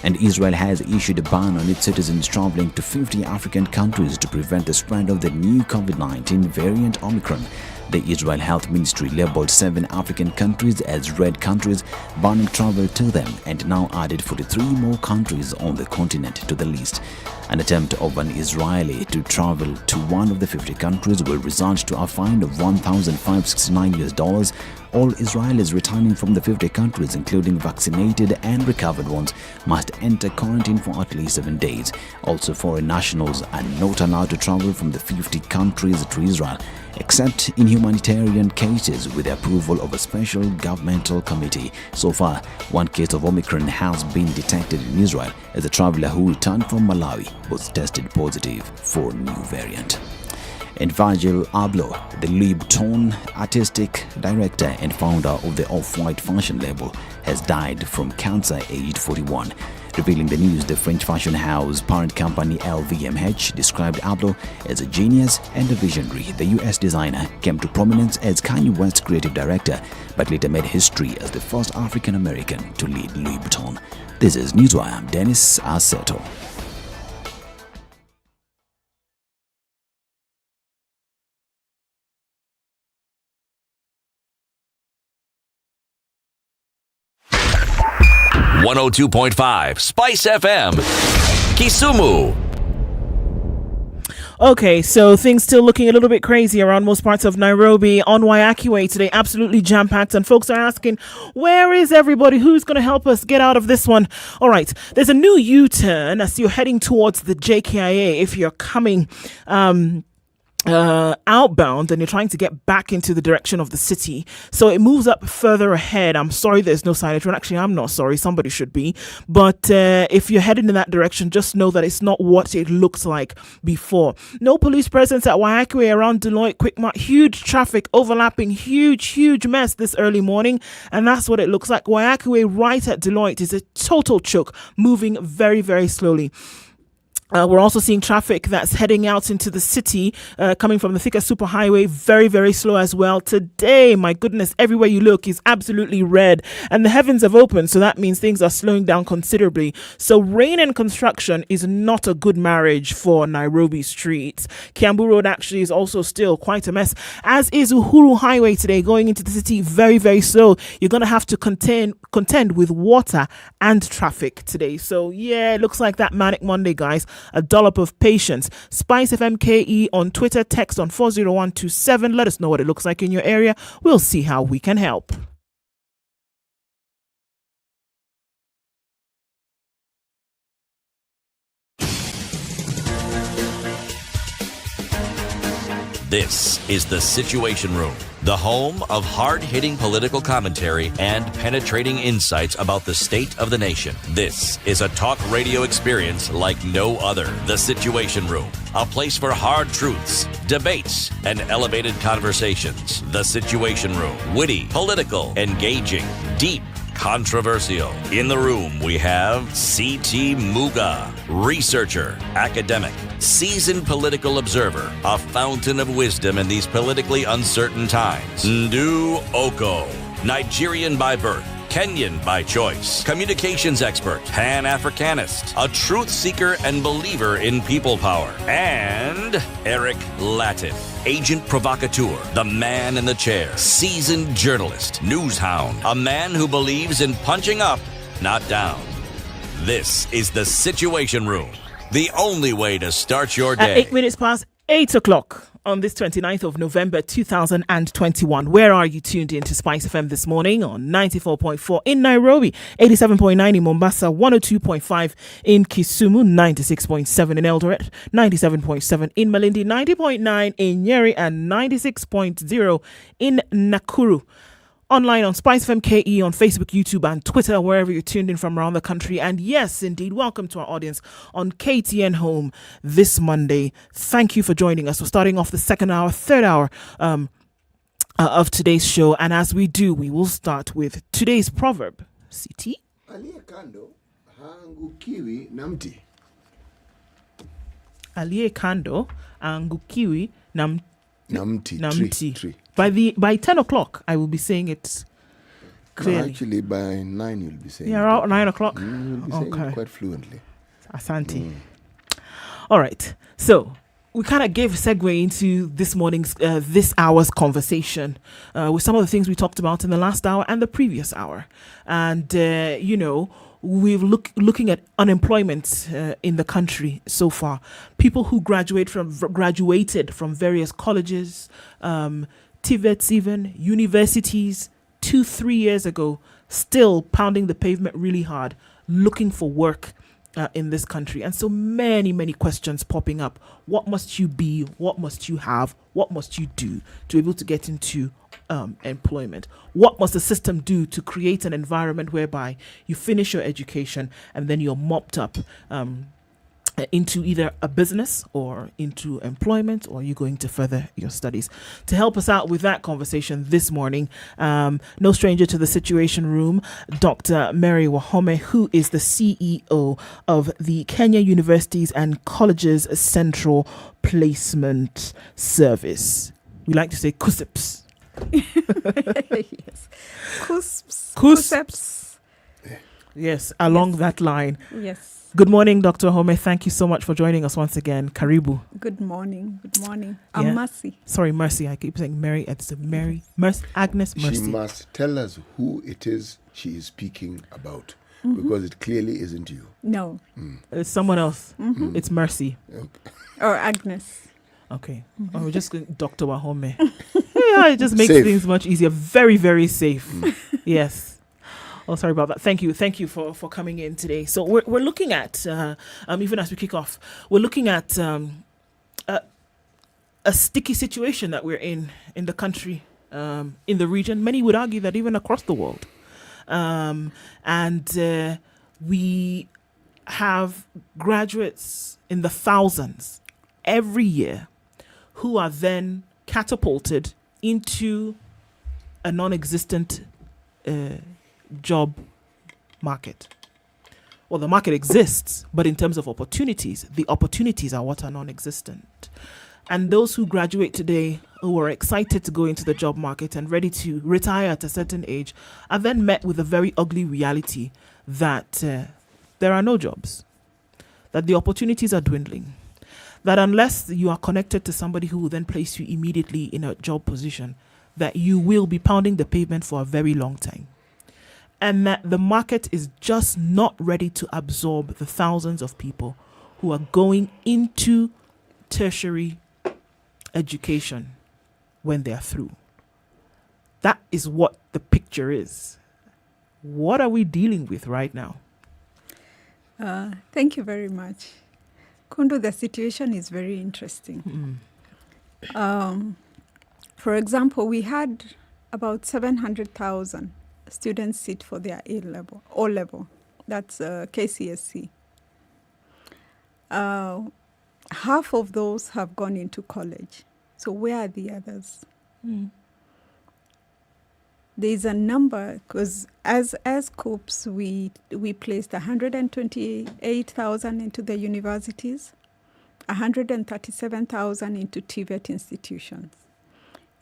And Israel has issued a ban on its citizens traveling to 50 African countries to prevent the spread of the new COVID-19 variant Omicron. The Israel Health Ministry labeled 7 African countries as red countries, banning travel to them, and now added 43 more countries on the continent to the list. An attempt of an Israeli to travel to one of the 50 countries will result to a fine of $1,569. All Israelis returning from the 50 countries, including vaccinated and recovered ones, must enter quarantine for at least 7 days. Also, foreign nationals are not allowed to travel from the 50 countries to Israel, except in humanitarian cases with the approval of a special governmental committee. So far, 1 case of Omicron has been detected in Israel as a traveler who returned from Malawi was tested positive for new variant. And Virgil Abloh, the Louis Vuitton artistic director and founder of the Off-White fashion label, has died from cancer aged 41. Revealing the news, the French fashion house parent company LVMH described Abloh as a genius and a visionary. The US designer came to prominence as Kanye West's creative director, but later made history as the first African American to lead Louis Vuitton. This is Newswire. I'm Dennis Aseto. .5 Spice FM, Kisumu. Okay, so things still looking a little bit crazy around most parts of Nairobi. On Waiyaki Way today, absolutely jam-packed, and folks are asking, where is everybody? Who's going to help us get out of this one? All right, there's a new U-turn as you're heading towards the JKIA. If you're coming outbound and you're trying to get back into the direction of the city, so it moves up further ahead. I'm sorry there's no signage. Well, actually, I'm not sorry, somebody should be, but if you're heading in that direction, just know that it's not what it looks like before. No police presence at Waiyaki Way around Deloitte Quickmart. Huge traffic overlapping, huge mess this early morning, and that's what it looks like. Waiyaki Way right at Deloitte is a total choke, moving very slowly. We're also seeing traffic that's heading out into the city, coming from the Thika Superhighway, very slow as well. Today, my goodness, everywhere you look is absolutely red, and the heavens have opened, so that means things are slowing down considerably. So rain and construction is not a good marriage for Nairobi streets. Kiambu Road actually is also still quite a mess, as is Uhuru Highway today, going into the city very slow. You're going to have to contend with water and traffic today. So yeah, it looks like that manic Monday, guys. a dollop of patience. SpiceFM KE on Twitter, text on 40127. Let us know what it looks like in your area. We'll see how we can help. This is the Situation Room, the home of hard-hitting political commentary and penetrating insights about the state of the nation. This is a talk radio experience like no other. The Situation Room, a place for hard truths, debates, and elevated conversations. The Situation Room, witty, political, engaging, deep, controversial. In the room, we have C.T. Muga, researcher, academic, seasoned political observer, a fountain of wisdom in these politically uncertain times. Ndu Okoh, Nigerian by birth, Kenyan by choice, communications expert, Pan-Africanist, a truth seeker and believer in people power, and Eric Latiff, agent provocateur, the man in the chair, seasoned journalist, news hound, a man who believes in punching up, not down. This is the Situation Room, the only way to start your day. At 8 minutes past 8 o'clock on this 29th of November 2021. Where are you tuned in to SpiceFM this morning? On 94.4 in Nairobi, 87.9 in Mombasa, 102.5 in Kisumu, 96.7 in Eldoret, 97.7 in Malindi, 90.9 in Nyeri, and 96.0 in Nakuru. Online on SpiceFM KE on Facebook, YouTube, and Twitter, wherever you're tuned in from around the country. And yes, indeed, welcome to our audience on KTN Home this Monday. Thank you for joining us. We're starting off the third hour of today's show. And as we do, we will start with today's proverb. CT? Aliye kando haangukiwi na mti. Aliye kando haangukiwi na mti. Tree. By 10 o'clock, I will be saying it clearly. No, actually, by 9 you'll be saying it. Yeah, around 9 o'clock? You'll be saying it quite fluently. Asante. All right. So we kind of gave a segue into this morning's, this hour's conversation with some of the things we talked about in the last hour and the previous hour. And, we've looking at unemployment in the country so far. People who graduated from various colleges, TVETs even, universities, 2-3 years ago, still pounding the pavement really hard, looking for work in this country. And so many questions popping up. What must you be? What must you have? What must you do to be able to get into employment? What must the system do to create an environment whereby you finish your education and then you're mopped up into either a business or into employment, or you're going to further your studies? To help us out with that conversation this morning, no stranger to the Situation Room, Dr. Mary Wahome, who is the CEO of the Kenya Universities and Colleges Central Placement Service. We like to say KUSIPS. Yes. KUSIPS. Yes, along that line. Yes. Good morning, Dr. Home. Thank you so much for joining us once again. Karibu. Good morning. I'm Mercy. Sorry, Mercy. I keep saying Mary. It's Agnes Mercy. She must tell us who it is she is speaking about, because it clearly isn't you. No. It's someone else. It's Mercy. Okay. Or Agnes. Okay. We're just going Dr. Wahome. Yeah, it just makes things much easier. Very, very safe. Yes. Oh, sorry about that. Thank you for coming in today. So we're looking at even as we kick off, we're looking at a sticky situation that we're in the country, in the region. Many would argue that even across the world, and we have graduates in the thousands every year who are then catapulted into a non-existent job market. Well, the market exists, but in terms of opportunities, the opportunities are what are non-existent. And those who graduate today, who are excited to go into the job market and ready to retire at a certain age, are then met with a very ugly reality that there are no jobs, that the opportunities are dwindling, that unless you are connected to somebody who will then place you immediately in a job position, that you will be pounding the pavement for a very long time. And that the market is just not ready to absorb the thousands of people who are going into tertiary education when they are through. That is what the picture is. What are we dealing with right now? Thank you very much. Kundu, the situation is very interesting. For example, we had about 700,000 students sit for their O level. That's KCSE. Half of those have gone into college. So where are the others? There's a number, because as COOPS, we placed 128,000 into the universities, 137,000 into TVET institutions.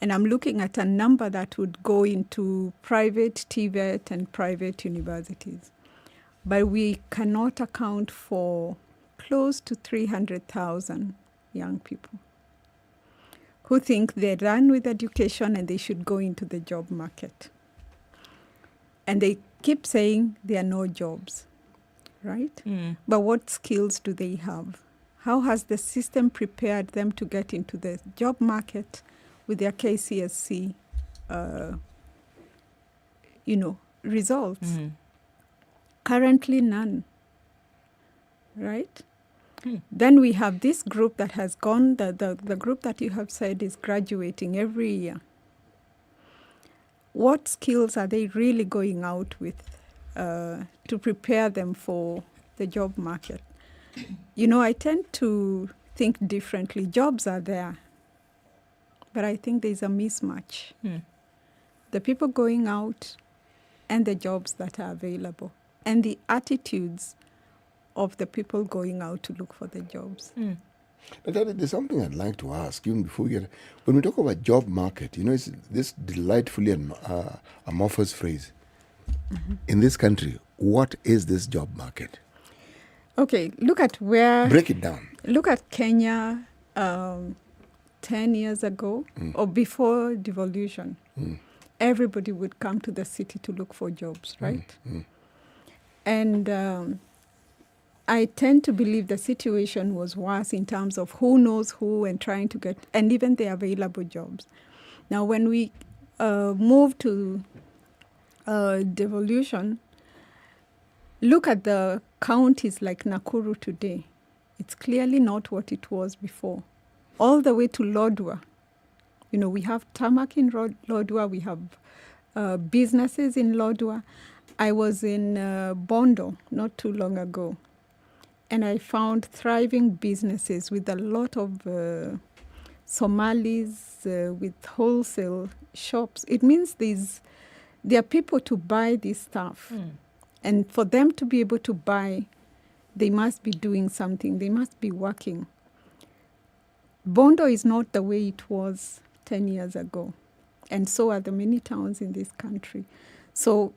And I'm looking at a number that would go into private TVET and private universities. But we cannot account for close to 300,000 young people who think they're done with education and they should go into the job market. And they keep saying there are no jobs, right? But what skills do they have? How has the system prepared them to get into the job market with their KCSE, results? Currently, none, right? Then we have this group that has gone, the group that you have said is graduating every year. What skills are they really going out with to prepare them for the job market? I tend to think differently. Jobs are there, but I think there's a mismatch. The people going out and the jobs that are available, and the attitudes of the people going out to look for the jobs. But there's something I'd like to ask, even before we get... When we talk about job market, it's this delightfully amorphous phrase. In this country, what is this job market? Okay, look at where... Break it down. Look at Kenya 10 years ago, or before devolution. Everybody would come to the city to look for jobs, right? And I tend to believe the situation was worse in terms of who knows who and trying to get, and even the available jobs. Now, when we move to devolution, look at the counties like Nakuru today. It's clearly not what it was before. All the way to Lodwar. We have tarmac in Lodwar, we have businesses in Lodwar. I was in Bondo not too long ago, and I found thriving businesses with a lot of Somalis with wholesale shops. It means there are people to buy this stuff. And for them to be able to buy, they must be doing something. They must be working. Bondo is not the way it was 10 years ago. And so are the many towns in this country. So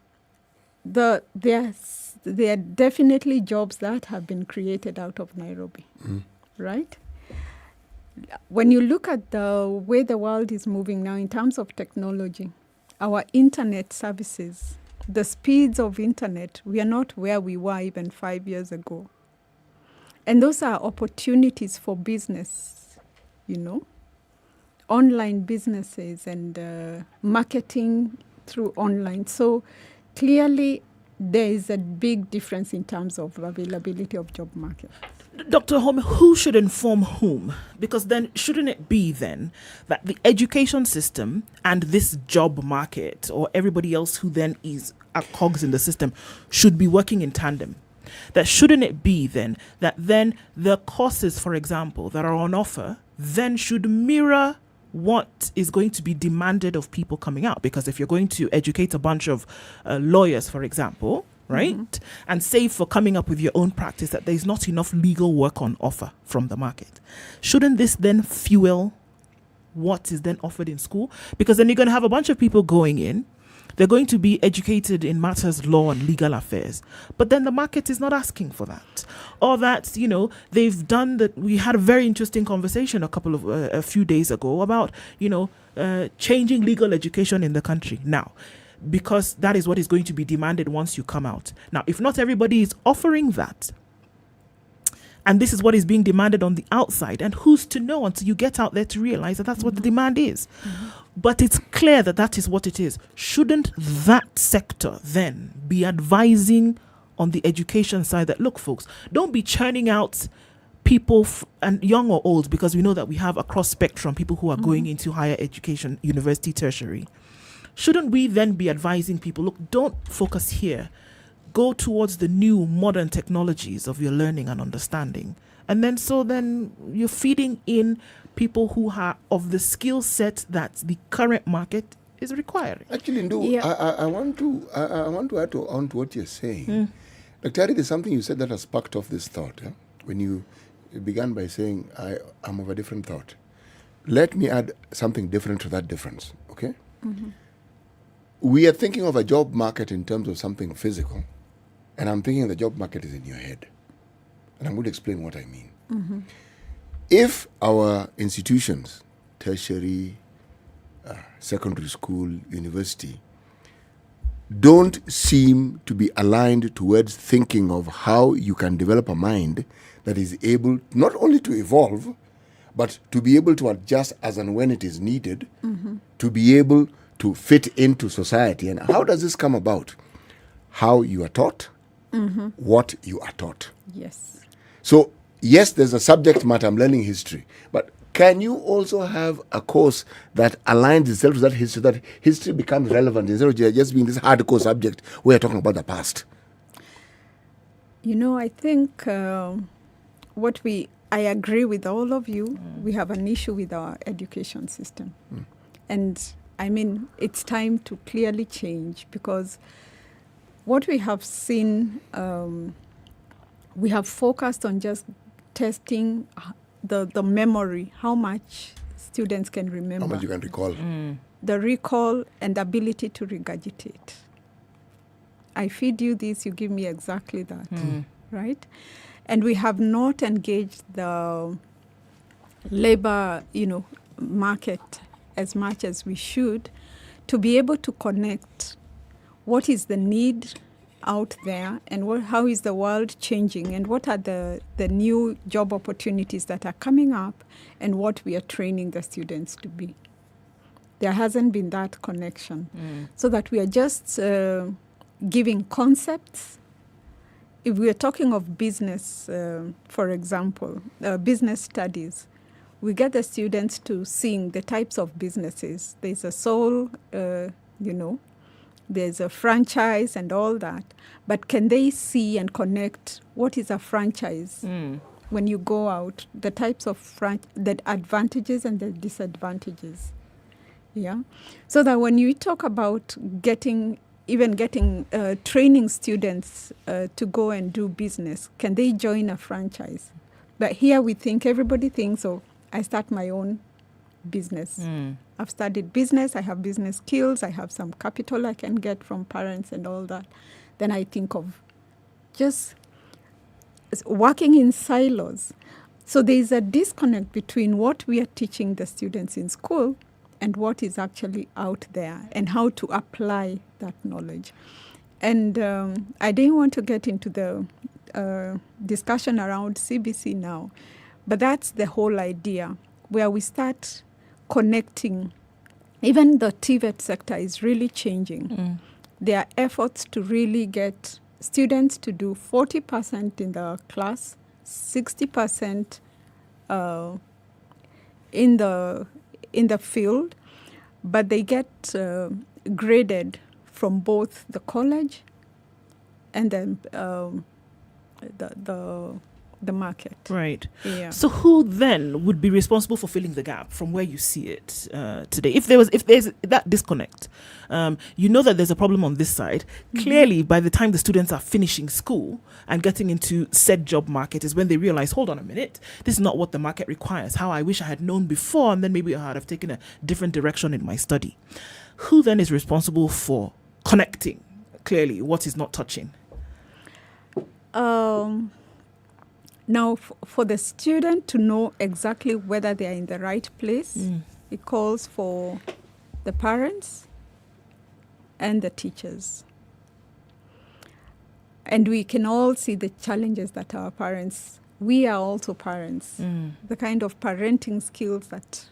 there are definitely jobs that have been created out of Nairobi, right? When you look at the way the world is moving now in terms of technology, our internet services, the speeds of internet, we are not where we were even 5 years ago. And those are opportunities for business, online businesses and marketing through online. So clearly, there is a big difference in terms of availability of job market. Dr. Home, who should inform whom? Because then shouldn't it be then that the education system and this job market, or everybody else who then is a cogs in the system, should be working in tandem? That shouldn't it be then that then the courses, for example, that are on offer then should mirror what is going to be demanded of people coming out? Because if you're going to educate a bunch of lawyers, for example, right, and save for coming up with your own practice, that there's not enough legal work on offer from the market, shouldn't this then fuel what is then offered in school? Because then you're going to have a bunch of people going in. They're going to be educated in matters law and legal affairs, but then the market is not asking for that. Or that, they've done that. We had a very interesting conversation a few days ago about, changing legal education in the country now, because that is what is going to be demanded once you come out. Now, if not everybody is offering that, And this is what is being demanded on the outside. And who's to know until you get out there to realize that that's what the demand is? But it's clear that that is what it is. Shouldn't that sector then be advising on the education side that, look, folks, don't be churning out people and young or old, because we know that we have a cross spectrum, people who are going into higher education, university, tertiary. Shouldn't we then be advising people, look, don't focus here. Go towards the new modern technologies of your learning and understanding. And then you're feeding in people who are of the skill set that the current market is requiring. Actually, Ndu, I want to add on to what you're saying. Dr. there's something you said that has sparked off this thought. When you began by saying, I'm of a different thought. Let me add something different to that difference, okay? We are thinking of a job market in terms of something physical, and I'm thinking the job market is in your head. And I'm going to explain what I mean. If our institutions, tertiary, secondary school, university, don't seem to be aligned towards thinking of how you can develop a mind that is able not only to evolve, but to be able to adjust as and when it is needed, to be able to fit into society. And how does this come about? How you are taught, what you are taught. Yes. So, yes, there's a subject matter, I'm learning history, but can you also have a course that aligns itself to that history becomes relevant instead of just being this hardcore subject where you're talking about the past? You know, I think I agree with all of you. We have an issue with our education system. And I mean, it's time to clearly change, because what we have seen, we have focused on just testing the memory, how much students can remember. How much you can recall. The recall and the ability to regurgitate. I feed you this, you give me exactly that, right? And we have not engaged the labor, market as much as we should to be able to connect what is the need out there and how is the world changing and what are the new job opportunities that are coming up and what we are training the students to be. There hasn't been that connection. So that we are just giving concepts. If we are talking of business, for example, business studies, we get the students to sing the types of businesses. There's a soul, there's a franchise and all that. But can they see and connect what is a franchise when you go out, the types of the advantages and the disadvantages? Yeah. So that when you talk about getting training students to go and do business, can they join a franchise? But here everybody thinks, I start my own business. I've studied business, I have business skills, I have some capital I can get from parents and all that. Then I think of just working in silos. So there is a disconnect between what we are teaching the students in school and what is actually out there and how to apply that knowledge. And I didn't want to get into the discussion around CBC now, but that's the whole idea, where we start connecting. Even the TVET sector is really changing. There are efforts to really get students to do 40% in the class, 60% in the field, but they get graded from both the college and then the market. Right. Yeah. So who then would be responsible for filling the gap from where you see it today? If there's that disconnect, that there's a problem on this side. Clearly, by the time the students are finishing school and getting into said job market is when they realize, hold on a minute, this is not what the market requires. How I wish I had known before, and then maybe I would have taken a different direction in my study. Who then is responsible for connecting clearly what is not touching? Now, for the student to know exactly whether they are in the right place, it calls for the parents and the teachers. And we can all see the challenges that our parents we are also parents. The kind of parenting skills that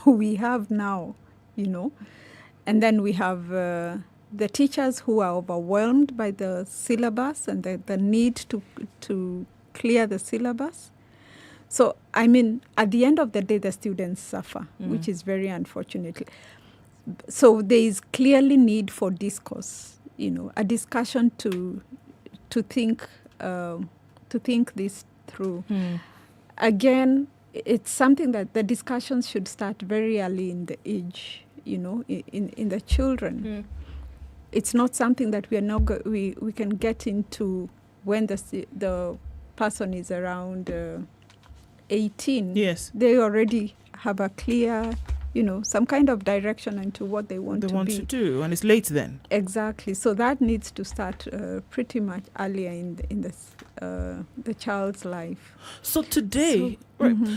we have now, And then we have the teachers who are overwhelmed by the syllabus and the need to clear the syllabus. So, at the end of the day, the students suffer, which is very unfortunate. So there is clearly need for discourse, a discussion to think this through. Again, it's something that the discussions should start very early in the age, in the children. It's not something that we can get into when the person is around 18. Yes. They already have a clear, some kind of direction into what they want to do, and it's late then. Exactly. So that needs to start pretty much earlier in the child's life. So today,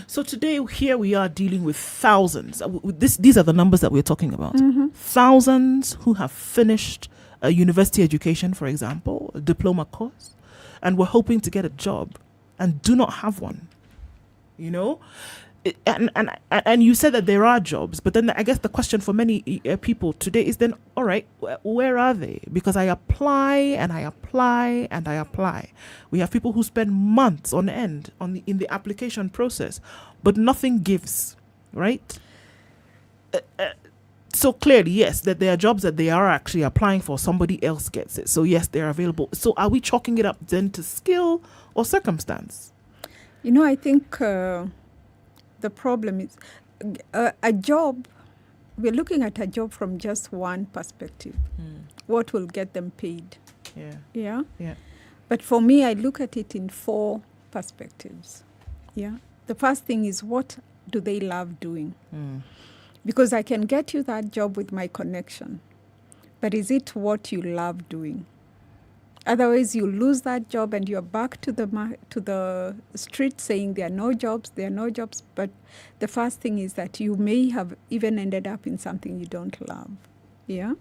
So today here we are dealing with thousands. These are the numbers that we're talking about. Thousands who have finished a university education, for example, a diploma course, and were hoping to get a job and do not have one. And you said that there are jobs, but then I guess the question for many people today is then, all right, where are they? Because I apply and I apply and I apply. We have people who spend months on end in the application process, but nothing gives, right? So clearly, yes, that there are jobs that they are actually applying for, somebody else gets it. So yes, they're available. So are we chalking it up then to skill or circumstance? I think the problem is a job, we're looking at a job from just one perspective. What will get them paid? Yeah. But for me, I look at it in 4 perspectives. Yeah. The first thing is, what do they love doing? Because I can get you that job with my connection, but is it what you love doing? Otherwise, you lose that job and you're back to the street saying there are no jobs. But the first thing is that you may have even ended up in something you don't love. Yeah.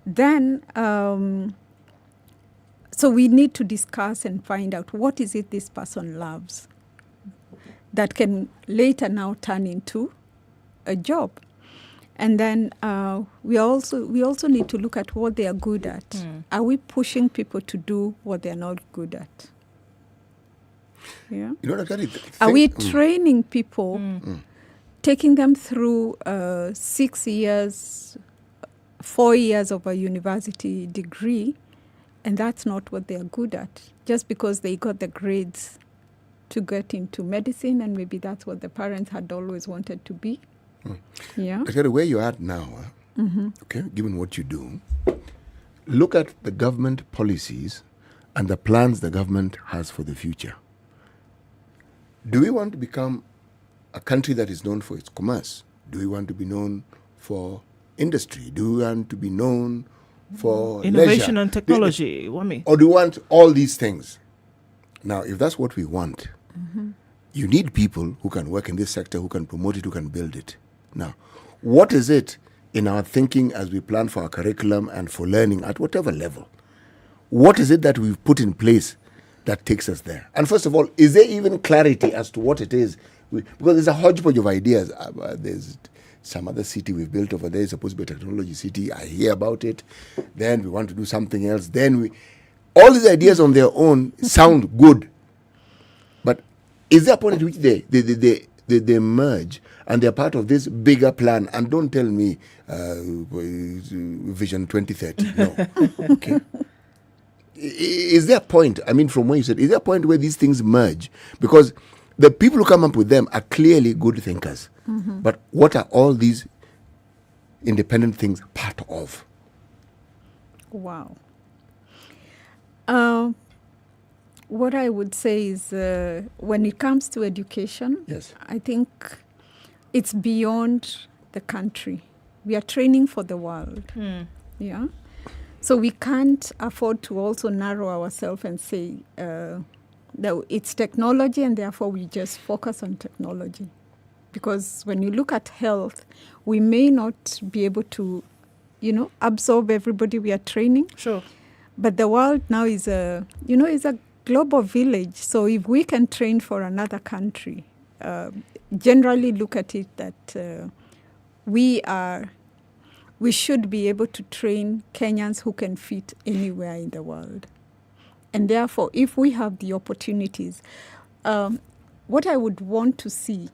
Then, so we need to discuss and find out what is it this person loves that can later now turn into a job. And then we also need to look at what they are good at. Are we pushing people to do what they're not good at? Yeah. Are we training people, taking them through 6 years, 4 years of a university degree, and that's not what they're good at, just because they got the grades to get into medicine, and maybe that's what the parents had always wanted to be? Yeah. Where you're at now, okay, given what you do, look at the government policies and the plans the government has for the future. Do we want to become a country that is known for its commerce? Do we want to be known for industry? Do we want to be known for innovation leisure? and technology? Or do we want all these things? Now, if that's what we want, you need people who can work in this sector, who can promote it, who can build it. Now, what is it in our thinking as we plan for our curriculum and for learning at whatever level? What is it that we've put in place that takes us there? And first of all, is there even clarity as to what it is? Because there's a hodgepodge of ideas. There's some other city we've built over there, it's supposed to be a technology city. I hear about it. Then we want to do something else. All these ideas on their own sound good. But is there a point at which they merge and they're part of this bigger plan? And don't tell me Vision 2030. No. Okay. Is there a point, from what you said, is there a point where these things merge? Because the people who come up with them are clearly good thinkers. But what are all these independent things part of? Wow. What I would say is when it comes to education, yes, I think it's beyond the country. We are training for the world. Yeah. So we can't afford to also narrow ourselves and say that it's technology and therefore we just focus on technology. Because when you look at health, we may not be able to, absorb everybody we are training. Sure. But the world now is a global village. So if we can train for another country, generally look at it that we should be able to train Kenyans who can fit anywhere in the world. And therefore, if we have the opportunities, what I would want to see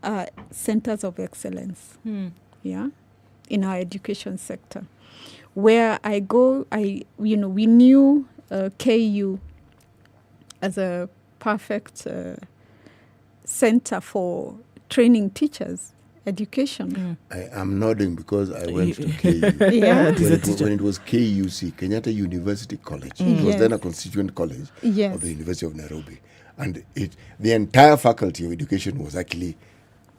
are centers of excellence, in our education sector. Where I go, we knew KU as a perfect center for training teachers, education. I am nodding because I went to KU. When it was KUC, Kenyatta University College. It was then a constituent college of the University of Nairobi. And the entire faculty of education was actually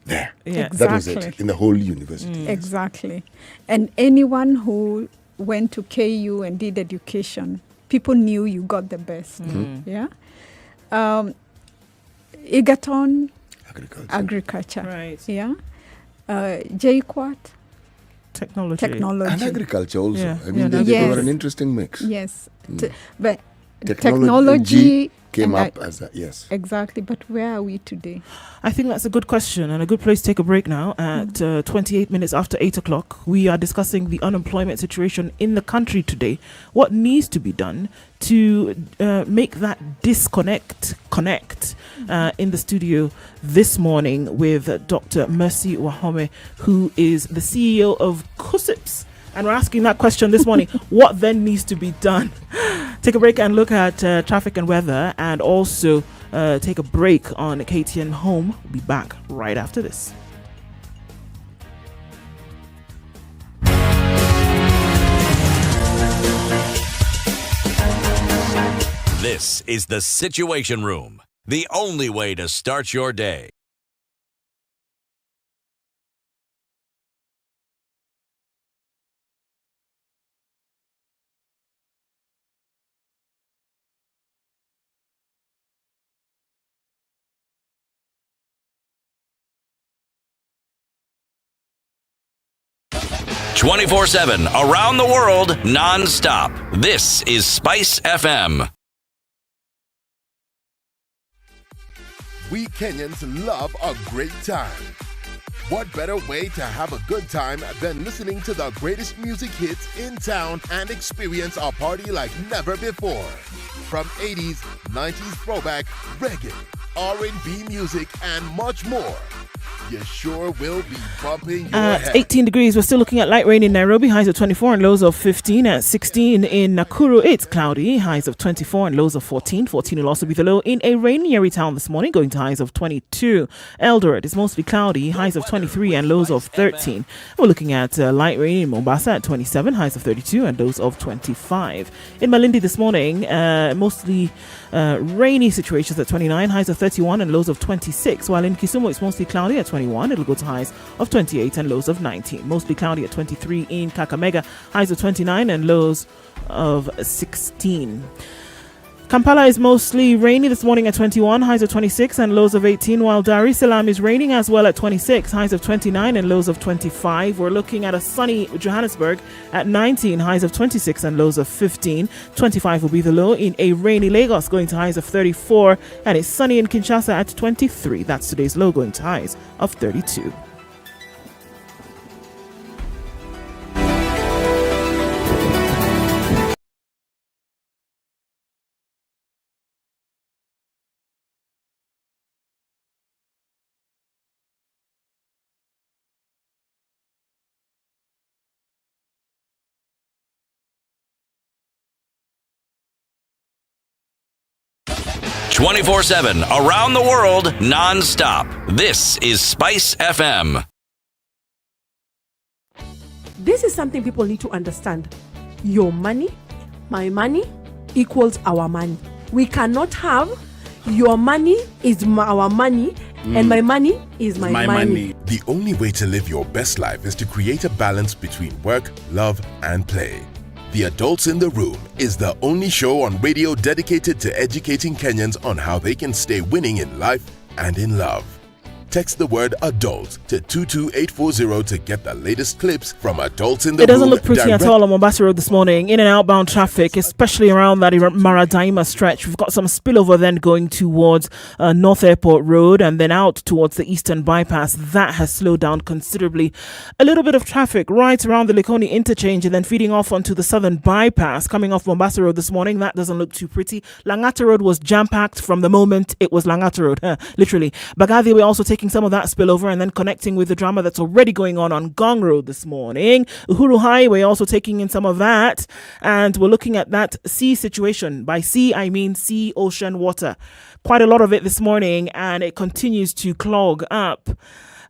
there. That was it, in the whole university. Exactly. And anyone who went to KU and did education, people knew you got the best. Egerton, agriculture. Right. JQuat, technology. And agriculture also. I mean, they were an interesting mix. Yes. But technology came up as a, Exactly. But where are we today? I think that's a good question and a good place to take a break now. At 28 minutes after 8 o'clock, we are discussing the unemployment situation in the country today. What needs to be done to make that disconnect connect? In the studio this morning with Dr. Mercy Wahome, who is the CEO of KUSIPS. And we're asking that question this morning. What then needs to be done? Take a break and look at traffic and weather, and also take a break on KTN Home. We'll be back right after this. This is the Situation Room, the only way to start your day. "24/7 around the world, non-stop. This is SpiceFM. We Kenyans love a great time. What better way to have a good time than listening to the greatest music hits in town and experience a party like never before? From 80s, 90s throwback, reggae, R&B music, and much more. You sure will be bumping your head. At 18 degrees, we're still looking at light rain in Nairobi, highs of 24 and lows of 15. At 16 in Nakuru, it's cloudy, highs of 24 and lows of 14. 14 will also be the low in a rainy Nyeri town this morning, going to highs of 22. Eldoret is mostly cloudy, highs of 23 and lows of 13. We're looking at light rain in Mombasa at 27, highs of 32 and lows of 25. In Malindi this morning, mostly rainy situations at 29, highs of 31 and lows of 26. While in Kisumu, it's mostly cloudy at 21. It'll go to highs of 28 and lows of 19. Mostly cloudy at 23 in Kakamega, highs of 29 and lows of 16. Kampala is mostly rainy this morning at 21, highs of 26 and lows of 18, while Dar es Salaam is raining as well at 26, highs of 29 and lows of 25. We're looking at a sunny Johannesburg at 19, highs of 26 and lows of 15. 25 will be the low in a rainy Lagos, going to highs of 34, and it's sunny in Kinshasa at 23. That's today's low, going to highs of 32. "24/7 around the world, non-stop. This is SpiceFM. This is something people need to understand. Your money, my money, equals our money. We cannot have your money is our money and my money is my money. The only way to live your best life is to create a balance between work, love, and play. The Adults in the Room is the only show on radio dedicated to educating Kenyans on how they can stay winning in life and in love. text the word adult to 22840 to get the latest clips from adults in the It doesn't room look pretty at all on Mombasa Road this morning. In and outbound traffic, especially around that Maradaima stretch. We've got some spillover then going towards North Airport Road and then out towards the Eastern Bypass. That has slowed down considerably. A little bit of traffic right around the Likoni interchange and then feeding off onto the Southern Bypass coming off Mombasa Road this morning. That doesn't look too pretty. Langata Road was jam-packed from the moment it was Langata Road, literally. Bagathi, we're also taking some of that spillover and then connecting with the drama that's already going on Gong Road this morning. Uhuru Highway also taking in some of that, and we're looking at that sea situation. By sea, I mean sea, ocean, water. Quite a lot of it this morning, and it continues to clog up.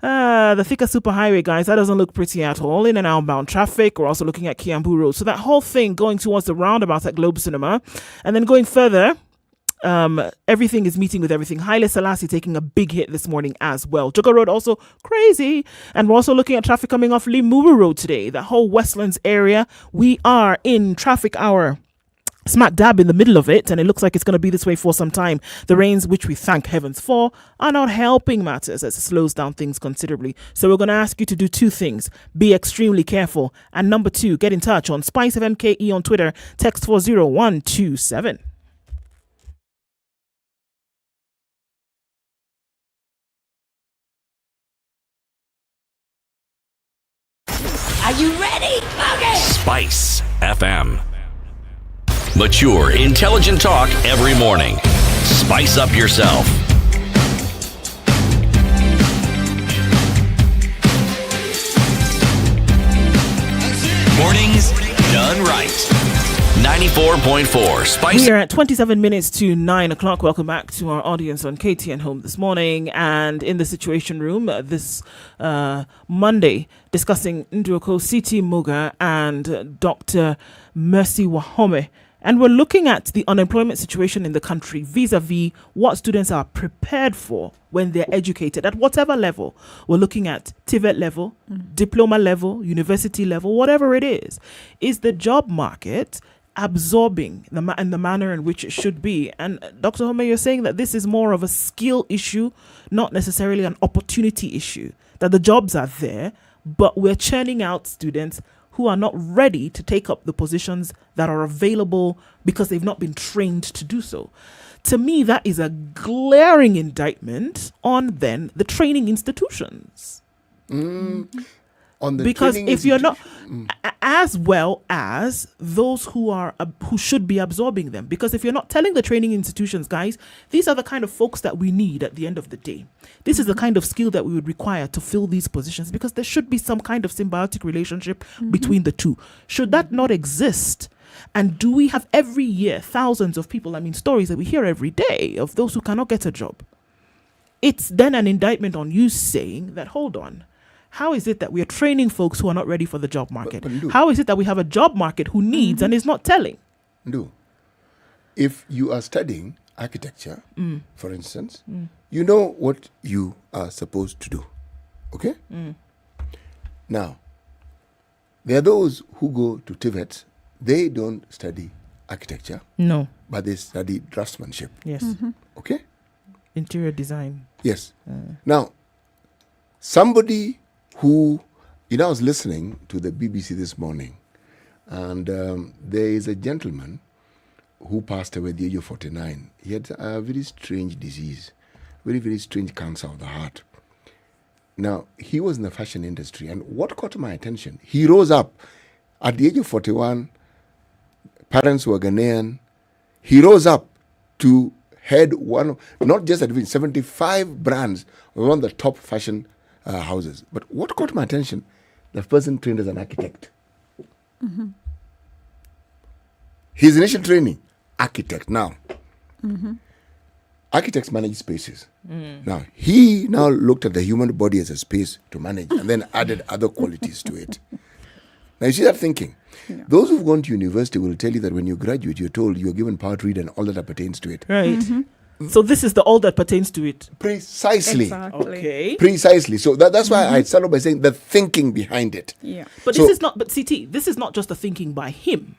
The Thika Superhighway, guys, that doesn't look pretty at all. In and outbound traffic. We're also looking at Kiambu Road. So that whole thing going towards the roundabout at Globe Cinema. And then going further, everything is meeting with everything. Haile Selassie taking a big hit this morning as well. Jogo Road also crazy. And we're also looking at traffic coming off Limuru Road today. The whole Westlands area. We are in traffic hour. Smack dab in the middle of it, and it looks like it's going to be this way for some time. The rains, which we thank heavens for, are not helping matters as it slows down things considerably. So we're going to ask you to do two things. Be extremely careful. And number two, get in touch on SpiceFM KE on Twitter. Text 40127. Are you ready? Okay. Spice FM. Mature, intelligent talk every morning. Spice up yourself. Mornings done right. 94.4 Spice. We are at 27 minutes to 9 o'clock. Welcome back to our audience on KTN Home this morning. And in the Situation Room this Monday, discussing Ndu Okoh, CT Muga, and Dr. Mercy Wahome. And we're looking at the unemployment situation in the country vis-a-vis what students are prepared for when they're educated at whatever level. We're looking at TVET level, diploma level, university level, whatever it is. Is the job market absorbing in the manner in which it should be? And Dr. Home, you're saying that this is more of a skill issue, not necessarily an opportunity issue, that the jobs are there, but we're churning out students who are not ready to take up the positions that are available because they've not been trained to do so. To me, that is a glaring indictment on then the training institutions. On the because if you're not as well as those who should be absorbing them, because if you're not telling the training institutions, guys, these are the kind of folks that we need at the end of the day. This is the kind of skill that we would require to fill these positions, because there should be some kind of symbiotic relationship between the two. Should that not exist? And do we have every year thousands of people, stories that we hear every day of those who cannot get a job? It's then an indictment on you saying that, hold on, how is it that we are training folks who are not ready for the job market? How is it that we have a job market who needs and is not telling? If you are studying architecture, for instance, you know what you are supposed to do. Okay? Now, there are those who go to TVET. They don't study architecture. No. But they study draftsmanship. Yes. Okay? Interior design. Yes. Now, somebody who, I was listening to the BBC this morning, and there is a gentleman who passed away at the age of 49. He had a very strange disease, very, very strange cancer of the heart. Now, he was in the fashion industry, and what caught my attention, he rose up at the age of 41, parents were Ghanaian, he rose up to head one, not just at 75 brands, one of the top fashion houses. But what caught my attention, the person trained as an architect. His initial training, architect. Now, architects manage spaces. Now, he now looked at the human body as a space to manage and then added other qualities to it. Now, you see that thinking? Yeah. Those who've gone to university will tell you that when you graduate, you're told you're given power to read and all that pertains to it. Right. So this is the all that pertains to it. Precisely. Exactly. Okay. Precisely. So that's why I started by saying the thinking behind it. Yeah. But this is not, but CT, this is not just the thinking by him,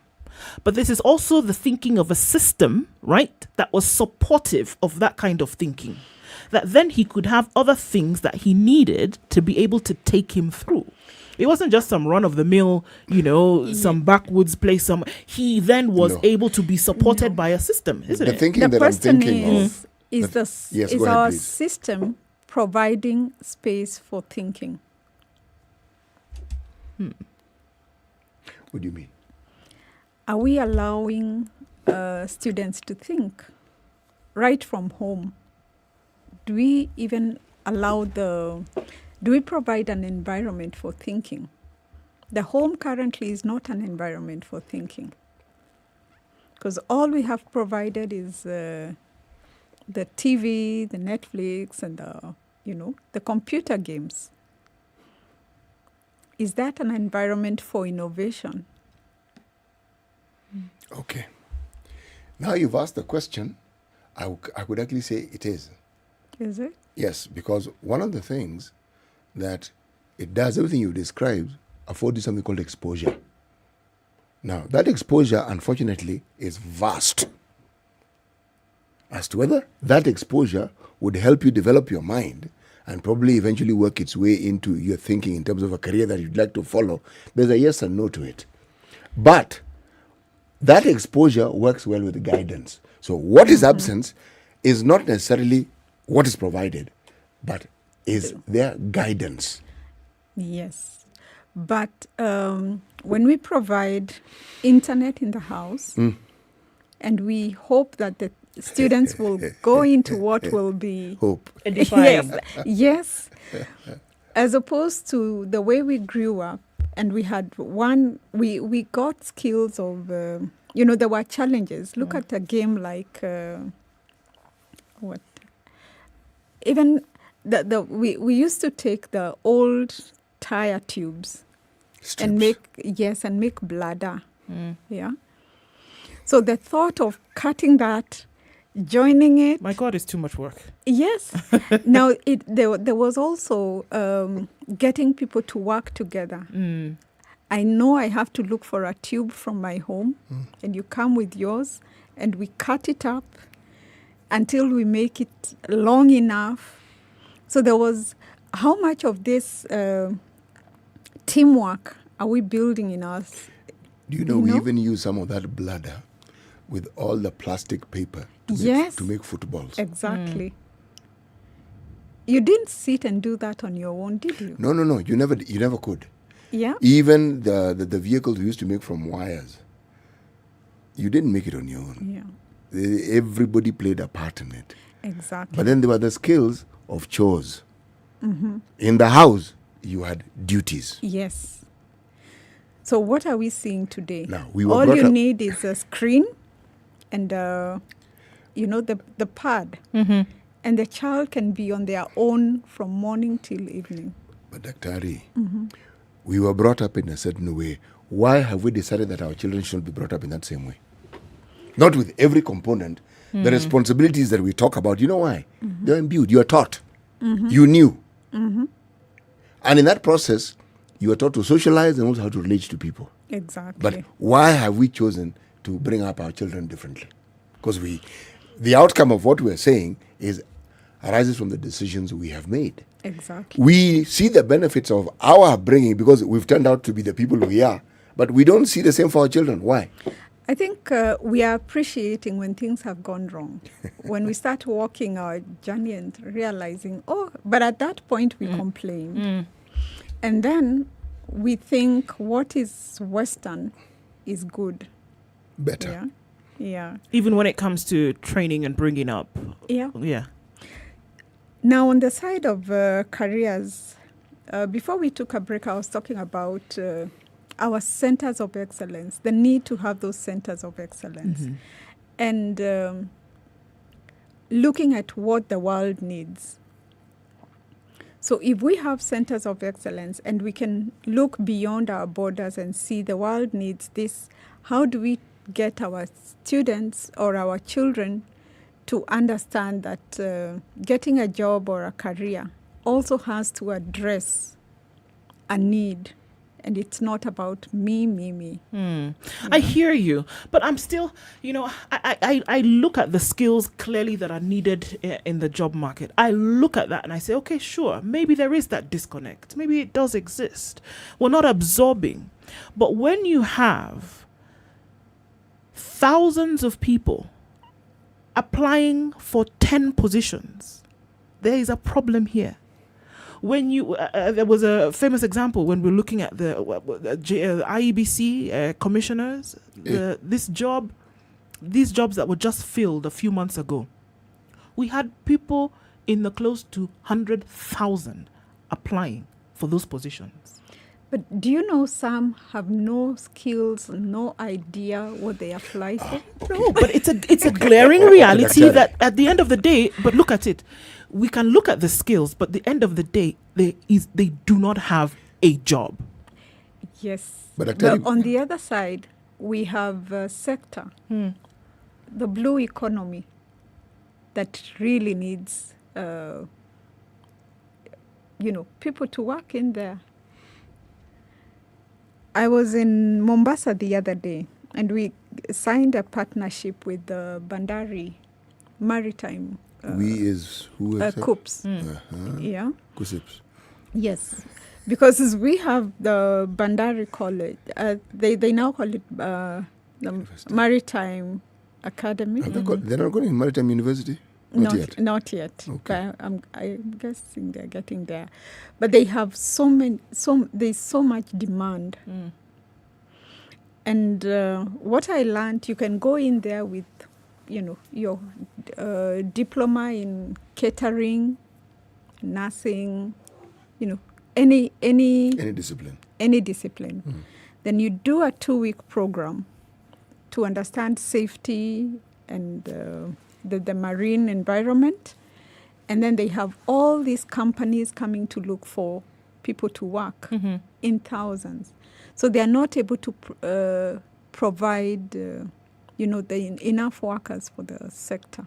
but this is also the thinking of a system, right, that was supportive of that kind of thinking. that then he could have other things that he needed to be able to take him through. It wasn't just some run-of-the-mill, some backwoods place. He then was able to be supported by a system, isn't it? The question is our please. system providing space for thinking? What do you mean? Are we allowing students to think right from home? Do we even allow do we provide an environment for thinking? The home currently is not an environment for thinking, because all we have provided is the TV, the Netflix, and the computer games. Is that an environment for innovation? Okay. Now you've asked the question, I would actually say it is. Is it? Yes, because one of the things that it does, everything you described, affords you something called exposure. Now, that exposure, unfortunately, is vast. As to whether that exposure would help you develop your mind and probably eventually work its way into your thinking in terms of a career that you'd like to follow, there's a yes and no to it. But that exposure works well with guidance. So what is absent is not necessarily what is provided, but is their guidance. Yes. But when we provide internet in the house, and we hope that the students will go into what will be hope. Yes. As opposed to the way we grew up, and we had we got skills of, there were challenges. Look at a game like, even we used to take the old tire tubes and make bladder. Yeah. So the thought of cutting that, joining it. My God, it's too much work. Yes. Now there was also getting people to work together. I know I have to look for a tube from my home, and you come with yours, and we cut it up until we make it long enough. So there was, how much of this teamwork are we building in us? Do you know we even use some of that bladder with all the plastic paper to make footballs? Exactly. You didn't sit and do that on your own, did you? No. You never could. Yeah. Even the vehicles we used to make from wires, you didn't make it on your own. Yeah. Everybody played a part in it. Exactly. But then there were the skills of chores. In the house, you had duties. Yes. So what are we seeing today? Now, all you need is a screen and the pad. And the child can be on their own from morning till evening. But Daktari, we were brought up in a certain way. Why have we decided that our children should be brought up in that same way? Not with every component. The responsibilities that we talk about, you know why? They're imbued. You're taught. You knew. And in that process, you are taught to socialize and also how to relate to people. Exactly. But why have we chosen to bring up our children differently? Because the outcome of what we're saying arises from the decisions we have made. Exactly. We see the benefits of our upbringing because we've turned out to be the people we are, but we don't see the same for our children. Why? I think we are appreciating when things have gone wrong. When we start walking our journey and realizing, but at that point we complain. And then we think what is Western is good. Better. Yeah. Even when it comes to training and bringing up. Yeah. Now, on the side of careers, before we took a break, I was talking about our centers of excellence, the need to have those centers of excellence, and looking at what the world needs. So if we have centers of excellence and we can look beyond our borders and see the world needs this, how do we get our students or our children to understand that getting a job or a career also has to address a need And it's not about me. I hear you, but I'm still, I look at the skills clearly that are needed in the job market. I look at that and I say, okay, sure, maybe there is that disconnect. Maybe it does exist. We're not absorbing. But when you have thousands of people applying for 10 positions, there is a problem here. When you, there was a famous example when we're looking at the IEBC commissioners, these jobs that were just filled a few months ago. We had people in the close to 100,000 applying for those positions. But do you know some have no skills, no idea what they apply for? No, but it's a glaring reality that at the end of the day, but look at it. We can look at the skills, but at the end of the day, they do not have a job. Yes. But on the other side, we have a sector, the blue economy, that really needs, people to work in there. I was in Mombasa the other day, and we signed a partnership with the Bandari Maritime. COOPS. Yeah. COOPS. Yes, because we have the Bandari College. They now call it the Maritime Academy. They're not going to Maritime University? Not yet. Okay. But I'm guessing they're getting there. But they have there's so much demand. And what I learned, you can go in there with, your diploma in catering, nursing, any discipline. Any discipline. Then you do a 2-week program to understand safety and the marine environment. And then they have all these companies coming to look for people to work in thousands. So they are not able to provide, enough workers for the sector.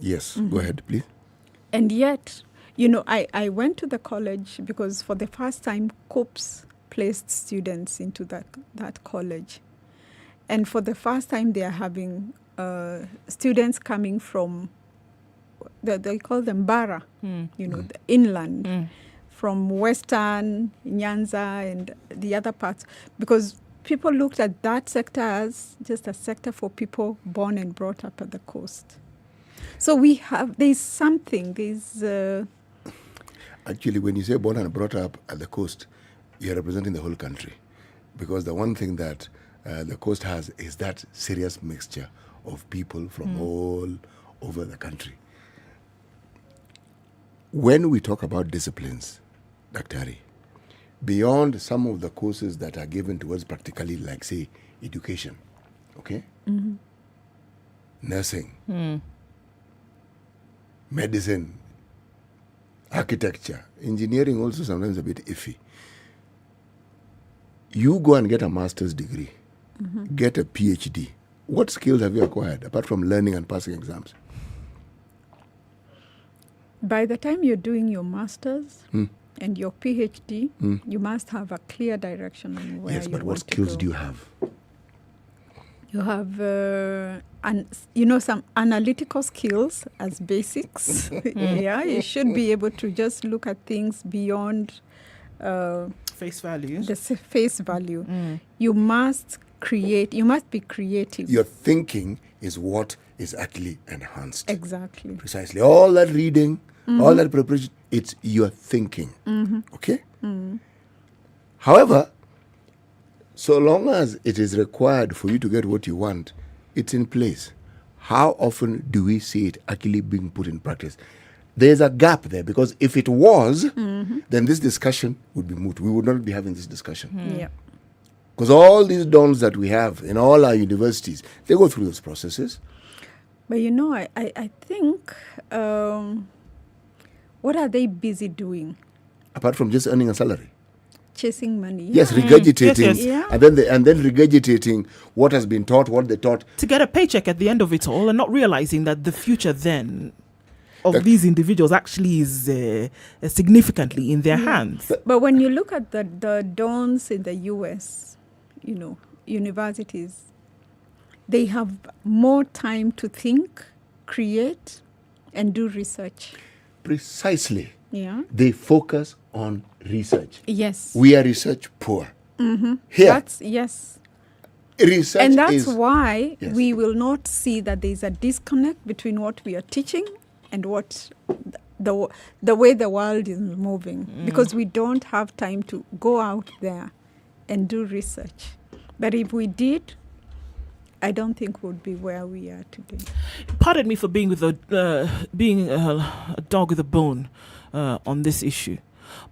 Yes, go ahead, please. And yet, I went to the college because for the first time, COOPS placed students into that college. And for the first time, they are having students coming from, they call them Bara, the inland, from Western, Nyanza, and the other parts. Because people looked at that sector as just a sector for people born and brought up at the coast. So there's something, Actually, when you say born and brought up at the coast, you're representing the whole country. Because the one thing that the coast has is that serious mixture of people from all over the country. When we talk about disciplines, Dr. Ari, beyond some of the courses that are given towards practically, like, say, education, okay? Nursing, medicine, architecture, engineering also sometimes a bit iffy. You go and get a master's degree, get a PhD. What skills have you acquired apart from learning and passing exams? By the time you're doing your master's and your PhD, you must have a clear direction on where you want to go. Yes, but what skills do you have? You have, some analytical skills as basics. You should be able to just look at things beyond face value. The face value. You must be creative. Your thinking is what is actually enhanced. Exactly. Precisely. All that reading, all that preparation, it's your thinking. Okay? However, so long as it is required for you to get what you want, it's in place. How often do we see it actually being put in practice? There's a gap there, because if it was, then this discussion would be moot. We would not be having this discussion. Yeah. Because all these dons that we have in all our universities, they go through those processes. But I think, what are they busy doing? Apart from just earning a salary. Chasing money. Yes, regurgitating. Yes. And then regurgitating what has been taught, what they taught. To get a paycheck at the end of it all and not realizing that the future then... of these individuals actually is significantly in their hands. But when you look at the dons in the US, universities, they have more time to think, create, and do research. Precisely. Yeah. They focus on research. Yes. We are research poor. Mm-hmm. Here. Yes. Research and that's is, why yes. we will not see that there is a disconnect between what we are teaching and what the way the world is moving, because we don't have time to go out there and do research. But if we did, I don't think we'd be where we are today. Pardon me for being a dog with a bone on this issue,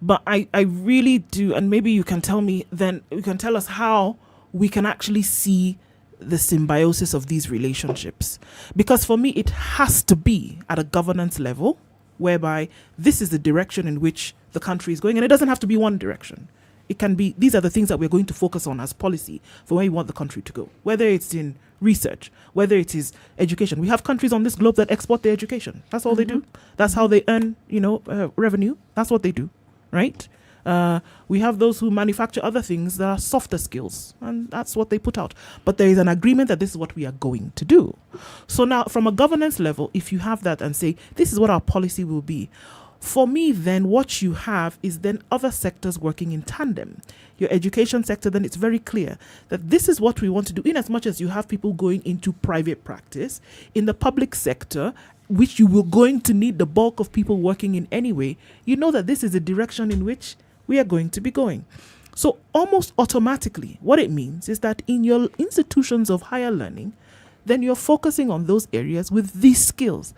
but I really do, and maybe you can tell me, then you can tell us how we can actually see the symbiosis of these relationships. Because for me, it has to be at a governance level, whereby this is the direction in which the country is going, and it doesn't have to be one direction. It can be, these are the things that we're going to focus on as policy for where we want the country to go, whether it's in research, whether it is education. We have countries on this globe that export their education. That's all they do. That's how they earn, revenue. That's what they do, right? We have those who manufacture other things that are softer skills, and that's what they put out. But there is an agreement that this is what we are going to do. So now, from a governance level, if you have that and say, this is what our policy will be, for me, then what you have is then other sectors working in tandem. Your education sector, then it's very clear that this is what we want to do, in as much as you have people going into private practice. In the public sector, which you will going to need the bulk of people working in anyway, you know that this is the direction in which we are going to be going. So almost automatically, what it means is that in your institutions of higher learning, then you're focusing on those areas with these skills.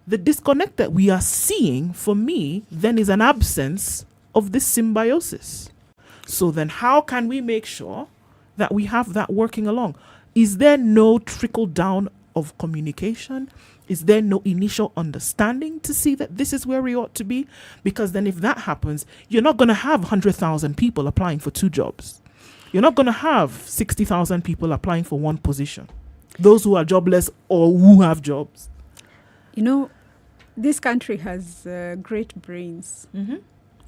The disconnect that we are seeing, for me, then is an absence of this symbiosis. So then how can we make sure that we have that working along? Is there no trickle down of communication? Is there no initial understanding to see that this is where we ought to be? Because then if that happens, you're not going to have 100,000 people applying for 2 jobs. You're not going to have 60,000 people applying for 1 position. Those who are jobless or who have jobs. This country has great brains.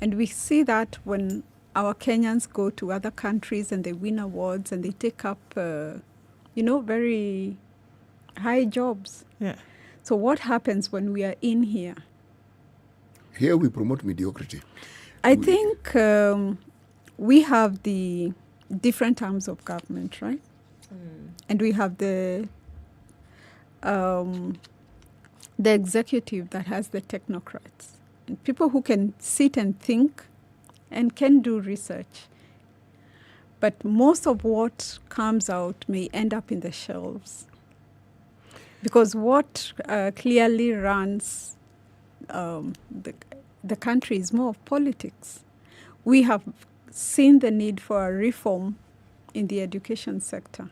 And we see that when our Kenyans go to other countries and they win awards and they take up, very high jobs. Yeah. So what happens when we are in here? Here we promote mediocrity. I think we have the different arms of government, right? And we have the executive that has the technocrats and people who can sit and think and can do research. But most of what comes out may end up in the shelves. Because what clearly runs the country is more of politics. We have seen the need for a reform in the education sector.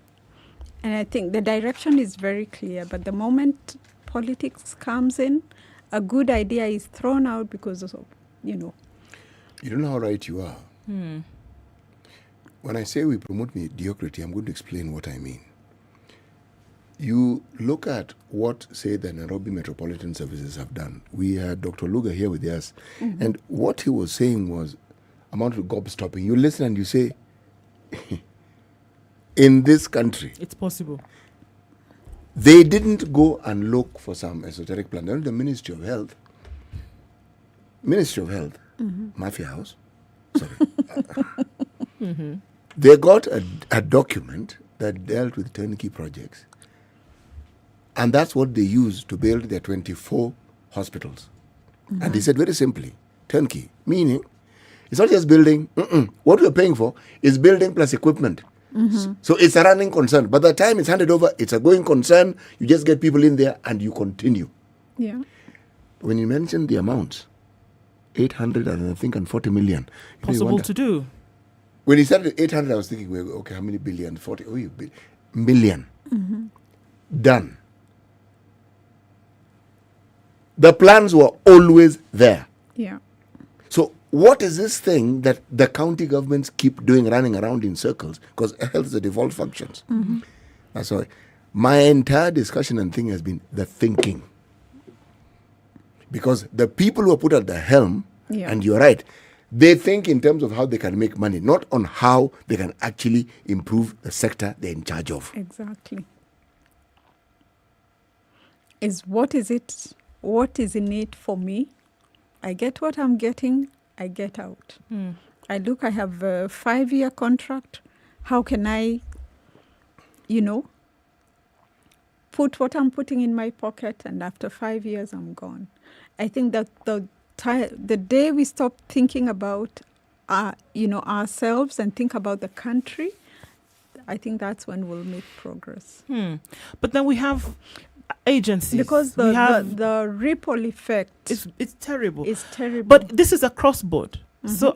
And I think the direction is very clear. But the moment politics comes in, a good idea is thrown out because of, You don't know how right you are. When I say we promote mediocrity, I'm going to explain what I mean. You look at what, say, the Nairobi Metropolitan Services have done. We had Dr. Luga here with us, and what he was saying was amount of gobstopping. You listen and you say, in this country, it's possible. They didn't go and look for some esoteric plan. Only the Ministry of Health, Mafia House, they got a document that dealt with turnkey projects. And that's what they used to build their 24 hospitals. And they said very simply, turnkey, meaning it's not just building. What we're paying for is building plus equipment. So it's a running concern. By the time it's handed over, it's a going concern. You just get people in there and you continue. Yeah. When you mention the amounts, 800 and I think and 40 million. Possible to do. When he started 800, I was thinking, well, okay, how many billion? 40, million. Done. The plans were always there. Yeah. So what is this thing that the county governments keep doing, running around in circles? Because health is the default functions. That's why my entire discussion and thing has been the thinking. Because the people who are put at the helm, and you're right, they think in terms of how they can make money, not on how they can actually improve the sector they're in charge of. Exactly. What is in it for me? I get what I'm getting, I get out. I have a 5-year contract. How can I, put what I'm putting in my pocket, and after 5 years, I'm gone. I think that the day we stop thinking about, ourselves and think about the country, I think that's when we'll make progress. But then we have agencies. Because the ripple effect it's terrible. It's terrible. But this is across board. So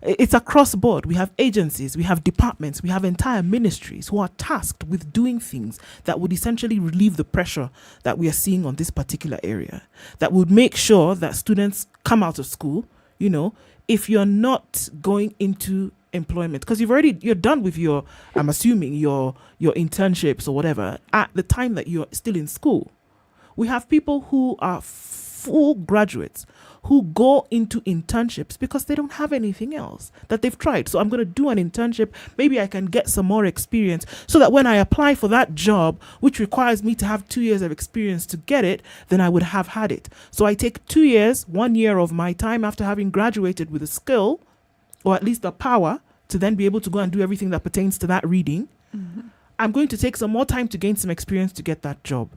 it's across board. We have agencies, we have departments, we have entire ministries who are tasked with doing things that would essentially relieve the pressure that we are seeing on this particular area, that would make sure that students come out of school, if you're not going into employment, because you're done with your, I'm assuming, your internships or whatever at the time that you're still in school. We have people who are full graduates who go into internships because they don't have anything else that they've tried. So I'm going to do an internship. Maybe I can get some more experience so that when I apply for that job, which requires me to have 2 years of experience to get it, then I would have had it. So I take 2 years, 1 year of my time after having graduated with a skill, or at least the power to then be able to go and do everything that pertains to that reading. I'm going to take some more time to gain some experience to get that job.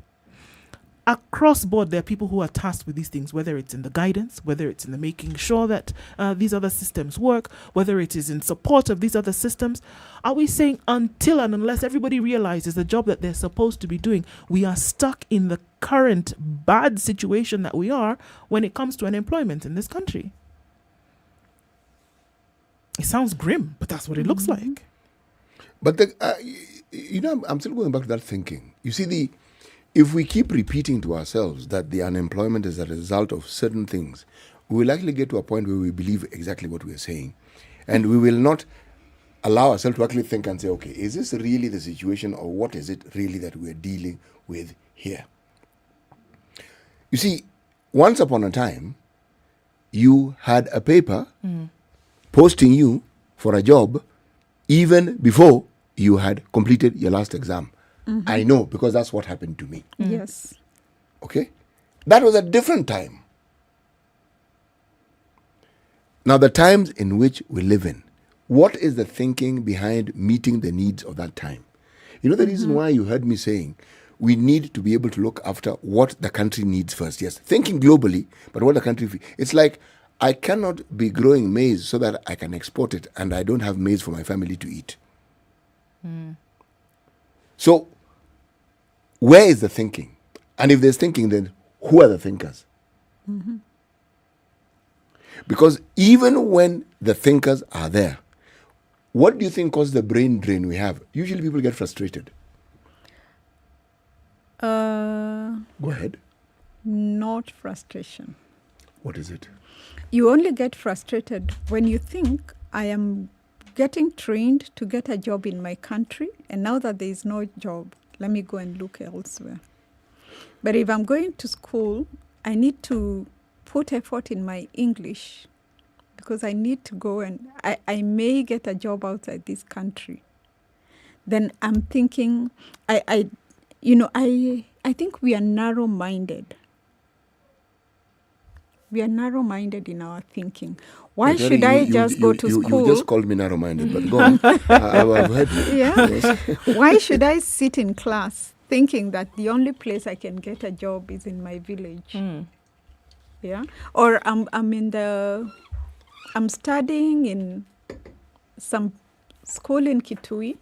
Across board, there are people who are tasked with these things, whether it's in the guidance, whether it's in the making sure that these other systems work, whether it is in support of these other systems. Are we saying until and unless everybody realizes the job that they're supposed to be doing, we are stuck in the current bad situation that we are when it comes to unemployment in this country? It sounds grim, but that's what it looks like. But I'm still going back to that thinking. You see, if we keep repeating to ourselves that the unemployment is a result of certain things, we will actually get to a point where we believe exactly what we are saying. And we will not allow ourselves to actually think and say, okay, is this really the situation, or what is it really that we're dealing with here? You see, once upon a time, you had a paper posting you for a job even before you had completed your last exam. I know, because that's what happened to me. Yes. Okay? That was a different time. Now, the times in which we live in, what is the thinking behind meeting the needs of that time? The reason why you heard me saying we need to be able to look after what the country needs first. Yes, thinking globally, but what the country... It's like, I cannot be growing maize so that I can export it, and I don't have maize for my family to eat. So, where is the thinking? And if there's thinking, then who are the thinkers? Because even when the thinkers are there, what do you think causes the brain drain we have? Usually people get frustrated. Go ahead. Not frustration. What is it? You only get frustrated when you think, I am getting trained to get a job in my country, and now that there is no job, let me go and look elsewhere. But if I'm going to school, I need to put effort in my English, because I need to go and I may get a job outside this country. Then I'm thinking, I think we are narrow-minded. We are narrow-minded in our thinking. Why should I just go to school? You just called me narrow-minded, but go on. I've heard you. Yeah. Yes. Why should I sit in class thinking that the only place I can get a job is in my village? Yeah. Or I'm studying in some school in Kitui.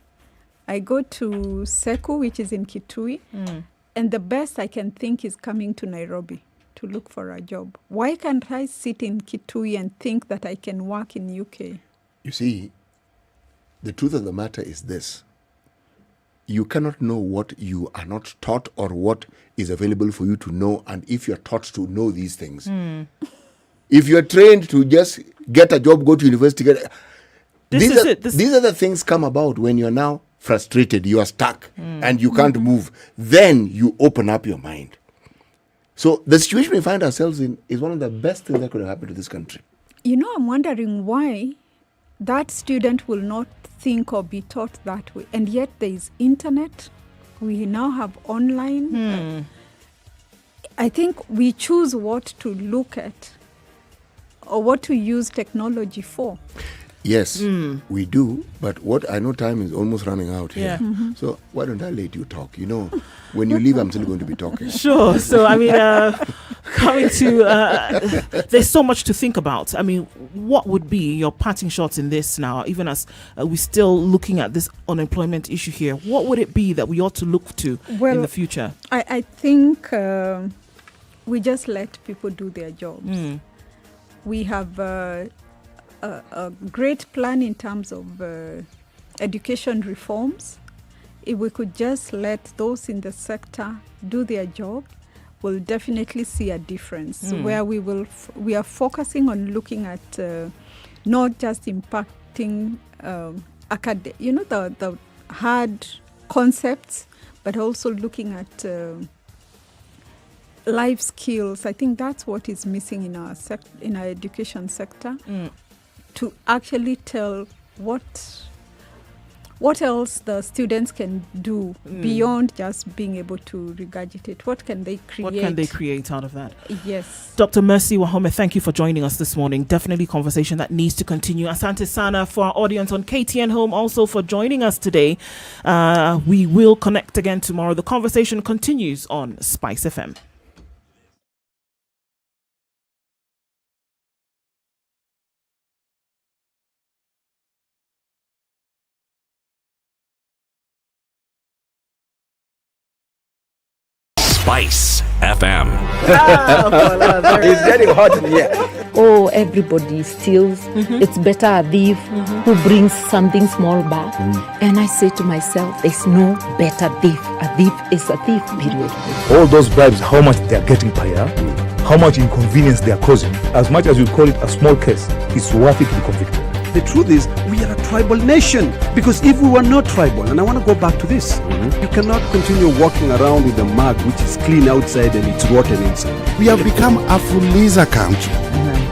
I go to Seku, which is in Kitui, and the best I can think is coming to Nairobi to look for a job. Why can't I sit in Kitui and think that I can work in UK? You see, the truth of the matter is this. You cannot know what you are not taught or what is available for you to know, and if you're taught to know these things. If you're trained to just get a job, go to university, these are the things come about when you're now frustrated, you are stuck, and you can't move. Then you open up your mind. So the situation we find ourselves in is one of the best things that could have happened to this country. You know, I'm wondering why that student will not think or be taught that way. And yet there is internet. We now have online. I think we choose what to look at or what to use technology for. Yes, we do. But what I know, time is almost running out here. Yeah. So why don't I let you talk? You know, when you leave, I'm still going to be talking. Sure. So, I mean, coming to, there's so much to think about. I mean, what would be your parting shots in this now, even as we're still looking at this unemployment issue here? What would it be that we ought to look to in the future? I think we just let people do their jobs. We have a great plan in terms of education reforms. If we could just let those in the sector do their job, we'll definitely see a difference where we are focusing on looking at not just impacting the hard concepts, but also looking at life skills. I think that's what is missing in our education sector. To actually tell what else the students can do beyond just being able to regurgitate. What can they create? What can they create out of that? Yes. Dr. Mercy Wahome, thank you for joining us this morning. Definitely conversation that needs to continue. Asante Sana for our audience on KTN Home, also for joining us today. We will connect again tomorrow. The conversation continues on SpiceFM. SpiceFM. It's getting hot in here. Oh, everybody steals. It's better a thief who brings something small back. And I say to myself, there's no better thief. A thief is a thief, period. All those bribes, how much they're getting per year, how much inconvenience they're causing. As much as you call it a small case, it's worth it to be convicted. The truth is, we are a tribal nation. Because if we were not tribal, and I want to go back to this, you cannot continue walking around with a mug which is clean outside and it's rotten inside. We have become a fuliza country.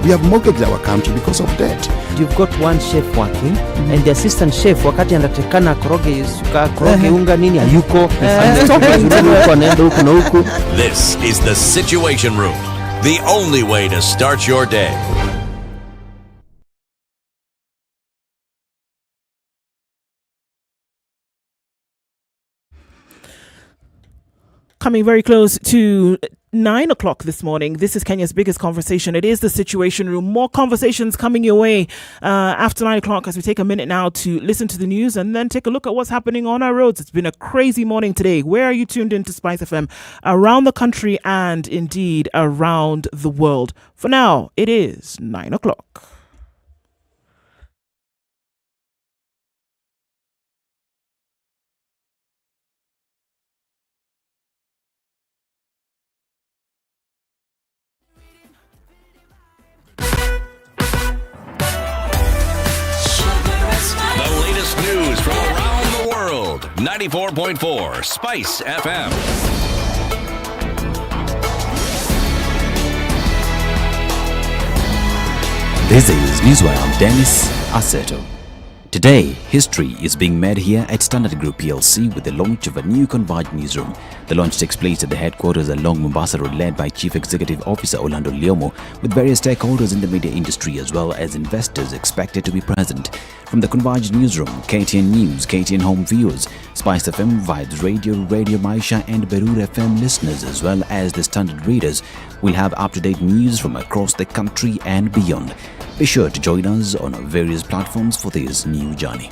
We have mortgaged our country because of debt. You've got one chef working and the assistant chef wakati anatakana koroge unga nini hayuko. This is the Situation Room, the only way to start your day. Coming very close to 9 o'clock this morning. This is Kenya's biggest conversation. It is the Situation Room. More conversations coming your way after 9 o'clock as we take a minute now to listen to the news and then take a look at what's happening on our roads. It's been a crazy morning today. Where are you tuned into SpiceFM? Around the country and indeed around the world. For now, it is 9 o'clock. News from around the world. 94.4 Spice FM. This is Newswire. I'm Dennis Aseto. Today, history is being made here at Standard Group PLC with the launch of a new converged newsroom. The launch takes place at the headquarters along Mombasa Road, led by Chief Executive Officer Orlando Liomo, with various stakeholders in the media industry as well as investors expected to be present. From the converged newsroom, KTN News, KTN Home viewers, SpiceFM, Vibes Radio, Radio Maisha and Berur FM listeners as well as the Standard readers will have up-to-date news from across the country and beyond. Be sure to join us on our various platforms for this new journey.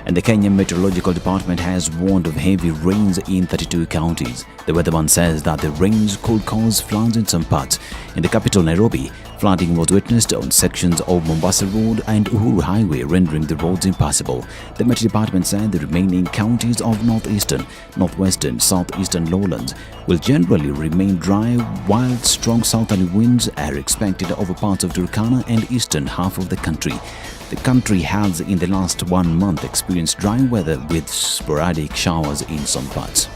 And the Kenyan Meteorological Department has warned of heavy rains in 32 counties. The weatherman says that the rains could cause floods in some parts. In the capital, Nairobi, flooding was witnessed on sections of Mombasa Road and Uhuru Highway, rendering the roads impassable. The Met Department said the remaining counties of northeastern, northwestern, southeastern lowlands will generally remain dry, while strong southerly winds are expected over parts of Turkana and eastern half of the country. The country has in the last 1 month experienced dry weather with sporadic showers in some parts.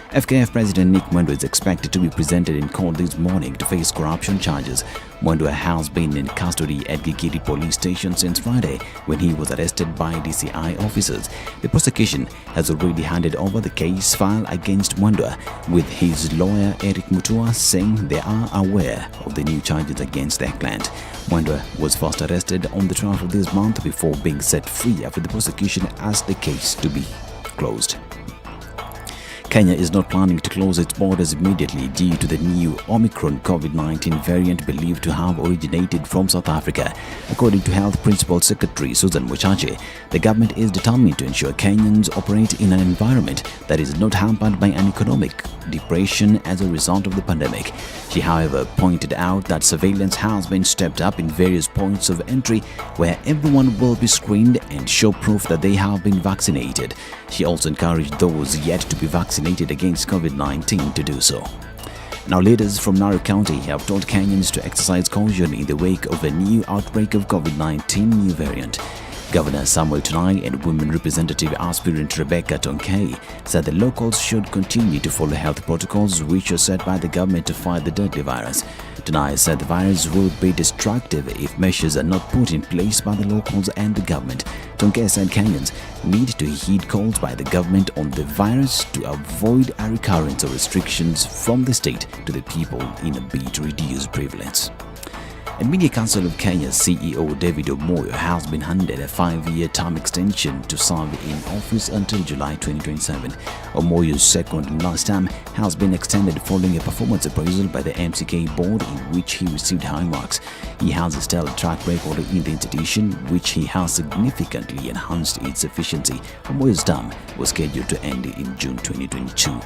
FKF President Nick Mwendwa is expected to be presented in court this morning to face corruption charges. Mwendwa has been in custody at Gigiri police station since Friday when he was arrested by DCI officers. The prosecution has already handed over the case file against Mwendwa, with his lawyer Eric Latiff saying they are aware of the new charges against their client. Mwendwa was first arrested on the 12th of this month before being set free after the prosecution asked the case to be closed. Kenya is not planning to close its borders immediately due to the new Omicron COVID-19 variant believed to have originated from South Africa. According to Health Principal Secretary Susan Muchache, the government is determined to ensure Kenyans operate in an environment that is not hampered by an economic depression as a result of the pandemic. She, however, pointed out that surveillance has been stepped up in various points of entry where everyone will be screened and show proof that they have been vaccinated. She also encouraged those yet to be vaccinated against COVID-19 to do so. Now, leaders from Nakuru County have told Kenyans to exercise caution in the wake of a new outbreak of COVID-19 new variant. Governor Samuel Tunai and Women Representative aspirant Rebecca Tonkei said the locals should continue to follow health protocols which are set by the government to fight the deadly virus. Tunai said the virus will be destructive if measures are not put in place by the locals and the government. Tonkei said Kenyans need to heed calls by the government on the virus to avoid a recurrence of restrictions from the state to the people in a bid to reduce prevalence. And Media Council of Kenya's CEO David Omoyo has been handed a 5-year term extension to serve in office until July 2027. Omoyo's second and last term has been extended following a performance appraisal by the MCK board in which he received high marks. He has a stellar track record in the institution, which he has significantly enhanced its efficiency. Omoyo's term was scheduled to end in June 2022.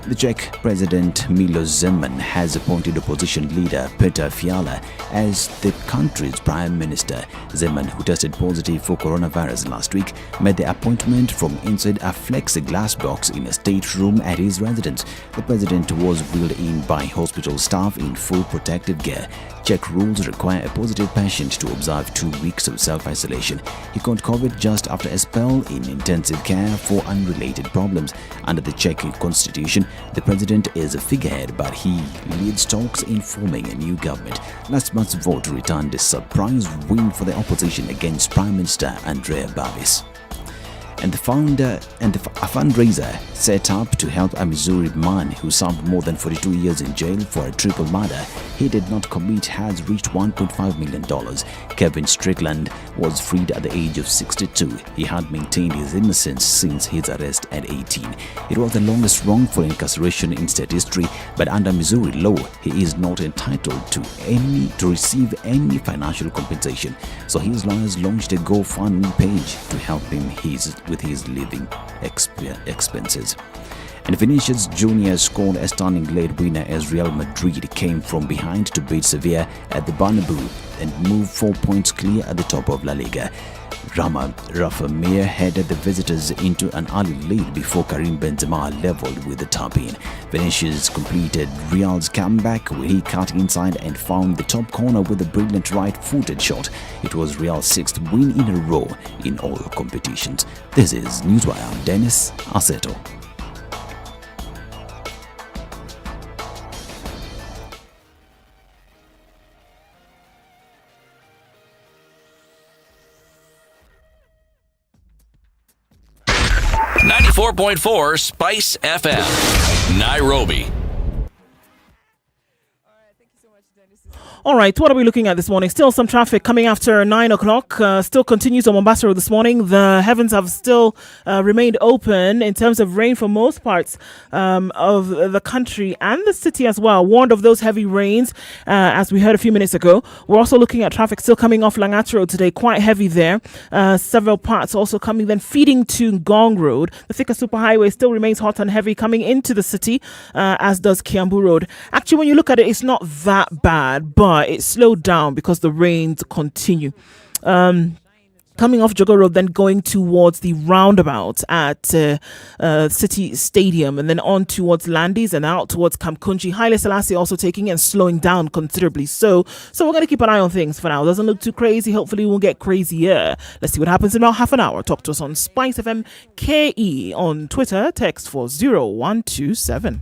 The Czech President Milos Zeman has appointed opposition leader Petr Fiala as the country's prime minister. Zeman, who tested positive for coronavirus last week, made the appointment from inside a plexiglass box in a stateroom at his residence. The president was wheeled in by hospital staff in full protective gear. Czech rules require a positive patient to observe 2 weeks of self-isolation. He caught COVID just after a spell in intensive care for unrelated problems. Under the Czech constitution, the president is a figurehead, but he leads talks in forming a new government. Last month's vote returned a surprise win for the opposition against Prime Minister Andrea Babis. And a fundraiser set up to help a Missouri man who served more than 42 years in jail for a triple murder he did not commit has reached $1.5 million. Kevin Strickland was freed at the age of 62. He had maintained his innocence since his arrest at 18. It was the longest wrongful incarceration in state history, but under Missouri law, he is not entitled to receive any financial compensation. So his lawyers launched a GoFundMe page to help him with his living expenses. And Vinicius Jr. scored a stunning late winner as Real Madrid came from behind to beat Sevilla at the Bernabeu and move 4 points clear at the top of La Liga. Rafa Mir headed the visitors into an early lead before Karim Benzema leveled with the tap-in. Vinicius completed Real's comeback when he cut inside and found the top corner with a brilliant right-footed shot. It was Real's 6th win in a row in all competitions. This is Newswire. I'm Dennis Aseto. .4 Spice FM, Nairobi. All right, what are we looking at this morning? Still some traffic coming after 9 o'clock. Still continues on Mombasa Road this morning. The heavens have still remained open in terms of rain for most parts of the country and the city as well. Warned of those heavy rains, as we heard a few minutes ago. We're also looking at traffic still coming off Langata Road today, quite heavy there. Several parts also coming, then feeding to Ngong Road. The Thika Superhighway still remains hot and heavy coming into the city, as does Kiambu Road. Actually, when you look at it, it's not that bad, but it slowed down because the rains continue. coming off Jogo Road, then going towards the roundabout at City Stadium, and then on towards Landis and out towards Kamkunji. Haile Selassie also taking it and slowing down considerably. So we're going to keep an eye on things for now. Doesn't look too crazy. Hopefully we'll get crazier. Let's see what happens in about half an hour. Talk to us on SpiceFM KE on Twitter. Text for 0127.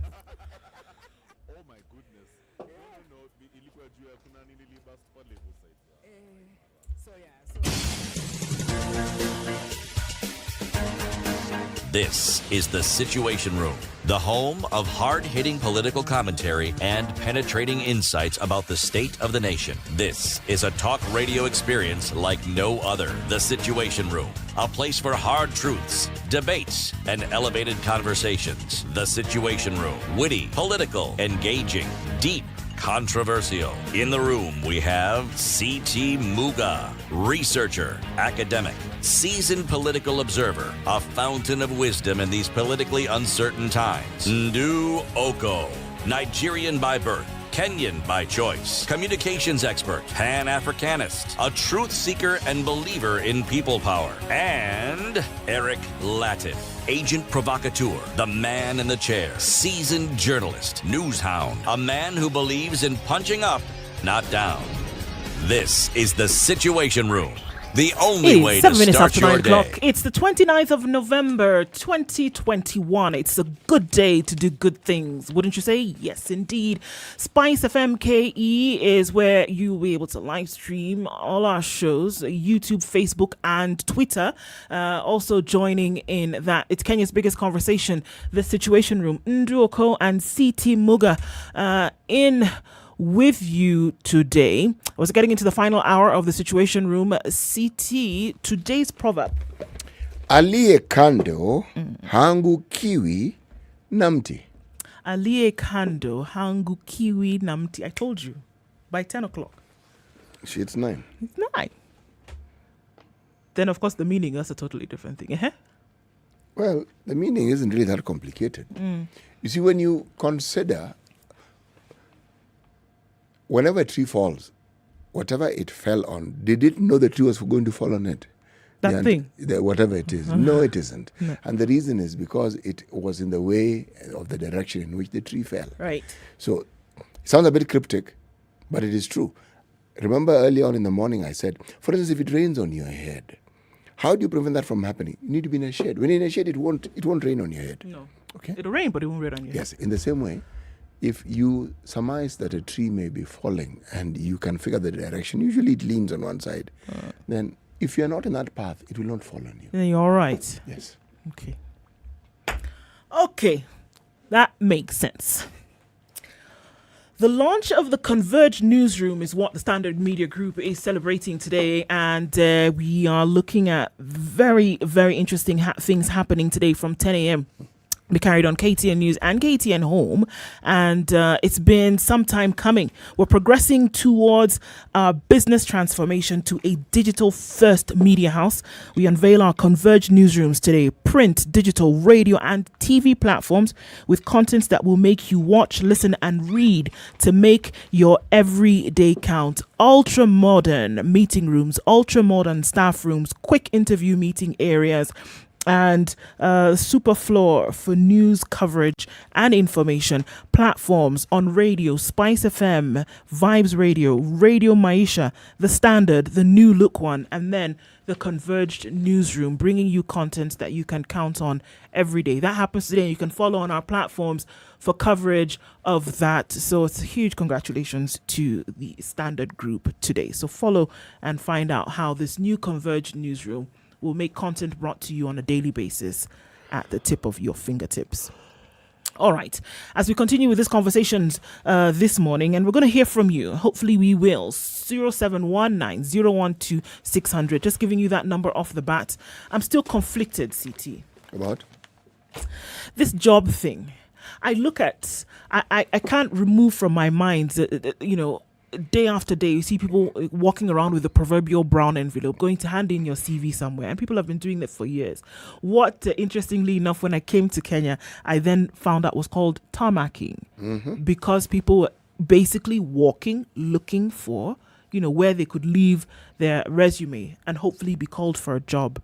This is The Situation Room, the home of hard-hitting political commentary and penetrating insights about the state of the nation. This is a talk radio experience like no other. The Situation Room, a place for hard truths, debates, and elevated conversations. The Situation Room, witty, political, engaging, deep, controversial. In the room, we have C.T. Muga, researcher, academic, seasoned political observer, a fountain of wisdom in these politically uncertain times. Ndu Okoh, Nigerian by birth, Kenyan by choice, communications expert, Pan-Africanist, a truth seeker and believer in people power, and Eric Latiff, agent provocateur, the man in the chair, seasoned journalist, news hound, a man who believes in punching up, not down. This is The Situation Room. The only way to start your day. It's the 29th of November, 2021. It's a good day to do good things, wouldn't you say? Yes, indeed. SpiceFM KE is where you'll be able to live stream all our shows, YouTube, Facebook, and Twitter. Also joining in that, it's Kenya's biggest conversation, The Situation Room. Ndu Okoh and C.T. Muga in with you today. I was getting into the final hour of The Situation Room. CT, today's proverb. Aliye kando, hangu kiwi namti. Aliye kando, hangu kiwi namti. I told you, by 10 o'clock. It's 9. It's 9. Then, of course, the meaning, that's a totally different thing. Well, the meaning isn't really that complicated. You see, when you consider whenever a tree falls, whatever it fell on, they didn't know the tree was going to fall on it. That thing? Whatever it is. No, it isn't. No. And the reason is because it was in the way of the direction in which the tree fell. Right. So it sounds a bit cryptic, but it is true. Remember early on in the morning I said, for instance, if it rains on your head, how do you prevent that from happening? You need to be in a shade. When you're in a shade, it won't rain on your head. No. Okay. It'll rain, but it won't rain on your head. Yes. In the same way, if you surmise that a tree may be falling and you can figure the direction, usually it leans on one side, then if you're not in that path, it will not fall on you. Then you're all right. Yes. Okay. That makes sense. The launch of the Converged newsroom is what the Standard Media Group is celebrating today, and we are looking at very, very interesting things happening today from 10 a.m. Be carried on KTN News and KTN Home, and it's been some time coming. We're progressing towards our business transformation to a digital-first media house. We unveil our converged newsrooms today, print, digital, radio, and TV platforms with contents that will make you watch, listen, and read to make your everyday count. Ultra-modern meeting rooms, ultra-modern staff rooms, quick interview meeting areas, and super floor for news coverage and information, platforms on radio, SpiceFM, Vibes Radio, Radio Maisha, The Standard, the new look one, and then the Converged newsroom, bringing you content that you can count on every day. That happens today, and you can follow on our platforms for coverage of that. So it's a huge congratulations to the Standard Group today. So follow and find out how this new Converged newsroom will make content brought to you on a daily basis at the tip of your fingertips. All right. As we continue with these conversations this morning, and we're going to hear from you. Hopefully we will. 0719-012-600. Just giving you that number off the bat. I'm still conflicted, CT. About? This job thing. I look at, I can't remove from my mind, day after day, you see people walking around with the proverbial brown envelope, going to hand in your CV somewhere, and people have been doing that for years. What, interestingly enough, when I came to Kenya, I then found out was called tarmacking, because people were basically walking, looking for where they could leave their resume and hopefully be called for a job.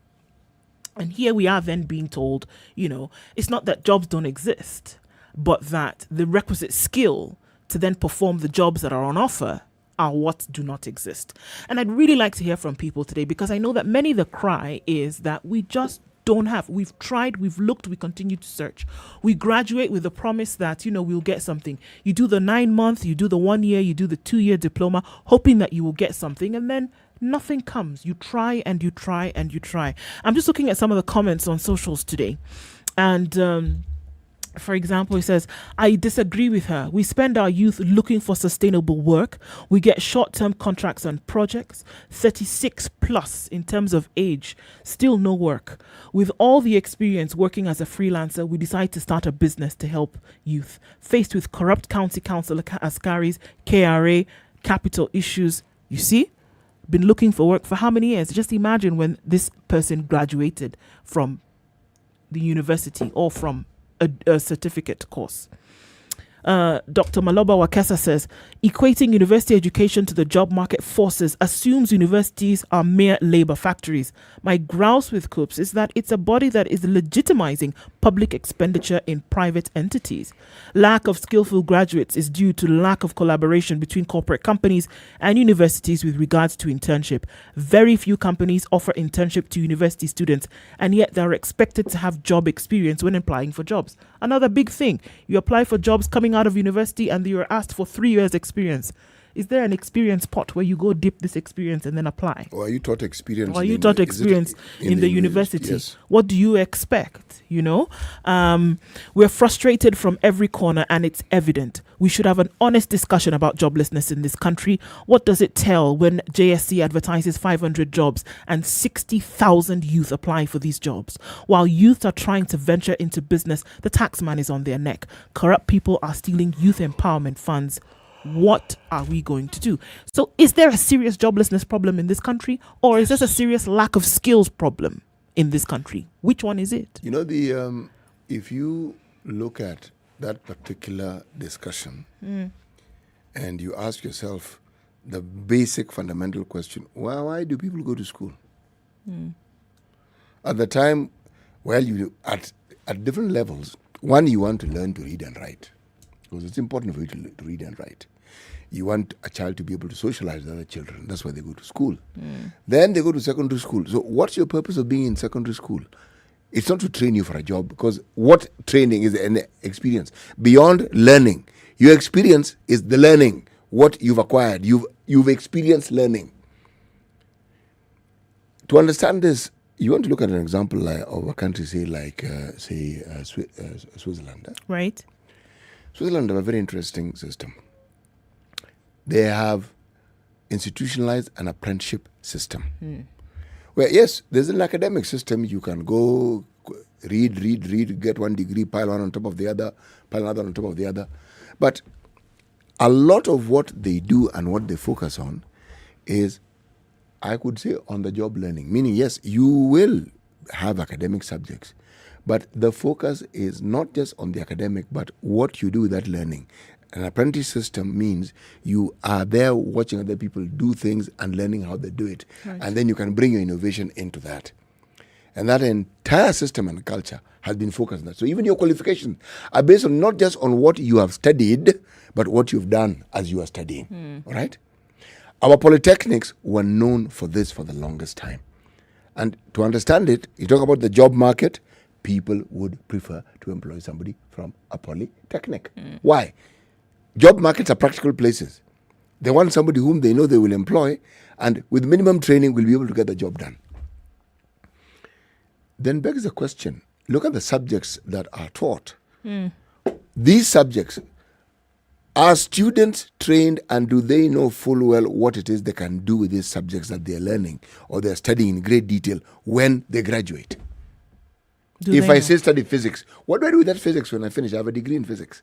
And here we are then being told, it's not that jobs don't exist, but that the requisite skill to then perform the jobs that are on offer are what do not exist. And I'd really like to hear from people today, because I know that many the cry is that we just don't have. We've tried, we've looked, we continue to search. We graduate with the promise that, we'll get something. You do the 9 month, you do the 1 year, you do the 2 year diploma, hoping that you will get something, and then nothing comes. You try and you try and you try. I'm just looking at some of the comments on socials today. And for example, he says, I disagree with her. We spend our youth looking for sustainable work. We get short-term contracts on projects, 36 plus in terms of age, still no work. With all the experience working as a freelancer, we decide to start a business to help youth. Faced with corrupt county council askaris, KRA, capital issues. You see? Been looking for work for how many years? Just imagine when this person graduated from the university or from a certificate course. Dr. Maloba Wakesa says, equating university education to the job market forces assumes universities are mere labor factories. My grouse with COOPS is that it's a body that is legitimizing public expenditure in private entities. Lack of skillful graduates is due to lack of collaboration between corporate companies and universities with regards to internship. Very few companies offer internship to university students, and yet they're expected to have job experience when applying for jobs. Another big thing, you apply for jobs coming out of university and you're asked for 3 years experience. Is there an experience pot where you go dip this experience and then apply? Or are you taught experience? Or are you taught experience in the university? Yes. What do you expect? We're frustrated from every corner, and it's evident. We should have an honest discussion about joblessness in this country. What does it tell when JSC advertises 500 jobs and 60,000 youth apply for these jobs? While youth are trying to venture into business, the taxman is on their neck. Corrupt people are stealing youth empowerment funds. What are we going to do? So is there a serious joblessness problem in this country, or is this a serious lack of skills problem in this country? Which one is it? If you look at that particular discussion and you ask yourself the basic fundamental question, why do people go to school? At the time, at different levels, one, you want to learn to read and write, because it's important for you to read and write. You want a child to be able to socialize with other children. That's why they go to school. Then they go to secondary school. So what's your purpose of being in secondary school? It's not to train you for a job, because what training is an experience. Beyond learning, your experience is the learning, what you've acquired. You've experienced learning. To understand this, you want to look at an example of a country, Switzerland. Right. Switzerland have a very interesting system. They have institutionalized an apprenticeship system. Where, yes, there's an academic system. You can go read, get one degree, pile one on top of the other, pile another on top of the other. But a lot of what they do and what they focus on is, I could say, on-the-job learning. Meaning, yes, you will have academic subjects, but the focus is not just on the academic, but what you do with that learning. An apprentice system means you are there watching other people do things and learning how they do it. Right. And then you can bring your innovation into that. And that entire system and culture has been focused on that. So even your qualifications are based on not just on what you have studied, but what you've done as you are studying. All right? Our polytechnics were known for this for the longest time. And to understand it, you talk about the job market, people would prefer to employ somebody from a polytechnic. Why? Job markets are practical places. They want somebody whom they know they will employ, and with minimum training will be able to get the job done. Then begs the question, look at the subjects that are taught. These subjects, are students trained, and do they know full well what it is they can do with these subjects that they're learning or they're studying in great detail when they graduate? If I say study physics, what do I do with that physics when I finish? I have a degree in physics.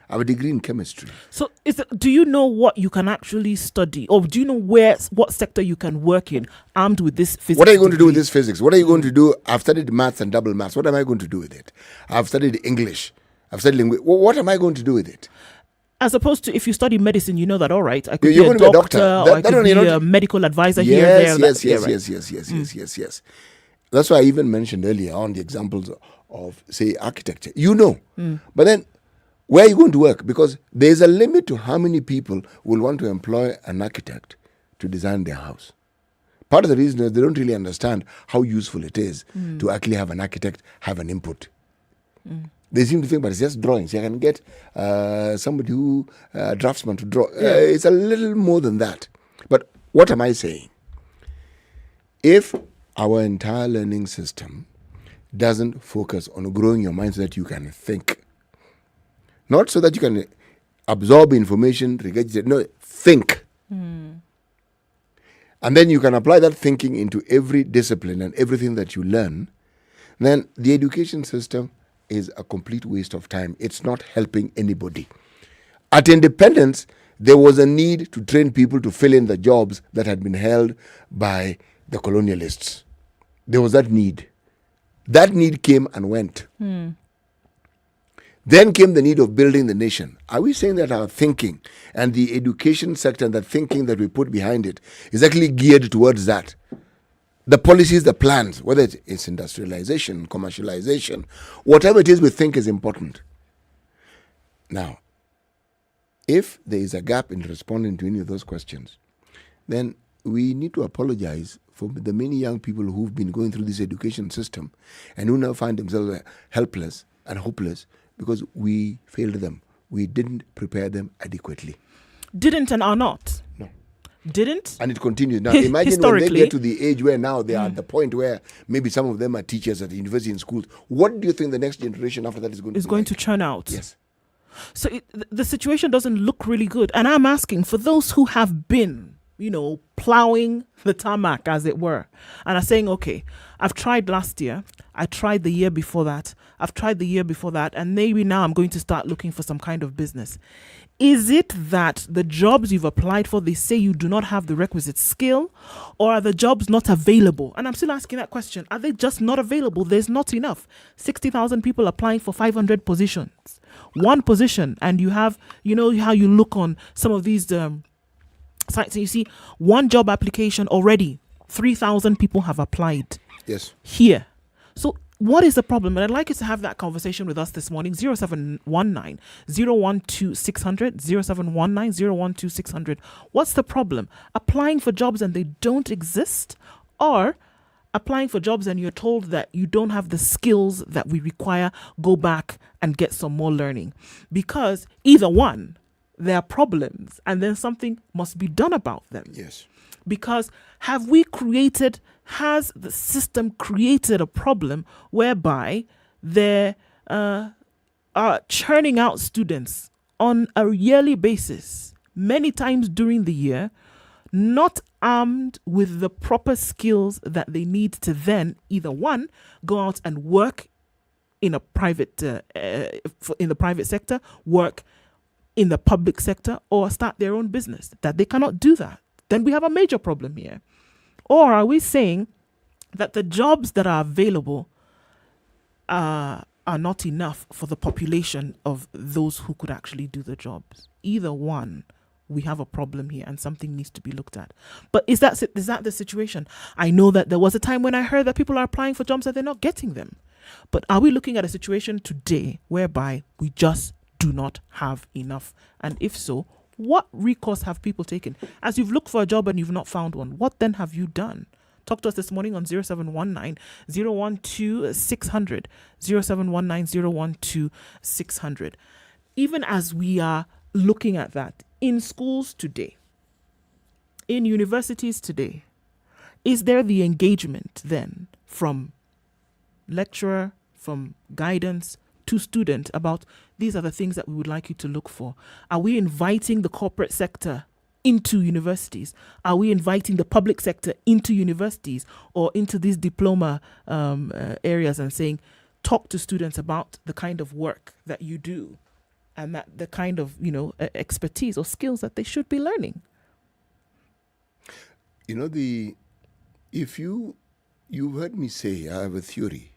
I have a degree in chemistry. So do you know what you can actually study? Or do you know what sector you can work in armed with this physics? What are you going to do with this physics? What are you going to do? I've studied maths and double maths. What am I going to do with it? I've studied English. I've studied language. What am I going to do with it? As opposed to if you study medicine, you know that, all right, I could You're be a doctor, or I could be a medical advisor here, there. Yes. That's why I even mentioned earlier on the examples of, say, architecture. You know. But then, where are you going to work? Because there's a limit to how many people will want to employ an architect to design their house. Part of the reason is they don't really understand how useful it is to actually have an architect have an input. They seem to think, but it's just drawings. You can get somebody who, draftsman to draw. It's a little more than that. But what am I saying? If our entire learning system doesn't focus on growing your mind so that you can think, not so that you can absorb information, regurgitate, no, think. And then you can apply that thinking into every discipline and everything that you learn, then the education system is a complete waste of time. It's not helping anybody. At independence, there was a need to train people to fill in the jobs that had been held by the colonialists. There was that need. That need came and went. Then came the need of building the nation. Are we saying that our thinking and the education sector and the thinking that we put behind it is actually geared towards that? The policies, the plans, whether it's industrialization, commercialization, whatever it is we think is important. Now, if there is a gap in responding to any of those questions, then we need to apologize for the many young people who've been going through this education system and who now find themselves helpless and hopeless because we failed them. We didn't prepare them adequately. Didn't and are not. No. Didn't? And it continues. Now, imagine when they get to the age where now they are at the point where maybe some of them are teachers at the university and schools. What do you think the next generation after that is going to be to churn out? Yes. So the situation doesn't look really good. And I'm asking for those who have been, plowing the tarmac, as it were, and are saying, okay, I've tried last year, I tried the year before that, I've tried the year before that, and maybe now I'm going to start looking for some kind of business. Is it that the jobs you've applied for, they say you do not have the requisite skill, or are the jobs not available? And I'm still asking that question. Are they just not available? There's not enough. 60,000 people applying for 500 positions. One position, and you have, how you look on some of these sites and you see one job application already, 3,000 people have applied. Yes. Here. So what is the problem? And I'd like you to have that conversation with us this morning. 0719 012 600, 0719 012 600. What's the problem? Applying for jobs and they don't exist, or applying for jobs and you're told that you don't have the skills that we require, go back and get some more learning? Because either one, there are problems and then something must be done about them. Yes. Because has the system created a problem whereby they are churning out students on a yearly basis, many times during the year, not armed with the proper skills that they need to then either one, go out and work in a private in the private sector, work in the public sector, or start their own business, that they cannot do that. Then we have a major problem here. Or are we saying that the jobs that are available are not enough for the population of those who could actually do the jobs? Either one, we have a problem here and something needs to be looked at. But is that the situation? I know that there was a time when I heard that people are applying for jobs and they're not getting them. But are we looking at a situation today whereby we just do not have enough? And if so, what recourse have people taken? As you've looked for a job and you've not found one, what then have you done? Talk to us this morning on 0719 012 600, 0719 012 600. Even as we are looking at that, in schools today, in universities today, is there the engagement then from lecturer, from guidance to student about these are the things that we would like you to look for? Are we inviting the corporate sector into universities? Are we inviting the public sector into universities or into these diploma areas and saying, talk to students about the kind of work that you do and that the kind of, expertise or skills that they should be learning? If you've heard me say I have a theory,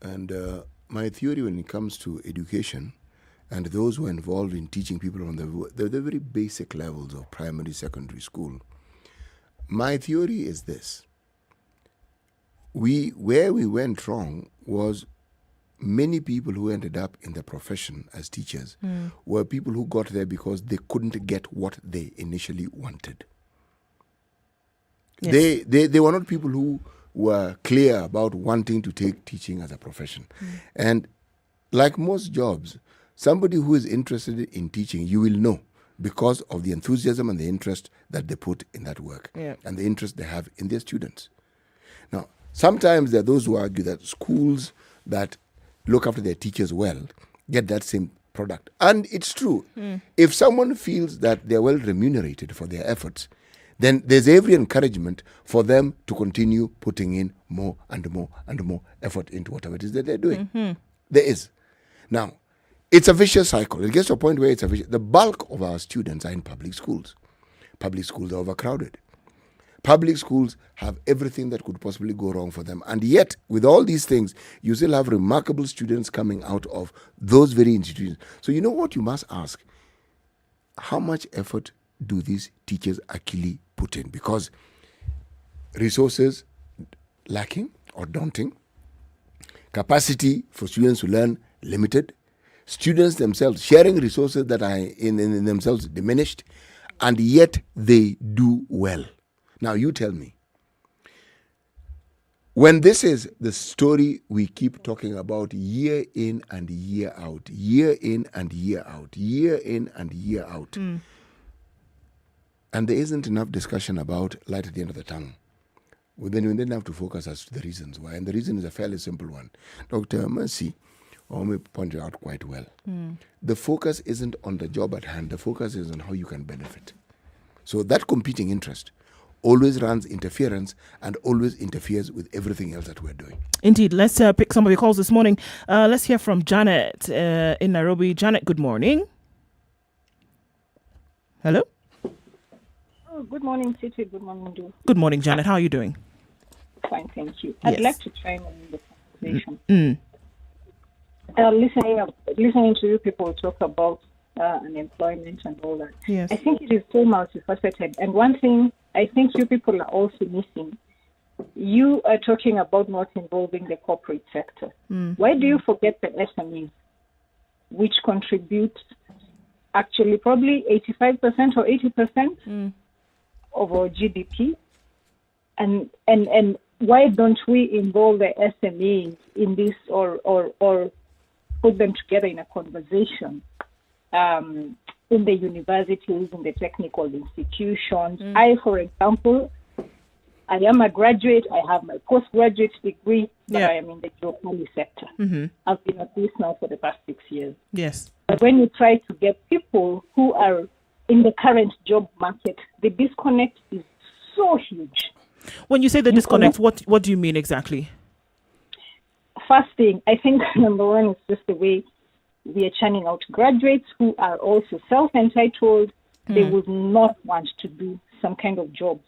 and my theory when it comes to education and those who are involved in teaching people on the very basic levels of primary, secondary school. My theory is this. Where we went wrong was many people who ended up in the profession as teachers were people who got there because they couldn't get what they initially wanted. Yes. They were not people who were clear about wanting to take teaching as a profession. And like most jobs, somebody who is interested in teaching, you will know because of the enthusiasm and the interest that they put in that work and the interest they have in their students. Now, sometimes there are those who argue that schools that look after their teachers well get that same product. And it's true. If someone feels that they're well remunerated for their efforts, then there's every encouragement for them to continue putting in more and more and more effort into whatever it is that they're doing. There is. Now, it's a vicious cycle. It gets to a point where it's a vicious. The bulk of our students are in public schools. Public schools are overcrowded. Public schools have everything that could possibly go wrong for them. And yet, with all these things, you still have remarkable students coming out of those very institutions. So you know what you must ask? How much effort do these teachers actually put in? Because resources lacking or daunting, capacity for students to learn limited, students themselves sharing resources that are in themselves diminished, and yet they do well. Now you tell me, when this is the story we keep talking about year in and year out, year in and year out, year in and year out, and there isn't enough discussion about light at the end of the tunnel, well, then we then have to focus as to the reasons why. And the reason is a fairly simple one. Dr. Mercy pointed out quite well. The focus isn't on the job at hand. The focus is on how you can benefit. So that competing interest always runs interference and always interferes with everything else that we're doing. Indeed. Let's pick some of your calls this morning. Let's hear from Janet in Nairobi. Janet, good morning. Hello? Oh, good morning, Titi. Good morning, Ndu. Good morning, Janet. How are you doing? Fine, thank you. Yes. I'd like to chime in the conversation. Listening to you people talk about unemployment and all that. Yes. I think it is so multifaceted. And one thing I think you people are also missing, you are talking about not involving the corporate sector. Why do you forget the SMEs, which contribute actually probably 85% or 80% of our GDP? And why don't we involve the SMEs in this or put them together in a conversation in the universities, in the technical institutions? I, for example, I am a graduate. I have my postgraduate degree, but I am in the geothermal sector. I've been at this now for the past 6 years. Yes. But when you try to get people who are in the current job market, the disconnect is so huge. When you say the disconnect, what do you mean exactly? First thing, I think number one is just the way we are churning out graduates who are also self-entitled. They would not want to do some kind of job.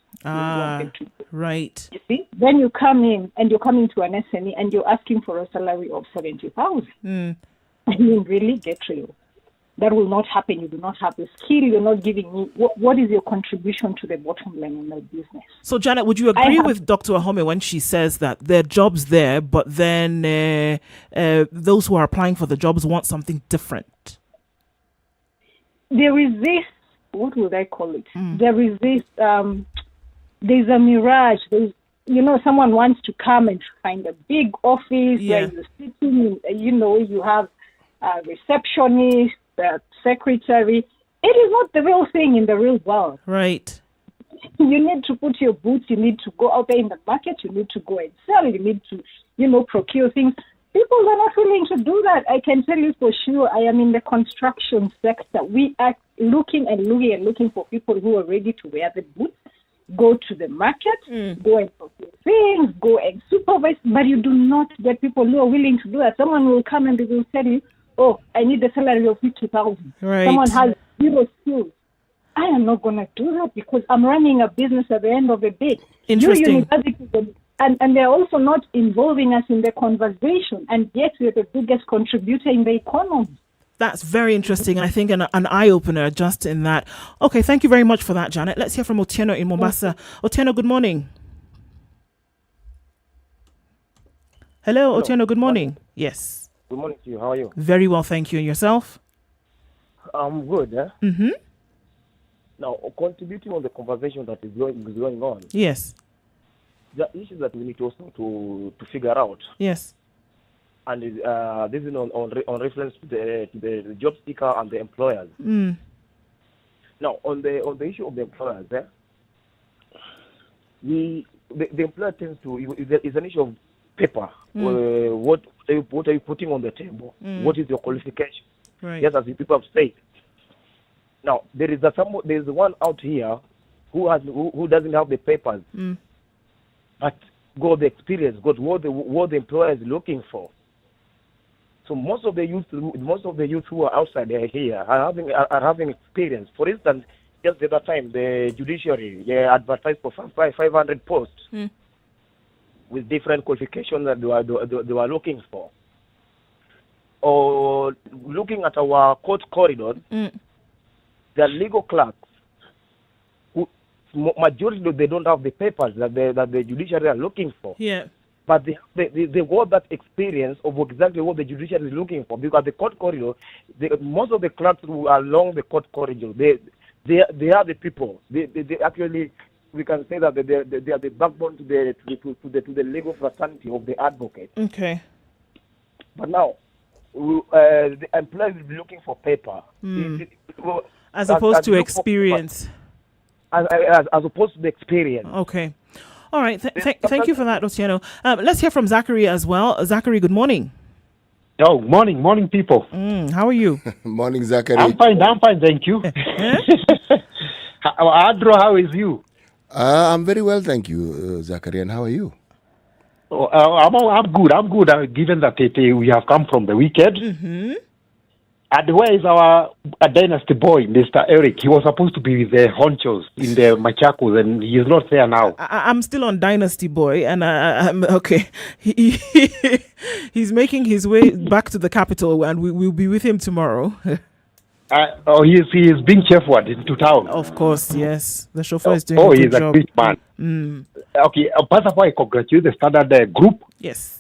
Right. You see, then you come in and you're coming to an SME and you're asking for a salary of 70,000. I mean, really, get real. That will not happen. You do not have the skill. You're not giving me. What is your contribution to the bottom line in my business? So, Janet, would you agree with Dr. Ahome when she says that there are jobs there, but then those who are applying for the jobs want something different? There is this, what would I call it? There is this, there's a mirage. There's, someone wants to come and find a big office where you're sitting, you have a receptionist, secretary. It is not the real thing in the real world. Right. You need to put your boots. You need to go out there in the market. You need to go and sell. You need to, procure things. People are not willing to do that. I can tell you for sure. I am in the construction sector. We are looking for people who are ready to wear the boots, go to the market, go and procure things, go and supervise. But you do not get people who are willing to do that. Someone will come and they will tell you, oh, I need a salary of 50,000. Right. Someone has zero skills. I am not going to do that because I'm running a business at the end of the day. Interesting. And they're also not involving us in the conversation, and yet we're the biggest contributor in the economy. That's very interesting. I think an eye-opener just in that. Okay, thank you very much for that, Janet. Let's hear from Otieno in Mombasa. Otieno, good morning. Hello, Otieno, good morning. Yes. Good morning to you. How are you? Very well, thank you. And yourself? I'm good. Mm-hmm. Now, contributing on the conversation that is going on. Yes. The issues that we need also to figure out. Yes. And this is on reference to the job seeker and the employers. Mm. Now, on the issue of the employers, the employer tends to is an issue of paper. What are you putting on the table? What is your qualification? Right. Yes, as the people have said. Now there is one out here who doesn't have the papers, but got the experience, got what the employer is looking for. So most of the youth who are outside here are having experience. For instance, just the other time, the judiciary advertised for 500 posts with different qualifications that they were looking for. Or looking at our court corridor, the legal clerks, who majority they don't have the papers that the judiciary are looking for. Yeah. But they got that experience of exactly what the judiciary is looking for, because the court corridor, most of the clerks who are along the court corridor, they are the people. They actually, we can say that they are the backbone to the legal fraternity of the advocate. Okay. But now, the employer will be looking for paper. As opposed to experience. As opposed to the experience. Okay. All right. Thank you for that, Otieno. Let's hear from Zachary as well. Zachary, good morning. Oh, morning, people. How are you? Morning, Zachary. I'm fine, thank you. Adro, how is you? I'm very well, thank you, Zachary. And how are you? I'm good. Given that we have come from the weekend. Mm-hmm. And where is our dynasty boy, Mr. Eric? He was supposed to be with the honchos in the Machakos, and he is not there now. I'm still on Dynasty Boy, and I'm okay. He's making his way back to the capital, and we will be with him tomorrow. He is being chauffeured into town. Of course, yes. The chauffeur is doing a good job. Oh, he's a great man. Okay, first of all, I congratulate the Standard Group. Yes.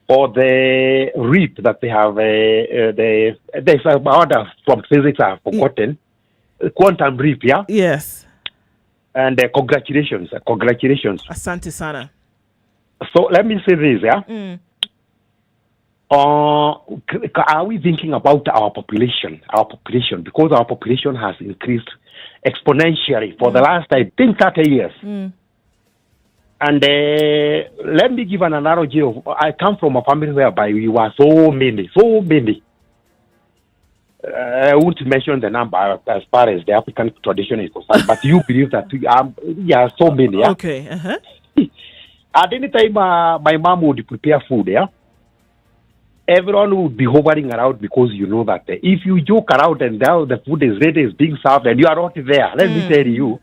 For the REAP that they have, there's a order from physics I've forgotten. Quantum REAP, yeah? Yes. And congratulations. Asante sana. So let me say this, yeah? Are we thinking about our population? Because our population has increased exponentially for the last, I think, 30 years. And let me give an analogy of, I come from a family whereby we were so many. I won't mention the number as far as the African tradition is concerned, but you believe that we are so many. Yeah? Okay. Uh-huh. At any time, my mom would prepare food, yeah? Everyone would be hovering around, because you know that if you joke around and now the food is ready, is being served, and you are not there, let me tell you,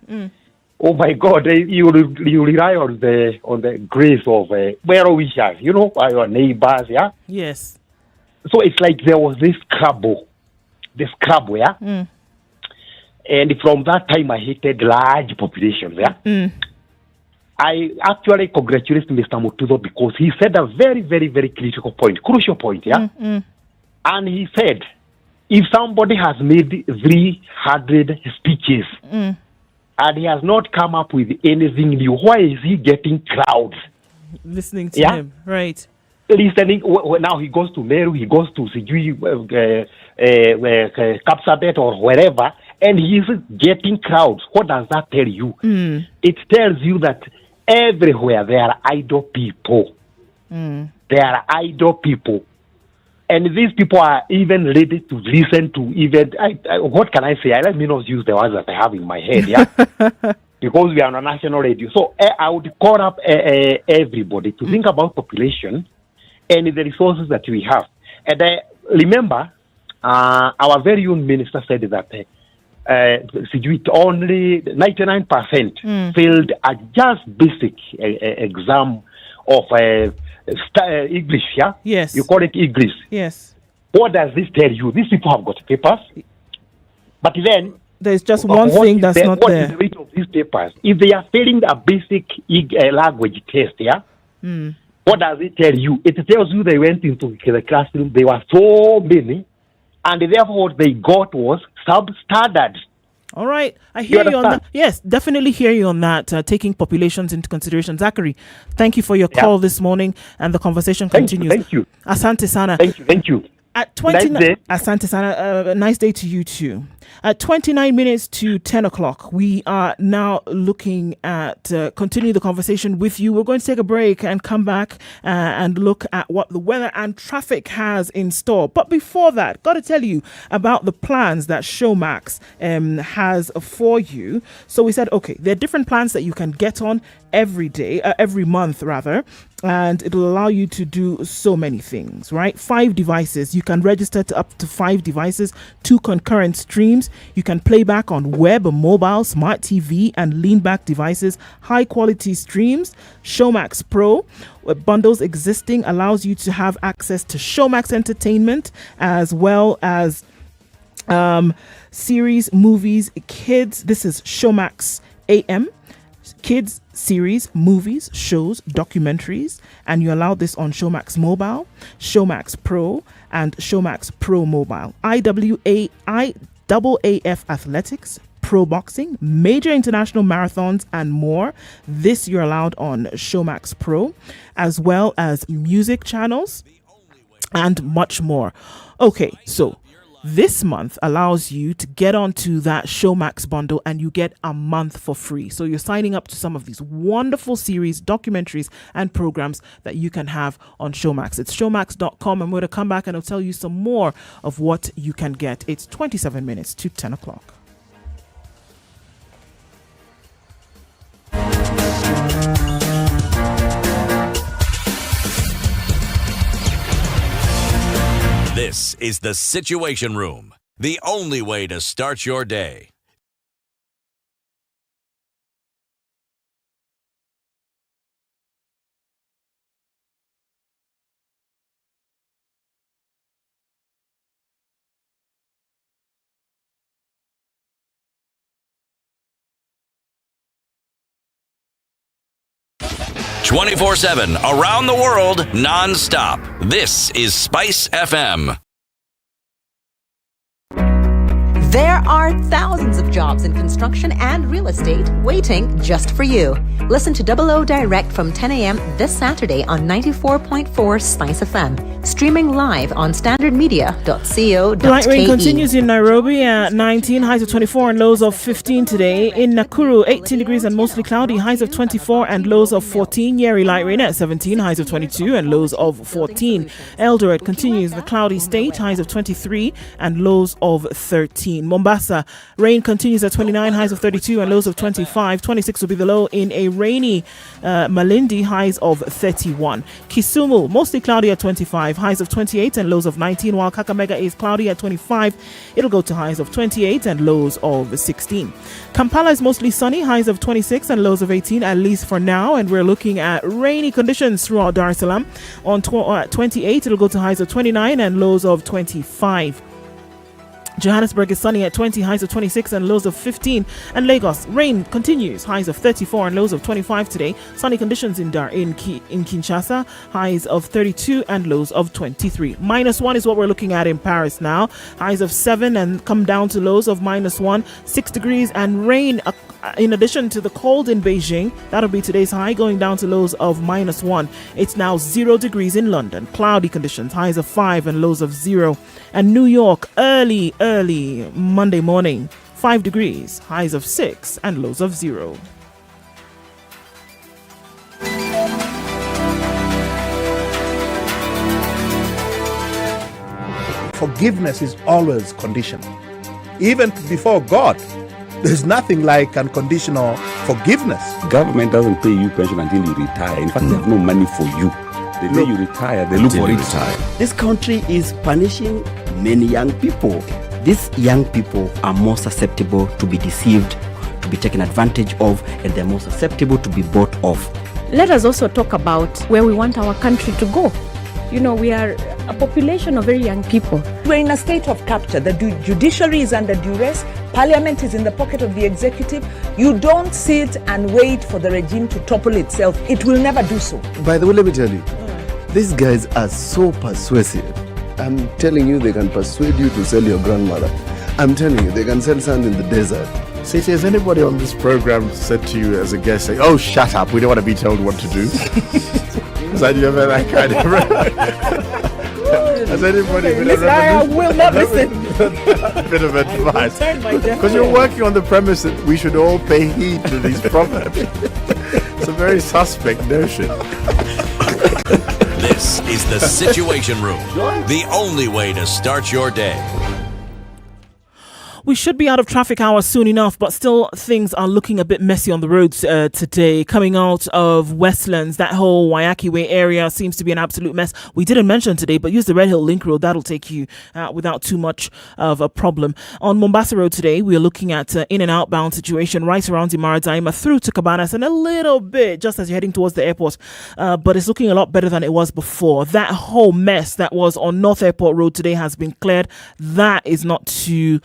oh my God, you rely on the grace of well-wishers, your neighbors, yeah? Yes. So it's like there was this scrabble, yeah? And from that time, I hated large populations, yeah? I actually congratulate Mr. Mutudo, because he said a very, very, very crucial point, yeah? And he said, if somebody has made 300 speeches, and he has not come up with anything new, why is he getting crowds? Listening to him, right. Listening, now he goes to Meru, he goes to Kapsabet or wherever, and he's getting crowds. What does that tell you? It tells you that everywhere there are idle people. There are idle people. And these people are even ready to listen to even, what can I say? Let me not use the words that I have in my head, yeah? Because we are on a national radio. So I would call up everybody to think about population and the resources that we have. And remember, our very own minister said that only 99% failed a just basic exam of English, yeah? Yes. You call it English. Yes. What does this tell you? These people have got papers, but then there's just one thing that's not what there. What is the rate of these papers? If they are failing a basic language test, what does it tell you? It tells you they went into the classroom, there were so many, and therefore what they got was substandard. All right, I hear you on that. Yes, definitely hear you on that, taking populations into consideration. Zachary, thank you for your call this morning, and the conversation continues. Thank you. Asante sana. Thank you. At 29, Asante sana, nice day to you too. At 29 minutes to 10 o'clock, we are now looking at continuing the conversation with you. We're going to take a break and come back and look at what the weather and traffic has in store. But before that, got to tell you about the plans that Showmax has for you. So we said, okay, there are different plans that you can get on every month rather, and it will allow you to do so many things, right? 5 devices. You can register to up to 5 devices, 2 concurrent streams. You can play back on web, mobile, smart TV, and lean back devices. High quality streams. Showmax Pro bundles existing allows you to have access to Showmax Entertainment as well as series, movies, kids. This is Showmax AM. Kids, series, movies, shows, documentaries, and you allow this on Showmax Mobile, Showmax Pro, and Showmax Pro Mobile. IAAF Athletics, Pro Boxing, major international marathons, and more. This you're allowed on Showmax Pro, as well as music channels and much more. Okay, so this month allows you to get onto that Showmax bundle and you get a month for free. So you're signing up to some of these wonderful series, documentaries, and programs that you can have on Showmax. It's showmax.com, and we're going to come back and I'll tell you some more of what you can get. It's 27 minutes to 10 o'clock. This is the Situation Room, the only way to start your day. "24/7 around the world, non-stop. This is SpiceFM. There are thousands of jobs in construction and real estate waiting just for you. Listen to Double O Direct from 10 a.m. this Saturday on 94.4 Spice FM. Streaming live on standardmedia.co.ke. Light rain continues in Nairobi at 19, highs of 24 and lows of 15 today. In Nakuru, 18 degrees and mostly cloudy, highs of 24 and lows of 14. Nyeri, light rain at 17, highs of 22 and lows of 14. Eldoret continues the cloudy state, highs of 23 and lows of 13. Mombasa, rain continues at 29, highs of 32 and lows of 25. 26 will be the low in a rainy Malindi, highs of 31. Kisumu, mostly cloudy at 25, highs of 28 and lows of 19, while Kakamega is cloudy at 25. It'll go to highs of 28 and lows of 16. Kampala is mostly sunny, highs of 26 and lows of 18, at least for now, and we're looking at rainy conditions throughout Dar es Salaam. On 28, it'll go to highs of 29 and lows of 25. Johannesburg is sunny at 20, highs of 26 and lows of 15. And Lagos, rain continues, highs of 34 and lows of 25 today. Sunny conditions in Kinshasa, highs of 32 and lows of 23. -1 is what we're looking at in Paris now. Highs of 7 and come down to lows of -1. 6 degrees and rain in addition to the cold in Beijing. That'll be today's high, going down to lows of -1. It's now 0 degrees in London. Cloudy conditions, highs of 5 and lows of 0. And New York, early Monday morning, 5 degrees, highs of 6 and lows of 0. Forgiveness is always conditional. Even before God, there's nothing like unconditional forgiveness. Government doesn't pay you pension until you retire. In fact, they have no money for you. The day you retire, they look for it. This country is punishing many young people. These young people are more susceptible to be deceived, to be taken advantage of, and they're more susceptible to be bought off. Let us also talk about where we want our country to go. we are a population of very young people. We're in a state of capture. The judiciary is under duress. Parliament is in the pocket of the executive. You don't sit and wait for the regime to topple itself. It will never do so. By the way, let me tell you, these guys are so persuasive. I'm telling you, they can persuade you to sell your grandmother. I'm telling you, they can sell sand in the desert. City, has anybody on this program said to you as a guest, say, "Oh, shut up, we don't want to be told what to do"? Has anyone ever that kind of... Has anybody been I will not listen. a bit of advice? Because you're working on the premise that we should all pay heed to these proverbs. It's a very suspect notion. This is the Situation Room, the only way to start your day. We should be out of traffic hours soon enough, but still things are looking a bit messy on the roads today. Coming out of Westlands, that whole Waiyaki Way area seems to be an absolute mess. We didn't mention today, but use the Red Hill Link Road. That'll take you without too much of a problem. On Mombasa Road today, we are looking at in and outbound situation right around the Maradaima through to Cabanas and a little bit just as you're heading towards the airport. But it's looking a lot better than it was before. That whole mess that was on North Airport Road today has been cleared. That is not too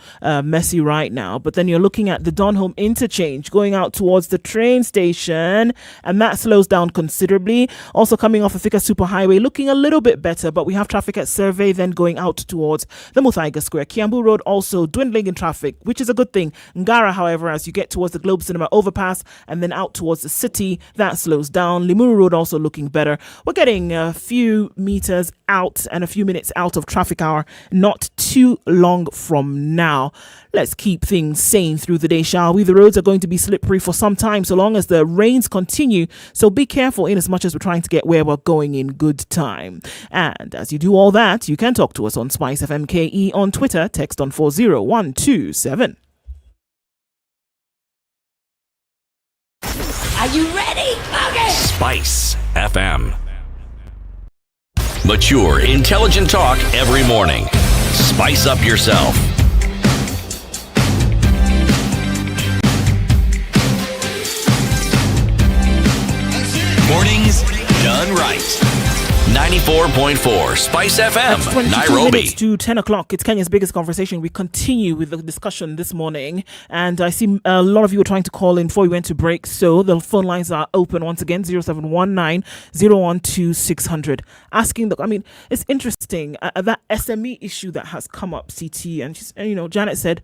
messy right now, but then you're looking at the Donholm interchange going out towards the train station, and that slows down considerably. Also coming off a Thika Superhighway, looking a little bit better, but we have traffic at Survey, then going out towards the Muthui Square. Kiambu Road also dwindling in traffic, which is a good thing. Ngara, however, as you get towards the Globe Cinema overpass and then out towards the city, that slows down. Limuru Road also looking better. We're getting a few meters out and a few minutes out of traffic hour, not too long from now. Let's keep things sane through the day, shall we? The roads are going to be slippery for some time so long as the rains continue. So be careful in as much as we're trying to get where we're going in good time. And as you do all that, you can talk to us on SpiceFM KE on Twitter. Text on 40127. Are you ready? Okay. Spice FM. Mature, intelligent talk every morning. Spice up yourself. Mornings done right. 94.4 Spice FM, 22 Nairobi. minutes to 10 o'clock. It's Kenya's biggest conversation. We continue with the discussion this morning. And I see a lot of you were trying to call in before we went to break. So the phone lines are open once again, 0719 012 600. Asking, it's interesting, that SME issue that has come up, CT. And, Janet said,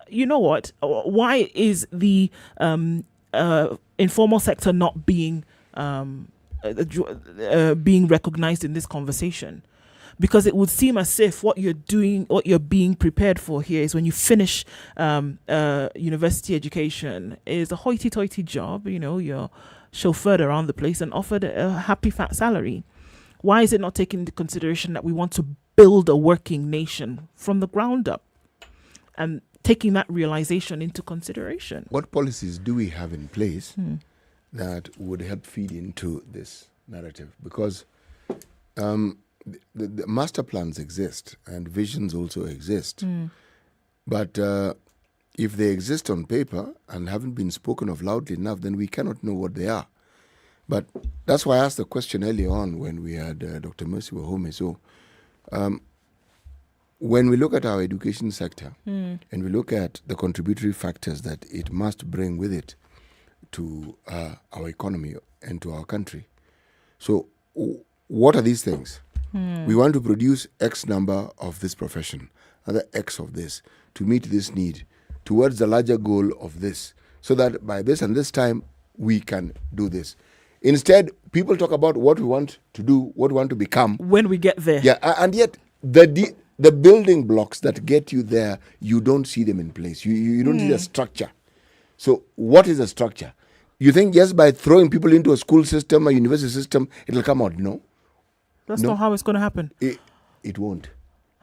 you know what? Why is the informal sector not being recognized in this conversation? Because it would seem as if what you're doing, what you're being prepared for here is when you finish university education is a hoity-toity job. You're chauffeured around the place and offered a happy fat salary. Why is it not taken into consideration that we want to build a working nation from the ground up and taking that realization into consideration? What policies do we have in place that would help feed into this narrative? Because the master plans exist and visions also exist. But if they exist on paper and haven't been spoken of loudly enough, then we cannot know what they are. But that's why I asked the question earlier on when we had Dr. Mercy Wahome. So when we look at our education sector and we look at the contributory factors that it must bring with it to our economy and to our country. So what are these things? We want to produce X number of this profession, other X of this, to meet this need, towards the larger goal of this, so that by this and this time, we can do this. Instead, people talk about what we want to do, what we want to become. When we get there. Yeah, and yet the building blocks that get you there, you don't see them in place. You don't see the structure. So what is the structure? You think just by throwing people into a school system, a university system, it'll come out? No. That's not how it's going to happen. It won't.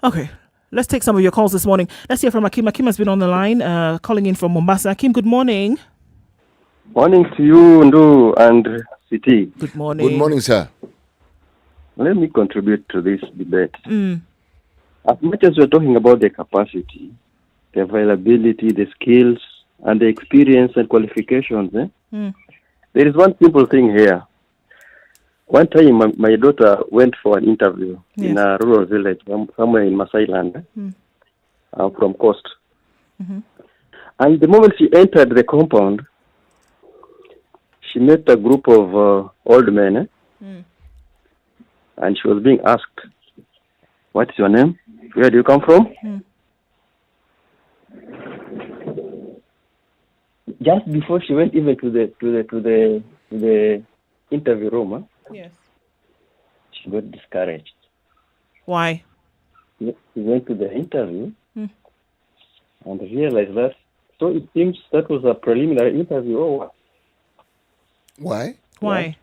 Okay. Let's take some of your calls this morning. Let's hear from Akim. Akim has been on the line, calling in from Mombasa. Akim, good morning. Morning to you, Ndu and City. Good morning. Good morning, sir. Let me contribute to this debate. As much as we're talking about the capacity, the availability, the skills, and the experience and qualifications, there is one simple thing here. One time, my daughter went for an interview in a rural village, somewhere in Masai Land, from Coast. Mm-hmm. And the moment she entered the compound, she met a group of old men, and she was being asked, "What is your name? Where do you come from?" Just before she went even to the interview room, Yes. she got discouraged. Why? She went to the interview and realized that. So it seems that was a preliminary interview. Oh, why? Why?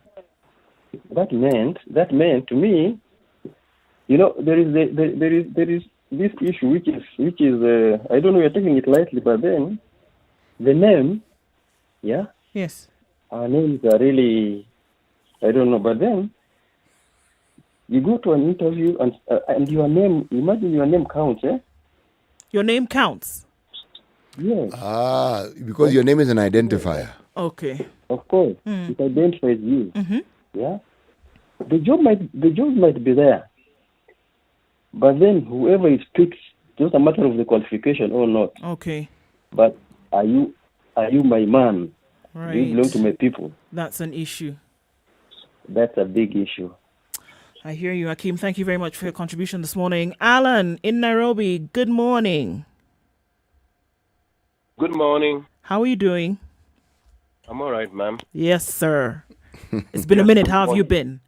That meant to me, there is this issue which is I don't know, you're taking it lightly, but then the name, yes, our names are really, I don't know, but then you go to an interview and your name, imagine your name counts, Your name counts. Yes. Because your name is an identifier. Okay. Of course, it identifies you. Mm-hmm. Yeah. The job might be there, but then whoever is picked, just a matter of the qualification or not. Okay. But are you my man? Right. Do you belong to my people? That's an issue. That's a big issue. I hear you, Akeem. Thank you very much for your contribution this morning. Alan in Nairobi, good morning. Good morning. How are you doing? I'm all right, ma'am. Yes, sir. It's been a minute. How have you been?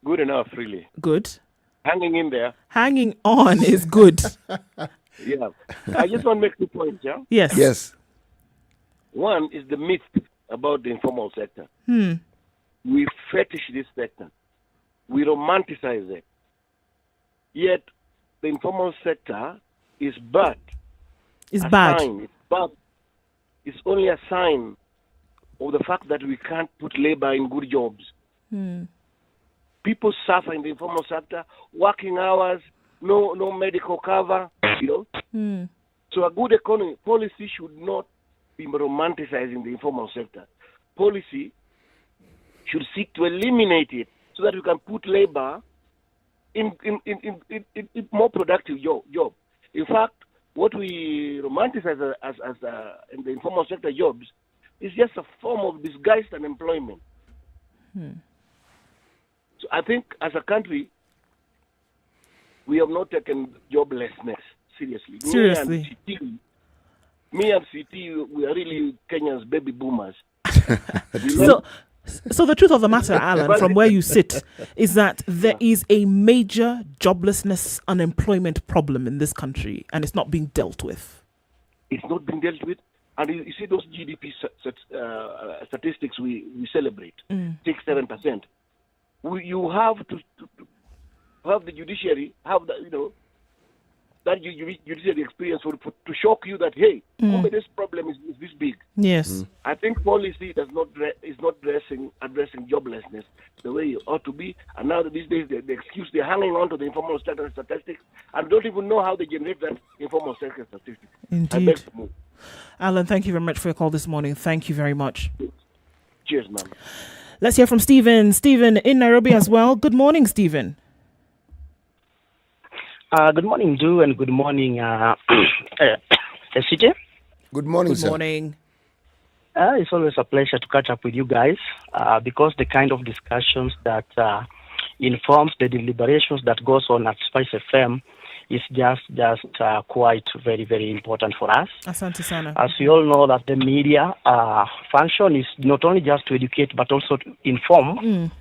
Good enough, really. Good. Hanging in there. Hanging on is good. Yeah. I just want to make 2 points, yeah? Yes. Yes. One is the myth about the informal sector. We fetish this sector. We romanticize it. Yet, the informal sector is bad. It's bad. It's bad. It's only a sign of the fact that we can't put labor in good jobs. People suffer in the informal sector, working hours, no medical cover, So a good economy policy should not be romanticizing the informal sector. Policy should seek to eliminate it so that we can put labor in more productive job. In fact, what we romanticize as in the informal sector jobs is just a form of disguised unemployment. So I think as a country, we have not taken joblessness seriously. Seriously. Me and CT, we are really Kenyans baby boomers. So the truth of the matter, Alan, from where you sit, is that there is a major joblessness, unemployment problem in this country, and it's not being dealt with. It's not being dealt with. And you see those GDP statistics we celebrate, 6-7%. You have to have the judiciary, have the, that judiciary experience to shock you that, hey, this problem is this big. Yes. I think policy is not addressing joblessness the way it ought to be. And now these days, the excuse, they're hanging on to the informal sector statistics and don't even know how they generate that informal sector statistics. Indeed. I beg to move. Alan, thank you very much for your call this morning. Thank you very much. Cheers, ma'am. Let's hear from Stephen. Stephen in Nairobi as well. Good morning, Stephen. Good morning, Ndu, and good morning, CJ. Good morning, sir. Good morning. It's always a pleasure to catch up with you guys because the kind of discussions that informs the deliberations that goes on at SpiceFM is just quite very, very important for us. Asante sana. As we all know that the media function is not only just to educate but also to inform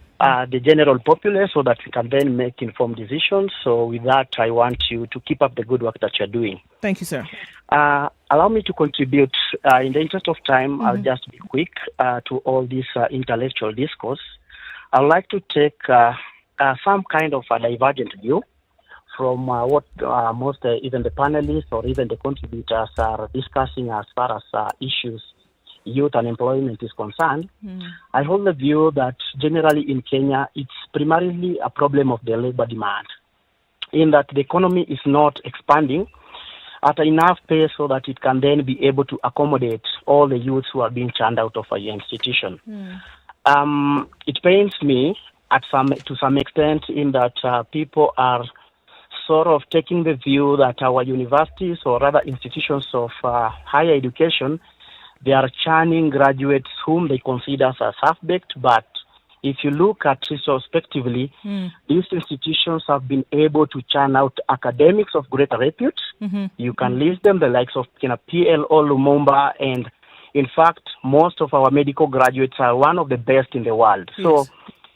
the general populace so that we can then make informed decisions. So with that, I want you to keep up the good work that you're doing. Thank you, sir. Allow me to contribute. In the interest of time, I'll just be quick to all this intellectual discourse. I'd like to take some kind of a divergent view from what most even the panelists or even the contributors are discussing as far as issues youth unemployment is concerned. I hold the view that generally in Kenya, it's primarily a problem of the labor demand, in that the economy is not expanding at enough pace so that it can then be able to accommodate all the youths who are being churned out of a institution. It pains me to some extent, in that people are sort of taking the view that our universities or rather institutions of higher education, they are churning graduates whom they consider as half-baked. But if you look at retrospectively, these institutions have been able to churn out academics of greater repute. You can list them, the likes of PLO, Lumumba, and in fact, most of our medical graduates are one of the best in the world. Yes. So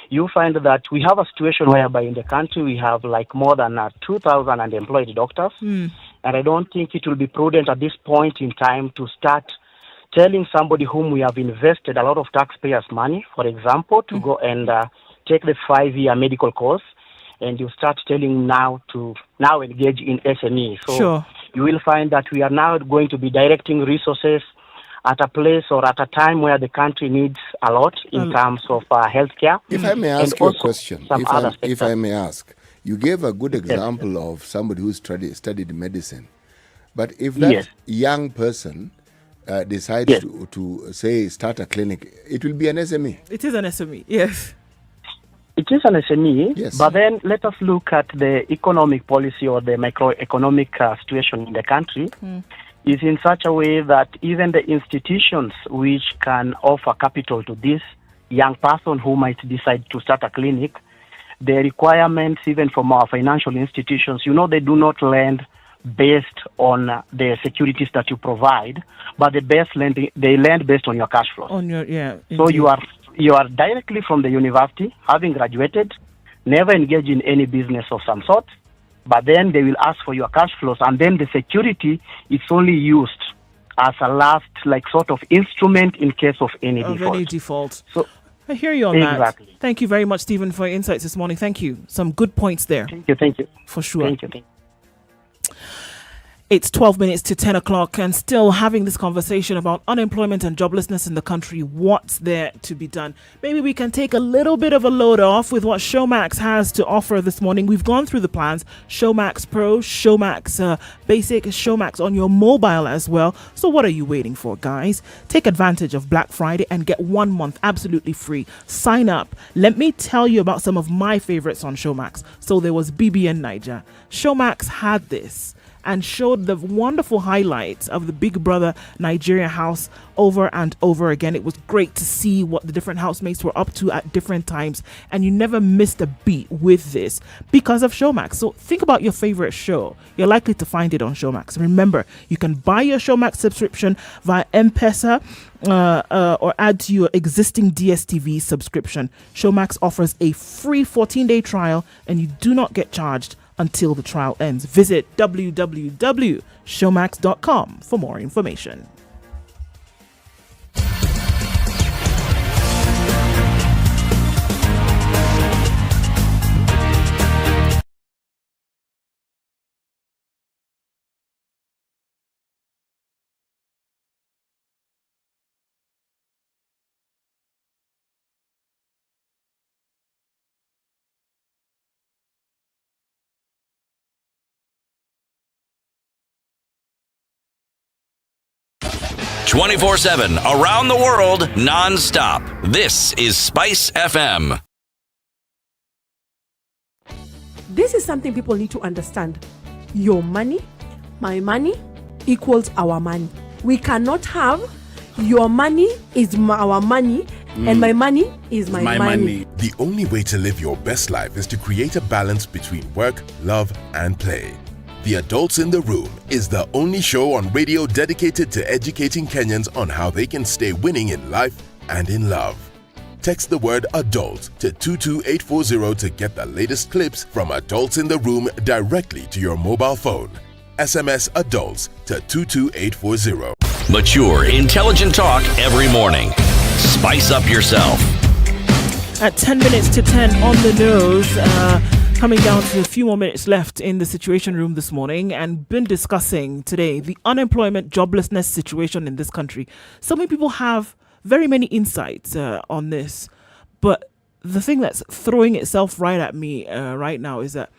you find that we have a situation whereby in the country we have like more than 2,000 unemployed doctors. And I don't think it will be prudent at this point in time to start telling somebody whom we have invested a lot of taxpayers' money, for example, to go and take the 5-year medical course, and you start telling now to engage in SME. So you will find that we are now going to be directing resources at a place or at a time where the country needs a lot in terms of healthcare. If I may ask you a question, if I may ask, you gave a good example of somebody who studied medicine. But if that young person decides to say start a clinic, it will be an SME. It is an SME, yes. It is an SME, but then let us look at the economic policy or the macroeconomic situation in the country. Is in such a way that even the institutions which can offer capital to this young person who might decide to start a clinic, the requirements even from our financial institutions, they do not lend based on the securities that you provide, but they lend based on your cash flow. So you are directly from the university, having graduated, never engaged in any business of some sort, but then they will ask for your cash flows, and then the security is only used as a last, sort of instrument in case of any default. So I hear you on that. Thank you very much, Stephen, for your insights this morning. Thank you. Some good points there. Thank you. For sure. Thank you. It's 12 minutes to 10 o'clock and still having this conversation about unemployment and joblessness in the country. What's there to be done? Maybe we can take a little bit of a load off with what Showmax has to offer this morning. We've gone through the plans. Showmax Pro, Showmax Basic, Showmax on your mobile as well. So what are you waiting for, guys? Take advantage of Black Friday and get 1 month absolutely free. Sign up. Let me tell you about some of my favorites on Showmax. So there was BBN Niger. Showmax had this and showed the wonderful highlights of the Big Brother Nigeria house over and over again. It was great to see what the different housemates were up to at different times, and you never missed a beat with this because of Showmax. So think about your favorite show. You're likely to find it on Showmax. Remember, you can buy your Showmax subscription via M-Pesa or add to your existing DSTV subscription. Showmax offers a free 14-day trial, and you do not get charged until the trial ends. Visit www.showmax.com for more information. "24/7 around the world, non-stop. This is Spice FM. This is something people need to understand. Your money, my money, equals our money. We cannot have your money is our money and my money is my money. The only way to live your best life is to create a balance between work, love, and play. The Adults in the Room is the only show on radio dedicated to educating Kenyans on how they can stay winning in life and in love. Text the word adult to 22840 to get the latest clips from Adults in the Room directly to your mobile phone. SMS adults to 22840. Mature, intelligent talk every morning. Spice up yourself. At 10 minutes to 10 on the nose, coming down to a few more minutes left in the Situation Room this morning, and been discussing today the unemployment, joblessness situation in this country. So many people have very many insights on this, but the thing that's throwing itself right at me right now is that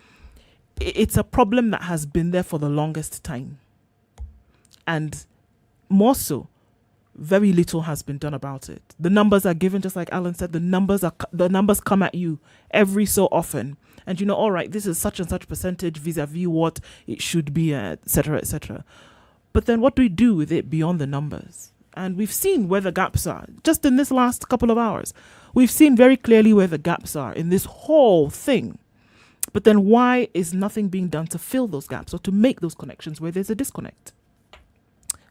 it's a problem that has been there for the longest time. And more so, very little has been done about it. The numbers are given, just like Alan said, the numbers come at you every so often. And you know, all right, this is such and such percentage vis-a-vis what it should be, et cetera, et cetera. But then what do we do with it beyond the numbers? And we've seen where the gaps are. Just in this last couple of hours, we've seen very clearly where the gaps are in this whole thing. But then why is nothing being done to fill those gaps or to make those connections where there's a disconnect?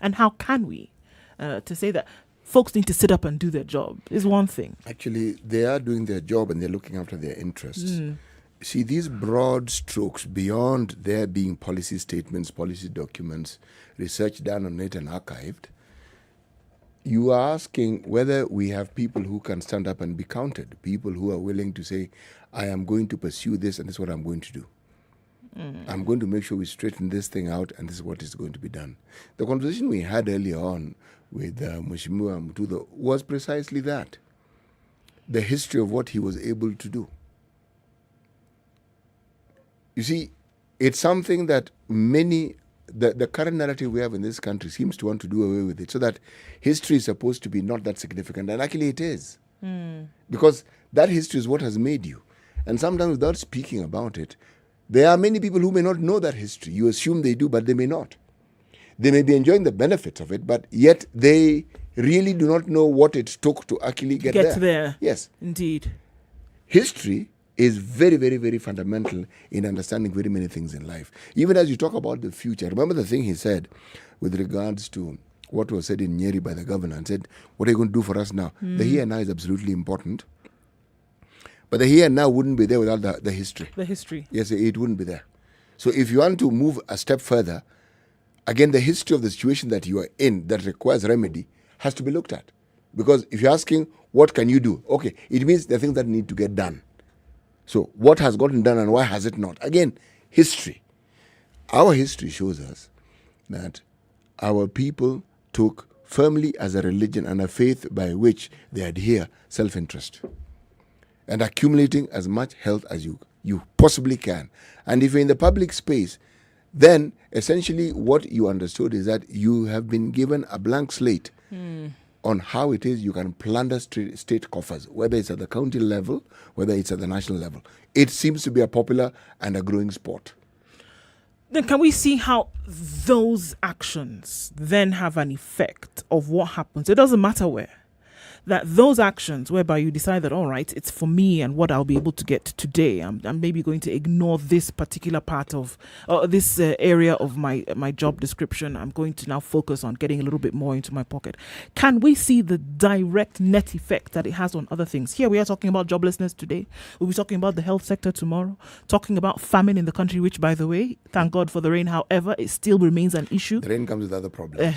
And how can we? To say that folks need to sit up and do their job is one thing. Actually, they are doing their job and they're looking after their interests. See, these broad strokes, beyond there being policy statements, policy documents, research done on it and archived, you are asking whether we have people who can stand up and be counted, people who are willing to say, I am going to pursue this and this is what I'm going to do. I'm going to make sure we straighten this thing out and this is what is going to be done. The conversation we had earlier on with Mheshimiwa Muthui was precisely that. The history of what he was able to do. You see, it's something that the current narrative we have in this country seems to want to do away with it, so that history is supposed to be not that significant, and actually it is. Because that history is what has made you. And sometimes without speaking about it, there are many people who may not know that history. You assume they do, but they may not. They may be enjoying the benefits of it, but yet they really do not know what it took to actually get there. Yes. Indeed. History is very, very, very fundamental in understanding very many things in life. Even as you talk about the future, remember the thing he said with regards to what was said in Nyeri by the governor, and said, what are you going to do for us now? The here and now is absolutely important. But the here and now wouldn't be there without the history. The history. Yes, it wouldn't be there. So if you want to move a step further, again, the history of the situation that you are in that requires remedy has to be looked at. Because if you're asking, what can you do? Okay, it means there are things that need to get done. So what has gotten done and why has it not? Again, history. Our history shows us that our people took firmly as a religion and a faith by which they adhere self-interest and accumulating as much health as you possibly can. And if you're in the public space, then essentially what you understood is that you have been given a blank slate on how it is you can plunder state coffers, whether it's at the county level, whether it's at the national level. It seems to be a popular and a growing sport. Then can we see how those actions then have an effect of what happens? It doesn't matter where. That those actions whereby you decide that, all right, it's for me and what I'll be able to get today. I'm maybe going to ignore this particular part of this area of my job description. I'm going to now focus on getting a little bit more into my pocket. Can we see the direct net effect that it has on other things? Here we are talking about joblessness today. We'll be talking about the health sector tomorrow, talking about famine in the country, which, by the way, thank God for the rain. However, it still remains an issue. The rain comes with other problems.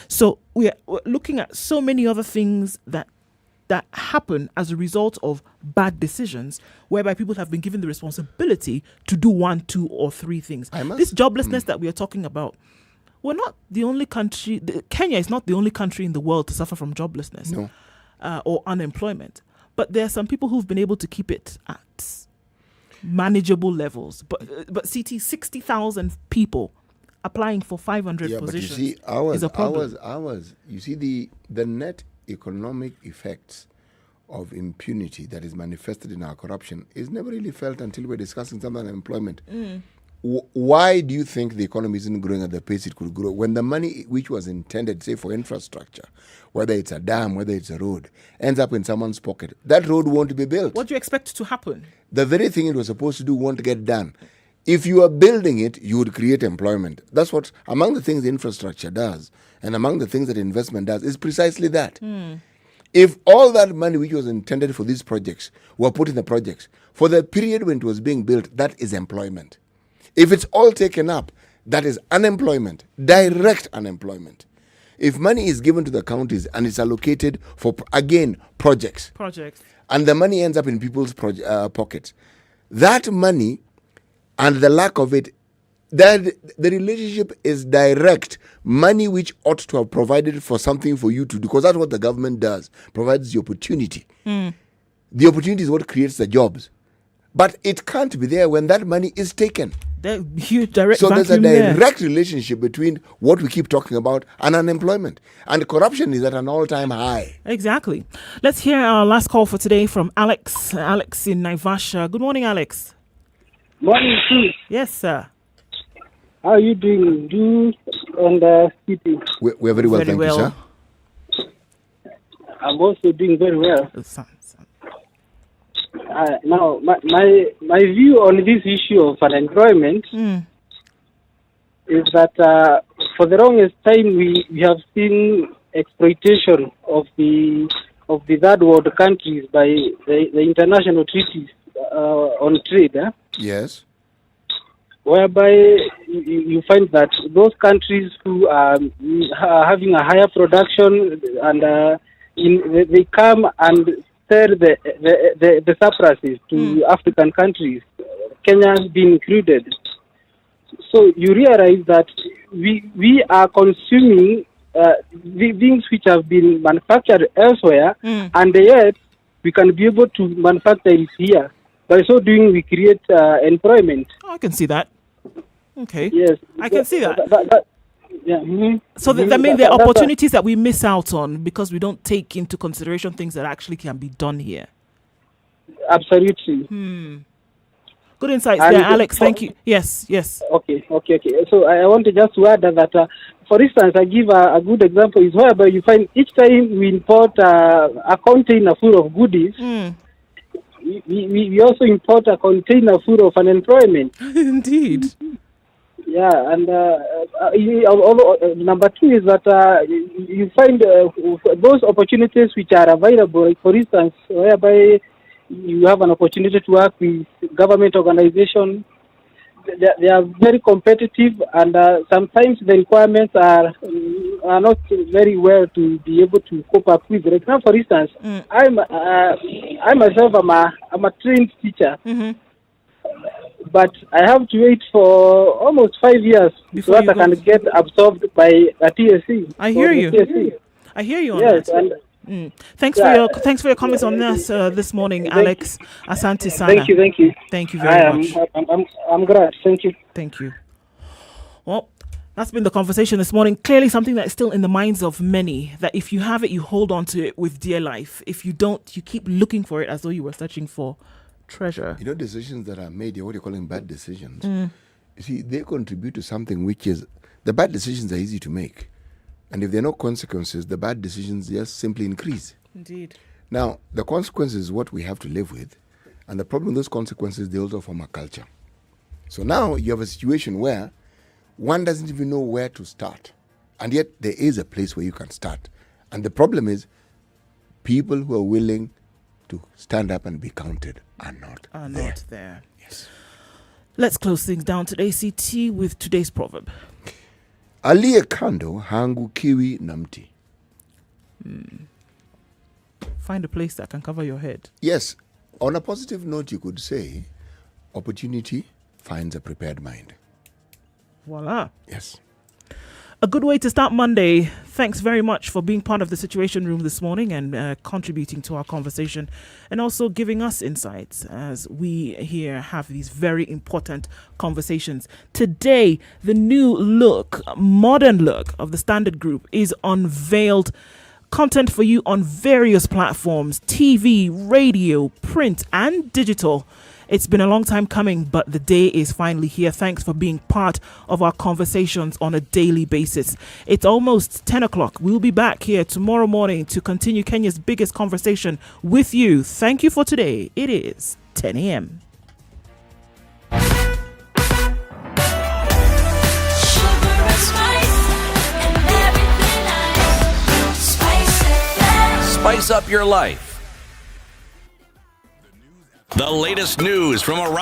So we're looking at so many other things that happen as a result of bad decisions, whereby people have been given the responsibility to do 1, 2, or 3 things. This joblessness that we are talking about, we're not the only country. Kenya is not the only country in the world to suffer from joblessness or unemployment. But there are some people who've been able to keep it at manageable levels. But 60,000 people applying for 500 positions but you see, is a problem. You see the net economic effects of impunity that is manifested in our corruption is never really felt until we're discussing something like employment. Why do you think the economy isn't growing at the pace it could grow when the money which was intended, say, for infrastructure, whether it's a dam, whether it's a road, ends up in someone's pocket? That road won't be built. What do you expect to happen? The very thing it was supposed to do won't get done. If you are building it, you would create employment. That's what, among the things infrastructure does, and among the things that investment does, is precisely that. If all that money which was intended for these projects were put in the projects, for the period when it was being built, that is employment. If it's all taken up, that is unemployment, direct unemployment. If money is given to the counties and it's allocated for, again, projects, and the money ends up in people's pockets, that money and the lack of it, the relationship is direct. Money which ought to have provided for something for you to do, because that's what the government does, provides the opportunity. The opportunity is what creates the jobs. But it can't be there when that money is taken. Huge direct So there's a vacuum there. direct relationship between what we keep talking about and unemployment. And corruption is at an all-time high. Exactly. Let's hear our last call for today from Alex. Alex in Naivasha. Good morning, Alex. Morning, too. Yes, sir. How are you doing? City? We're very well, thank you, sir. I'm also doing very well. Now, my view on this issue of unemployment is that for the longest time we have seen exploitation of the third world countries by the international treaties on trade. Yes. Whereby you find that those countries who are having a higher production and they come and sell the surpluses to African countries, Kenya being included. So you realize that we are consuming things which have been manufactured elsewhere, and yet we can be able to manufacture it here. By so doing, we create employment. Oh, I can see that. Okay. Yes. I can see that. Yeah. So that means there are opportunities that we miss out on because we don't take into consideration things that actually can be done here. Absolutely. Good insights there, Alex. Thank you. Yes. Okay. So I want to just add that, for instance, I give a good example is whereby you find each time we import a container full of goodies, we also import a container full of unemployment. Indeed. Yeah, and number two is that you find those opportunities which are available, like for instance, whereby you have an opportunity to work with government organizations. They are very competitive, and sometimes the requirements are not very well to be able to cope up with. Like now, for instance, I myself I'm a trained teacher. But I have to wait for almost 5 years before I can get absorbed by a TSC. I hear you. I hear you on yes, that. And thanks for your comments on this morning, Alex. Asante Sana. Thank you. Thank you very much. I'm glad. Thank you. Thank you. Well, that's been the conversation this morning. Clearly something that's still in the minds of many, that if you have it, you hold on to it with dear life. If you don't, you keep looking for it as though you were searching for treasure. You know, decisions that are made, what you're calling bad decisions, you see, they contribute to something which is, the bad decisions are easy to make. And if there are no consequences, the bad decisions just simply increase. Indeed. Now, the consequences is what we have to live with. And the problem with those consequences, they also form a culture. So now you have a situation where one doesn't even know where to start. And yet there is a place where you can start. And the problem is people who are willing to stand up and be counted are not there. Yes. Let's close things down today, CT, with today's proverb. Aliye kando haangukiwi na mti. Find a place that can cover your head. Yes. On a positive note, you could say, opportunity finds a prepared mind. Voila. Yes. A good way to start Monday. Thanks very much for being part of the Situation Room this morning and contributing to our conversation and also giving us insights as we here have these very important conversations. Today, the new look, modern look of the Standard Group is unveiled. Content for you on various platforms, TV, radio, print, and digital. It's been a long time coming, but the day is finally here. Thanks for being part of our conversations on a daily basis. It's almost 10 o'clock. We'll be back here tomorrow morning to continue Kenya's biggest conversation with you. Thank you for today. It is 10 a.m. Spice up your life. The latest news from around